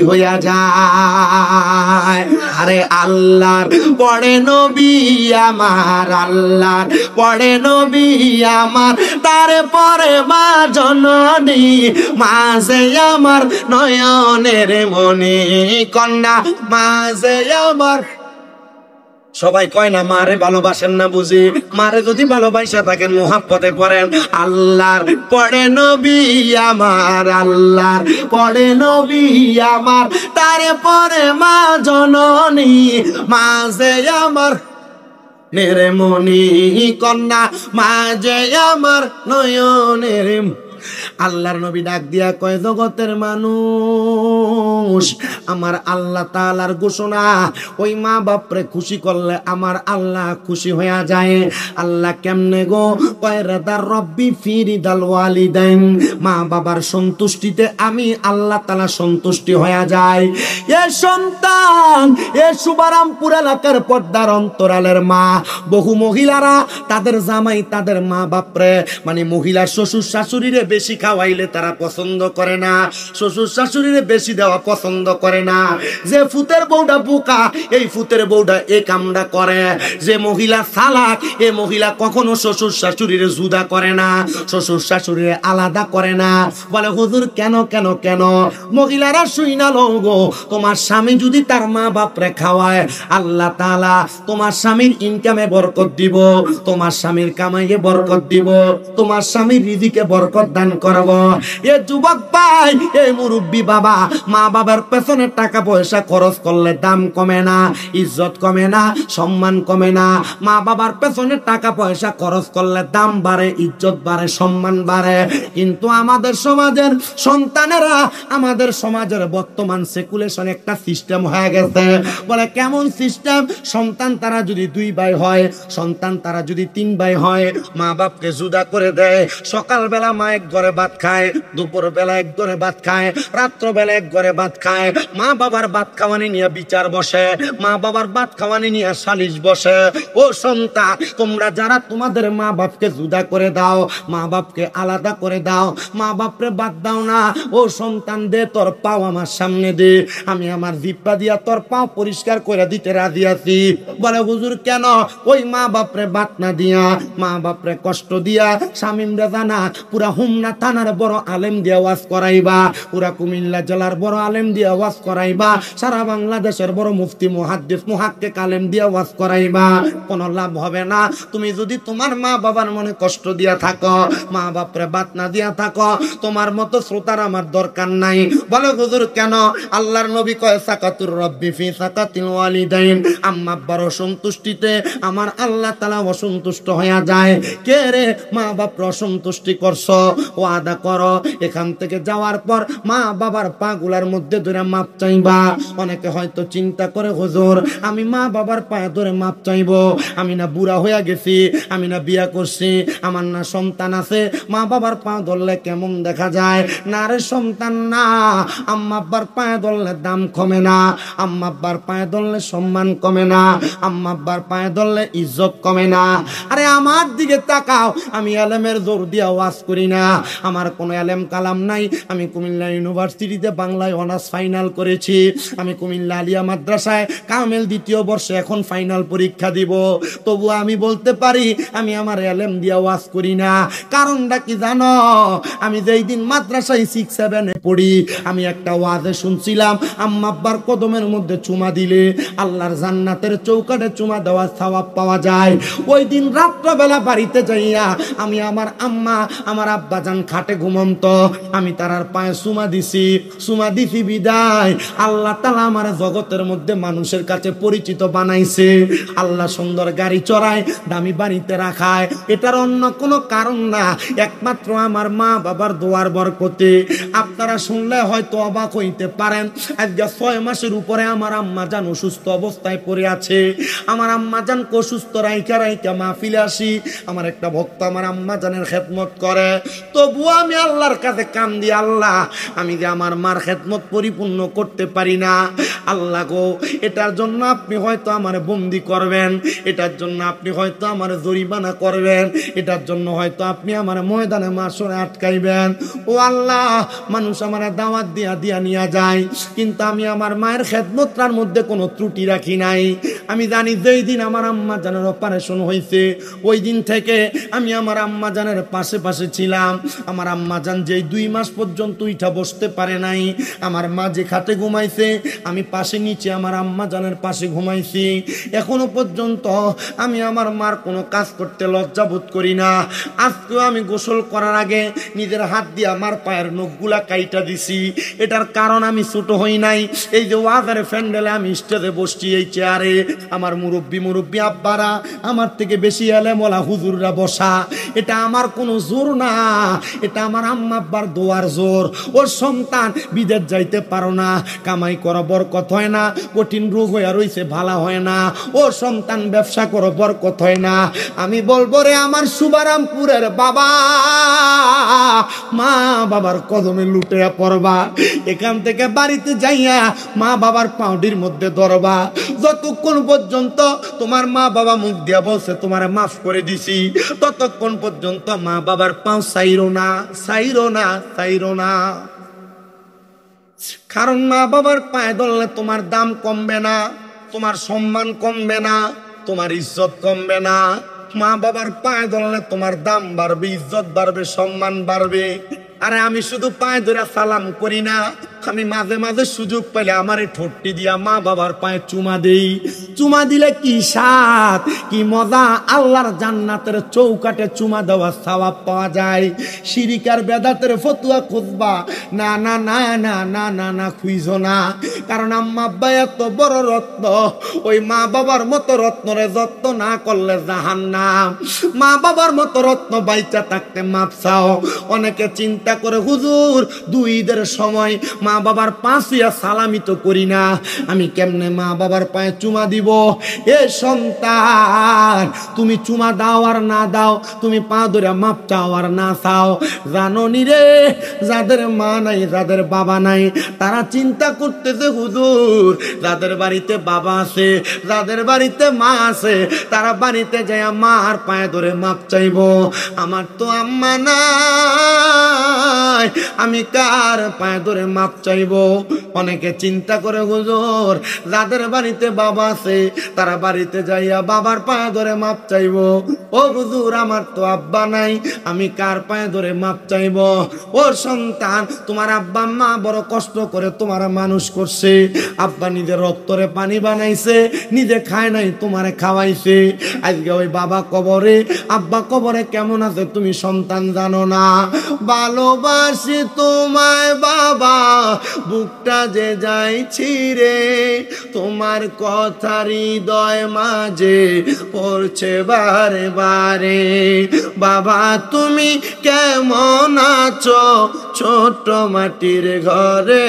হইয়া যায়। আরে আল্লাহর পড়ে নবী আমার, আল্লাহর পড়ে নবী আমার, তারপরে মা জননী, মাঝে আমার নয়নের মনি কন্যা, মাঝে আমার। সবাই কয় না মারে ভালোবাসেন না বুঝি? মারে যদি ভালোবাসা থাকেন, মুহাব্বতে পড়েন, আল্লাহর পড়ে নবী আমার, আল্লাহর পড়ে নবী আমার, তারপরে মা জননী, মাঝে আমার নেরে মনি কন্যা, মাঝে আমার নয়নের। আল্লাহর নবী ডাক দিয়া কয়, জগতের মানুষ, আমার আল্লাহ তাআলার ঘোষণা, ওই মা বাপরে খুশি করলে আমার আল্লাহ খুশি হইয়া যায়। আল্লাহ কেমনে গো? কয়, রাদার রব্বি ফি রিদাল ওয়ালিদাইন, মা বাবার সন্তুষ্টিতে আমি আল্লাহ তাআলা সন্তুষ্টি হইয়া যায়। এ সন্তান, এ শুভারামপুর এলাকার পর্দার অন্তরালের মা, বহু মহিলারা তাদের জামাই, তাদের মা বাপরে, মানে মহিলার শ্বশুর শাশুড়িরে বেশি খাওয়াইলে তারা পছন্দ করে না, শ্বশুর শাশুড়িরে বেশি দেওয়া পছন্দ করে না। যে ফুতের বউটা বোকা, এই ফুতের বউটা এই কামটা করে। যে মহিলা চালাক, এই মহিলা কখনো শ্বশুর শাশুড়িরে জুদা করে না, শ্বশুর শাশুড়িরে আলাদা করে না। বলে, হুজুর কেন কেন কেন? মহিলারা শুই না লঙ্গো, তোমার স্বামী যদি তার মা বাপরে খাওয়ায়, আল্লাহ তাআলা তোমার স্বামীর ইনকামে বরকত দিব, তোমার স্বামীর কামাইয়ে বরকত দিব, তোমার স্বামীর রিজিকে বরকত দান করব। এ যুবক ভাই, এই মুরব্বী বাবা, মা বাবার পেছনে টাকা পয়সা খরচ করলে দাম কমে না, ইজ্জত কমে না, সম্মান কমে না। মা বাবার পেছনে টাকা পয়সা খরচ করলে দাম বাড়ে, ইজ্জত বাড়ে, সম্মান বাড়ে। কিন্তু আমাদের সমাজের সন্তানেরা, আমাদের সমাজের বর্তমান সেকুলেশন একটা সিস্টেম হয়ে গেছে। বলে, কেমন সিস্টেম? সন্তান তারা যদি 2 ভাই হয়, সন্তান তারা যদি 3 ভাই হয়, মা বাপকে জুদা করে দেয়। সকালবেলা মা এক ঘরে ভাত খায়, দুপুর বেলা এক ঘরে ভাত খায়, রাত্রবেলা এক ঘরে ভাত খায়। মা বাবার ভাত খাওয়ানি নিয়ে বিচার বসে, মা বাবার ভাত খাওয়ানি নিয়ে সালিশ বসে। ও সন্তান, তোমরা যারা তোমাদের মা বাপকে জুদা করে দাও, মা বাপকে আলাদা করে দাও, মা বাপরে বাদ দাও না, ও সন্তান দে তোর পাও আমার সামনে দে, আমি আমার জিব্বা দিয়া তোর পাও পরিষ্কার করে দিতে রাজি আছি। বলে, হুজুর কেন? ওই মা বাপরে বাদ না দিয়া, মা বাপরে কষ্ট দিয়া, শামিম রেজানা পুরা হুমনা থানার বড় আলেম দিয়ে ওয়াজ করাইবা, পুরা কুমিল্লা জেলার বড় আলেম দিয়ে ওয়াজ করাইবা, সারা বাংলাদেশের বড় মুফতি মুহাদ্দিস মুহাক্কিক আলেম দিয়ে ওয়াজ করাইবা, কোনো লাভ হবে না। তুমি যদি তোমার মা বাবার মনে কষ্ট দিয়া থাকো, মা বাপরে বাদ না দিয়া থাকো, তোমার মতো শ্রোতার আমার দরকার নাই। বলে, হুজুর কেন? আল্লাহর নবী কয়, সাকাতুর রব্বি ফি সাকাতিল ওয়ালিদাইন, আম্মা আব্বার অসন্তুষ্টিতে আমার আল্লাহ তাআলা অসন্তুষ্ট হয়ে যায়। কে রে মা বাপ অসন্তুষ্টি করছো? ওয়াদা করো এখান থেকে যাওয়ার পর মা বাবার পাগুলার মধ্যে ধরে মাপ চাইবা। অনেকে হয়তো চিন্তা করে হুজুর আমি মা বাবার পায়ে ধরে মাপ চাইবো, আমি না বুড়া হয়ে গেছি, আমি না বিয়া করছি, আমার না সন্তান আছে, মা বাবার পা ধরলে কেমন দেখা যায়। না রে সন্তান না, আম্মা আব্বার পায়ে ধরলে দাম কমে না, আম্মা আব্বার পায়ে ধরলে সম্মান কমে না, আম্মা আব্বার পায়ে ধরলে ইজ্জত কমে না। আরে আমার দিকে তাকাও, আমি আলেমের জোর দিয়া ওয়াজ করি না, আমার কোনো আলেম কালাম নাই। আমি কুমিল্লা ইউনিভার্সিটিতে বাংলায় অনার্স ফাইনাল করেছি, আমি কুমিল্লা আলিয়া মাদ্রাসায় কামেল দ্বিতীয় বর্ষে এখন ফাইনাল পরীক্ষা দিব। তবু আমি বলতে পারি আমি আমার আলেম দিয়া ওয়াজ করি না। কারণটা কি জানো? আমি যেই দিন মাদ্রাসায় 6-7 পড়ি, আমি একটা ওয়াজে শুনছিলাম আম্মা আব্বার কদমের মধ্যে চুমা দিলে আল্লাহর জান্নাতের চৌকাঠে চুমা দেওয়ার সওয়াব পাওয়া যায়। ওই দিন রাত্রবেলা বাড়িতে যাইয়া আমি আমার আম্মা আমার আব্বা জান খাটে ঘুমন্ত, আমি তারার পায়ে চুমা দিছি বিদায় আল্লাহ তাআলা আমার জগতের মধ্যে মানুষের কাছে পরিচিত বানাইছে। আল্লাহ সুন্দর গাড়ি চড়ায়, দামি বাড়িতে রাখায়, এটার অন্য কোনো কারণ না, একমাত্র আমার মা বাবার দোয়ার বরকতে। আপনারা শুনলে হয়তো অবাক হইতে পারেন, আজকে 6 মাসের উপরে আমার আম্মা জান অসুস্থ অবস্থায় পড়ে আছে। আমার আম্মা জান অসুস্থ রাইকা মাহফিলে আসি, আমার একটা ভক্ত আমার আম্মা জানের খেদমত করে, তবুও আমি আল্লাহর কাছে কান্দি, আল্লাহ আমি যে আমার মার খেদমত পরিপূর্ণ করতে পারি না, আল্লাহ গো এটার জন্য আপনি হয়তো আমার বন্দি করবেন, এটার জন্য আপনি হয়তো আমার জরিমানা করবেন, এটার জন্য হয়তো আপনি আমার ময়দানে মাসরে আটকাইবেন। ও আল্লাহ, মানুষ আমার দাওয়াত দিয়া নিয়ে যায়, কিন্তু আমি আমার মায়ের খেদমতটার মধ্যে কোনো ত্রুটি রাখি নাই। আমি জানি যেই দিন আমার আম্মা জানের অপারেশন হয়েছে ওই দিন থেকে আমি আমার আম্মা জানের পাশে ছিলাম। আমার আম্মা জান যেই 2 মাস পর্যন্ত উঠা বসতে পারে নাই, আমার মা যে খাটে ঘুমাইছে আমি পাশে নিচে আমার আম্মা জানের পাশে ঘুমাইছি। এখনো পর্যন্ত আমি আমার মার কোনো কাজ করতে লজ্জা বোধ করি না। আজকেও আমি গোসল করার আগে নিজের হাত দিয়ে আমার পায়ের নখগুলা কাইটা দিছি। এটার কারণ আমি ছোট হই নাই। এই যে ওয়াজের প্যান্ডেলে আমি স্টেজে বসছি, এই চেয়ারে আমার মুরব্বী আব্বারা, আমার থেকে বেশি আলেমওয়ালা হুজুররা বসা, এটা আমার কোনো জোর না, এটা আমার আম্মা আব্বার দোয়ার জোর। ওর সন্তান বিদেশ যাইতে পারো না, কামাই করো বরকত হয় না, কঠিন রোগ হয়ে রইছে ভালো হয় না, ও সন্তান ব্যবসা করো বরকত হয় না। আমি বলবো রে আমার শুভারামপুরের বাবা, মা বাবার কদমে লুটে পড়বা, এখান থেকে বাড়িতে যাইয়া মা বাবার পাউডির মধ্যে ধরবা। যতক্ষণ পর্যন্ত তোমার মা বাবা মুখ দিয়া বলছে তোমার মাফ করে দিছি, ততক্ষণ পর্যন্ত মা বাবার পাও চাইরো না। কারণ মা বাবার পায়ে ধরলে তোমার দাম কমবে না, তোমার সম্মান কমবে না, তোমার ইজ্জত কমবে না। মা বাবার পায়ে ধরলে তোমার দাম বাড়বে, ইজ্জত বাড়বে, সম্মান বাড়বে। আরে আমি শুধু পায়ে ধরে সালাম করি না, আমি মাঝে মাঝে সুযোগ পেলে আমার ঠোঁটটি দিয়া মা বাবার পায়ে চুমা দেই। চুমা দিলে কি স্বাদ, কি মজা, আল্লাহর জান্নাতের চৌকাঠে চুমা দেওয়ার সওয়াব পাওয়া যায়। শিরিকার বেদাতের ফতুয়া খুঁজবা না না না না না না না খুঁজো না, কারণ আম্মা আব্বা এত বড় রত্ন, ওই মা বাবার মতো রত্নরে যত্ন না করলে জাহান্নাম। মা বাবার মতো রত্ন বাইচা থাকতে মাপ চাও। অনেকে চিন্তা করে হুজুর 2 ঈদের সময় মা বাবার পাশিয়া সালামি তো করি না, আমি কেমনে মা বাবার পায়ে চুমা দিব? এ সন্তান, তুমি চুমা দাও আর না দাও, তুমি পা ধরে মাপ চাও আর না চাও, জানো নি রে যাদের মা নাই, যাদের বাবা নাই, তারা চিন্তা করতেছে হুজুর যাদের বাড়িতে বাবা আছে, যাদের বাড়িতে মা আছে, তারা বাড়িতে যায় মার পায়ে ধরে মাপ চাইবো। আমার তো আম্মা নাই, আমি কার পায়ে ধরে মাপ চাইবো? অনেকে চিন্তা করে হুজুর যাদের বাড়িতে বাবা আছে তারা বাড়িতে যাইয়া বাবার পায়ে ধরে মাপ চাইবো। ও হুজুর আমার তো আব্বা নাই, আমি কার পায়ে ধরে মাপ চাইবো? ও সন্তান, তোমার আব্বা মা বড় কষ্ট করে তোমার মানুষ করছে, আব্বা নিজের রক্তরে পানি বানাইছে, নিজে খায় নাই, তোমারে খাওয়াইছে। আজকে ওই বাবা কবরে, আব্বা কবরে কেমন আছে তুমি সন্তান জানো না। ভালোবাসি তোমায় বাবা, বুকটা যে যাইছি রে, তোমার কথার হৃদয় মাঝে পড়ছে বারে বারে। বাবা তুমি কেমন আছো ছোট মাটির ঘরে,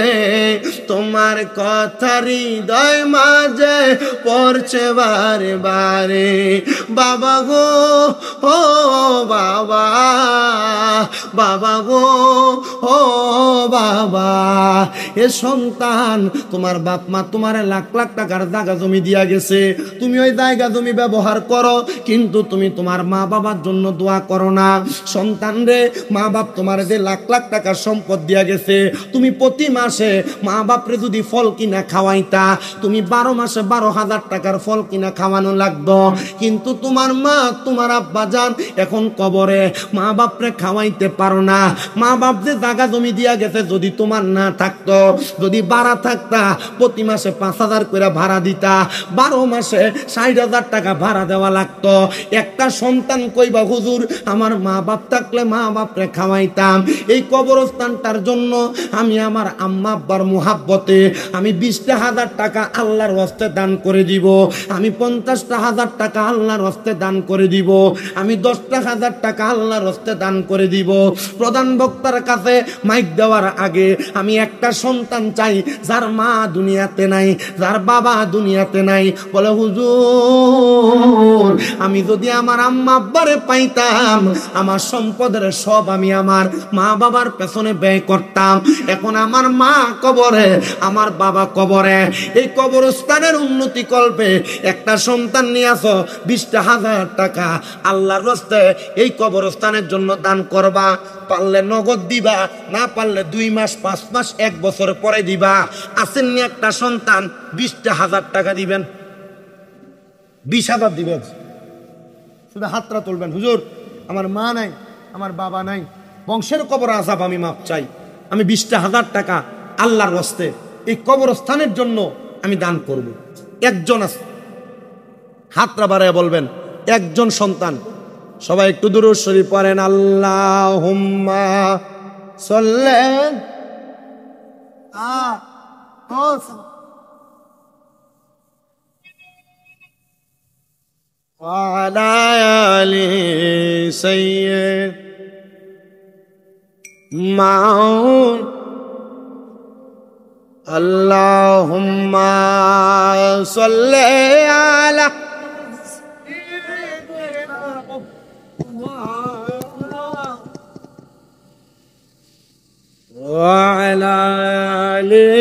তোমার কথা হৃদয় মাঝে পড়ছে বারে বারে। বাবা গো ও বাবা, বাবা গো ও বাবা, এ সন্তান তোমার বাপ মা তোমার লাখ লাখ টাকার জায়গা জমি দিয়া গেছে, তুমি ওই জায়গা জমি ব্যবহার করো, কিন্তু তুমি তোমার মা বাবার জন্য দোয়া করো না। সন্তান রে, মা বাপ তোমার যে লাখ লাখ টাকার সম্পদ দিয়া গেছে, তুমি প্রতি মাসে মা বাপরে যদি ফল কিনা খাওয়াইতা, তুমি 12 মাসে 12,000 টাকার ফল কিনা খাওয়ানো লাগতো, কিন্তু তোমার মা তোমার আব্বা যান এখন কবরে, মা বাপরে খাওয়াইতে পারো না। মা বাপ যে জায়গা জমি দিয়া গেছে, যদি তোমার না থাকতো, যদি ভাড়া থাকতা, প্রতি মাসে 5,000 করে ভাড়া দিতা, 12 মাসে 60,000 টাকা ভাড়া দেওয়া লাগতো। একটা সন্তান কইবা হুজুর আমার মা বাপ থাকলে মা বাপরে খাওয়াইতাম। এই কবরস্থানটার জন্য আমি আমার আম্মা আব্বার মুহাব্বতে আমি 20,000 টাকা আল্লাহর হস্তে দান করে দিব, আমি 50,000 টাকা আল্লাহর হস্তে দান করে দিব, আমি 10,000 টাকা আল্লাহর হস্তে দান করে দিব। প্রধান বক্তার কাছে মাইক দেওয়ার আগে আমি একটা সন্তান চাই যার মা দুনিয়াতে নাই, যার বাবা দুনিয়াতে নাই, বলে হুজুর আমি যদি আমার আম্মা আব্বারে পাইতাম, আমার সম্পদের সব আমি আমার মা বাবার পেছনে ব্যয় করতাম। এখন আমার মা কবরে, আমার বাবা কবরে, এই কবরস্থানের উন্নতি কল্পে একটা সন্তান নিয়ে আসো, 20,000 টাকা আল্লাহর রাস্তায় এই কবরস্থানের জন্য দান করবা। পারলে নগদ দিবা, না পারলে 2 মাস 5 মাস 1 বছর পরে দিবা। আসেননি একটা সন্তান 20,000 টাকা দিবেন, 20,000 দিবেন, শুধু হাতটা তুলবেন, হুজুর আমার মা নাই, আমার বাবা নাই, বংশের কবর আযাব আমি মাপ চাই, আমি 20,000 টাকা আল্লাহর রাস্তে এই কবরস্থানের জন্য আমি দান করব। একজন আছে, হাতটা বাড়ায় বলবেন, একজন সন্তান। সবাই একটু দুরূদ শরীফ পড়েন, আল্লাহুম্মা সাল্লি আলা আলি সাইয়্যিদিনা আল্লাহুম্মা সাল্লি আলা وعلى آله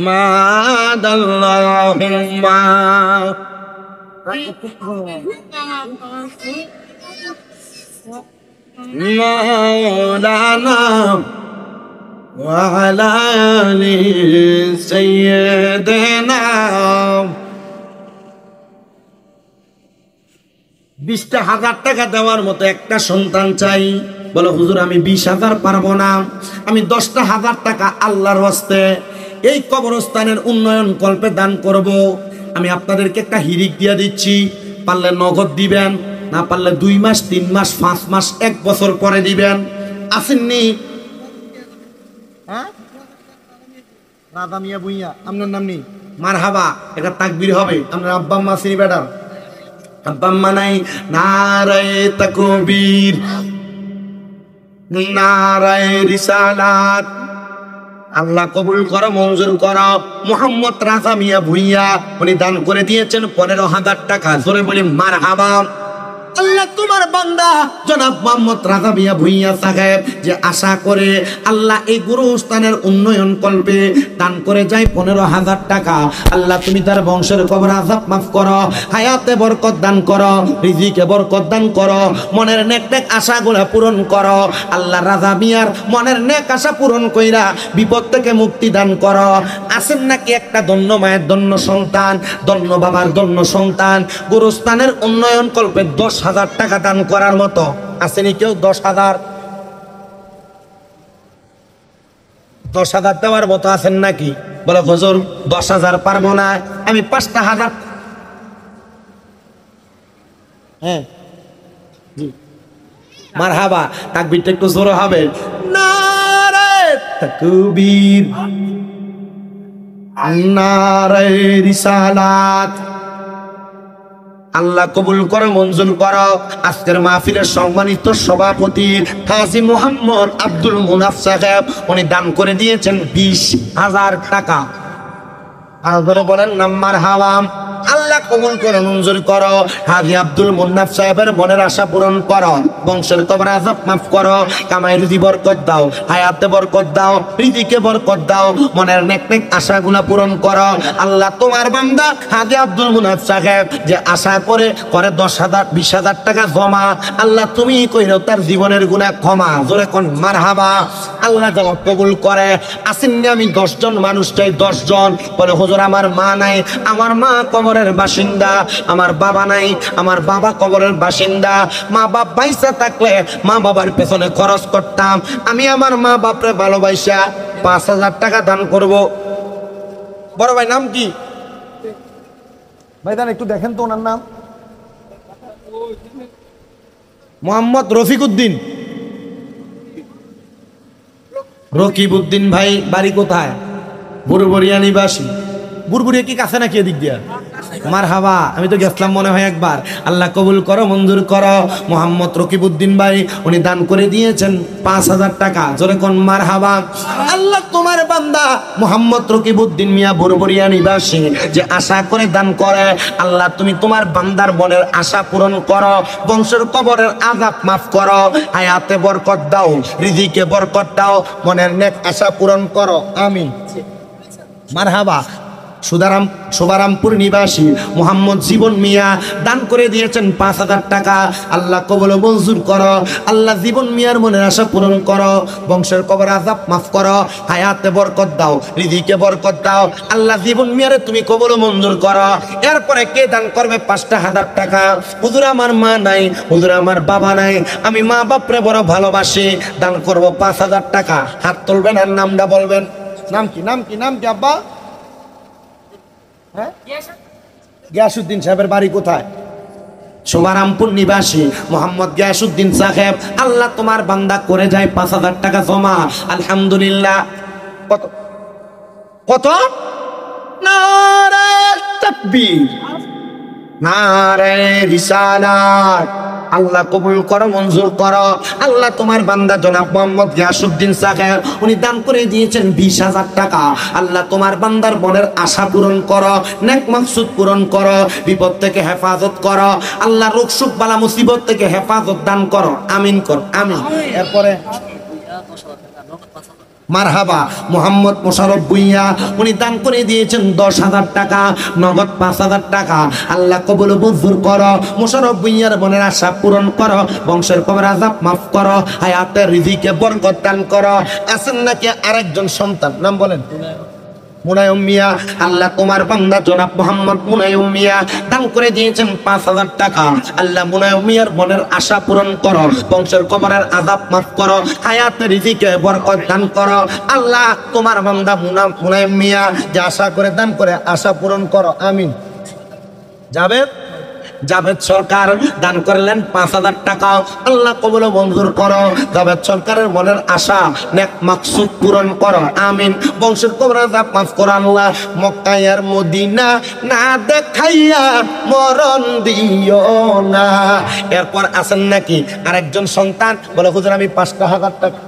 ماد اللهم مولانا وعلى آله سيدنا 20,000 টাকা দেওয়ার মতো একটা সন্তান চাই। বলো হুজুর আমি 20,000 পারবো না, আমি 10,000 টাকা আল্লাহর হস্তে এই কবরস্থানের উন্নয়ন কল্পে দান করব। আমি আপনাদেরকে একটা হিরিক দিয়ে দিচ্ছি, পারলে নগদ দিবেন, না পারলে 2 মাস 3 মাস 5 মাস 1 বছর পরে দিবেন। আসেননি রাধা মিয়া ভুইয়া, আপনার নাম নেই? মারহাবা, এটা তাকবীর হবে। আপনার আব্বা আম্মা চিনি বেটা? আব্বা আম্মা নাই? নারায়ে তাকবীর, নারায়ে রিসালাত। আল্লাহ কবুল করো, মঞ্জুর করো। মোহাম্মদ রাজা মিয়া ভুইয়া উনি দান করে দিয়েছেন 15,000 টাকা। জোরে বলি মারহাবা। আল্লাহ তোমার বান্দা জনাব মোহাম্মদ রাজা মিয়া ভুইয়া সাহেব যে আশা করে আল্লাহ এই গুরুস্থানের উন্নয়ন কল্পে দান করে যায় 15,000 টাকা। আল্লাহ তুমি তার বংশের কবর আযাব মাফ করো, হায়াতে বরকত দান করো, রিজিকে বরকত দান করো, মনের নেক নেক আশাগুলো পূরণ করো। আল্লাহ রাজা মিয়ার মনের নেক আশা পূরণ কইরা বিপদ থেকে মুক্তি দান করো। আসেন নাকি একটা ধন্য মায়ের ধন্য সন্তান, ধন্য বাবার ধন্য সন্তান, গুরুস্থানের উন্নয়ন কল্পে 10,000 টাকা দান করার মতো আসেনি কেউ? 10,000 দেওয়ার মতো আছেন নাকি? বলে হুজুর 10,000 পারবো না, আমি 5,000। হ্যাঁ জি মারহাবা, তাকবীরটা একটু জোরে হবে। নারায়ে তাকবীর, নারে রিসালাত। আল্লাহ কবুল করো, মঞ্জুর করো। আজকের মাহফিলের সম্মানিত সভাপতি হাজী মোহাম্মদ আব্দুল মুনাফ সাহেব, উনি দান করে দিয়েছেন 20,000 টাকা। আর ধরে বলেন নাম্বার হাওয়াম। আল্লাহ কবুল করে, মঞ্জুর করো। হাজী আব্দুল মুন্নাফ সাহেবের মনের আশা পূরণ করো, বংশের কবর আযাব মাফ করো, কামাই রুজি বরকত দাও, হায়াতে বরকত দাও, রিজিকে বরকত দাও, মনের নেক নেক আশাগুলো পূরণ করো। আল্লাহ তোমার বান্দা হাজী আব্দুল মুন্নাফ সাহেব যে আশা করে 10,000 20,000 টাকা জমা, আল্লাহ তুমি কইরো তার জীবনের গুনাহ ক্ষমা। জোরে কোন মারহাবা। আল্লাহ জবাব কবুল করে। আসেননি আমি 10 জন মানুষ চাই, 10 জন বলে হুজুর আমার মা নাই, আমার মা কবরের বাসিন্দা, আমার বাবা নাই, আমার বাবা কবরের বাসিন্দা। মা বাপ বাইসা থাকলে মা বাবার পেছনে খরচ করতাম, আমি আমার মা বাপরে ভালোবাসা 5,000 টাকা দান করব। বড় ভাই নাম কি? ভাই দান একটু দেখেন তো ওনার নাম। মোহাম্মদ রফিকউদ্দিন, রকিবউদ্দিন ভাই। বাড়ি কোথায়? বুড়বুড়িয়া নিবাসী। বুড়বুড়িয়া কি কাছে নাকি এদিক দিয়া? মারহাবা। আমি তো গেছিলাম মনে হয় একবার। আল্লাহ কবুল করো, মঞ্জুর করো। মোহাম্মদ রকিবউদ্দিন ভাই উনি দান করে দিয়েছেন 5,000 টাকা। জোরে কোন মারহাবা। আল্লাহ তোমার বান্দা মোহাম্মদ রকিবউদ্দিন মিয়া বুড়বুড়িয়া নিবাসী যে আশা করে দান করে, আল্লাহ তুমি তোমার বান্দার মনের আশা পূরণ করো, বংশের কবরের আযাব মাফ করো, হায়াতে বরকত দাও, রিজিকে বরকত দাও, মনের নেক আশা পূরণ করো। আমিন। মারহাবা। শুভারামপুর নিবাসী মোহাম্মদ জীবন মিয়া দান করে দিয়েছেন 5,000 টাকা। আল্লাহ কবুল মঞ্জুর করো। আল্লাহ জীবন মিয়ার মনের আশা পূরণ করো, বংশের কবর আযাব মাফ করো, হায়াতে বরকত দাও, রিজিকে বরকত দাও। আল্লাহ জীবন মিয়ারে তুমি কবুল মঞ্জুর করো। এরপরে কে দান করবে 5,000 টাকা? হুজুর আমার মা নাই, হুজুর আমার বাবা নাই, আমি মা বাপরে বড় ভালোবাসি, দান করব 5,000 টাকা। হাত তুলবেন আর নামটা বলবেন। নাম কি? নাম কি? নাম কি আব্বা? গিয়াসউদ্দিন সাহেবের বাড়ি কোথায়? শুভারামপুর নিবাসী মোহাম্মদ গিয়াসউদ্দিন সাহেব। আল্লাহ তোমার বান্দা করে যায় 5,000 টাকা জমা। আলহামদুলিল্লাহ। কত কত? নারে তাকবীর, নারে রিসালাত। আল্লাহ কবুল করো, মঞ্জুর করো। আল্লাহ তোমার বান্দা জনাব মোহাম্মদ গিয়াসউদ্দিন সাহেব উনি দান করে দিয়েছেন 20,000 টাকা। আল্লাহ তোমার বান্দার মনের আশা পূরণ করো, নেক মাকসুদ পূরণ করো, বিপদ থেকে হেফাজত করো, আল্লাহ রোগ সুখ বালা মুসিবত থেকে হেফাজত দান করো। আমিন কর, আমিন। এরপরে মারহাবা। মোহাম্মদ মোশাররফ ভুঁইয়া উনি দান করে দিয়েছেন 10,000 টাকা, নগদ 5,000 টাকা। আল্লাহ কবুল মঞ্জুর করো। মোশাররফ ভুঁইয়ার মনের আশা পূরণ করো, বংশের কবর আযাব মাফ করো, হায়াতে রিজিকে বরকত দান করো। আছেন নাকি আরেকজন সন্তান? নাম বলেন। মুনায়ম মিয়া। আল্লাহ তোমার বান্দা জনাব মোহাম্মদ মুনায়ম মিয়া দান করে দিয়েছেন 5,000 টাকা। আল্লাহ মুনায়ম মিয়ার মনের আশা পূরণ করো, বংশের কবরের আযাব মাফ করো, হায়াতে রিজিকে বরকত দান করো। আল্লাহ তোমার বান্দা মুনায়ম মিয়া যে আশা করে দান করে আশা পূরণ করো। আমিন। জাভেদ সরকার দান করলেন 5,000 টাকা। আল্লাহ কবুল মঞ্জুর করো। জাভেদ সরকারের মনের আশা নেক মাকসুদ পূরণ করো। আমিন। বংশের কবর আযাব মাফ করো। আল্লাহ মক্কা আর মদিনা না দেখাইয়া মরণ দিও না। এরপর আছেন নাকি আরেকজন সন্তান? বলে হুজুর আমি 5,000 টাকা।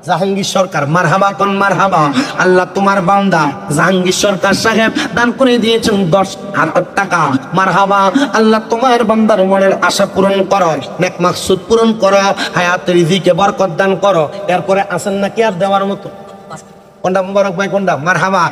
জাহাঙ্গীর সরকার। মারহাবা কোন মারহাবা। আল্লাহ তোমার বান্দা জাহাঙ্গীর সরকার সাহেব দান করে দিয়েছেন 10,000 টাকা। মারহাবা। আল্লাহ তোমার বান্দার মনের আশা পূরণ করো, নেক মাকসুদ পূরণ করো, হায়াতে রিজিকে বরকত দান করো। এরপরে আছেন নাকি আর দেওয়ার মতো? কোনটা মুবারক ভাই? কোনটা? মারহাবা।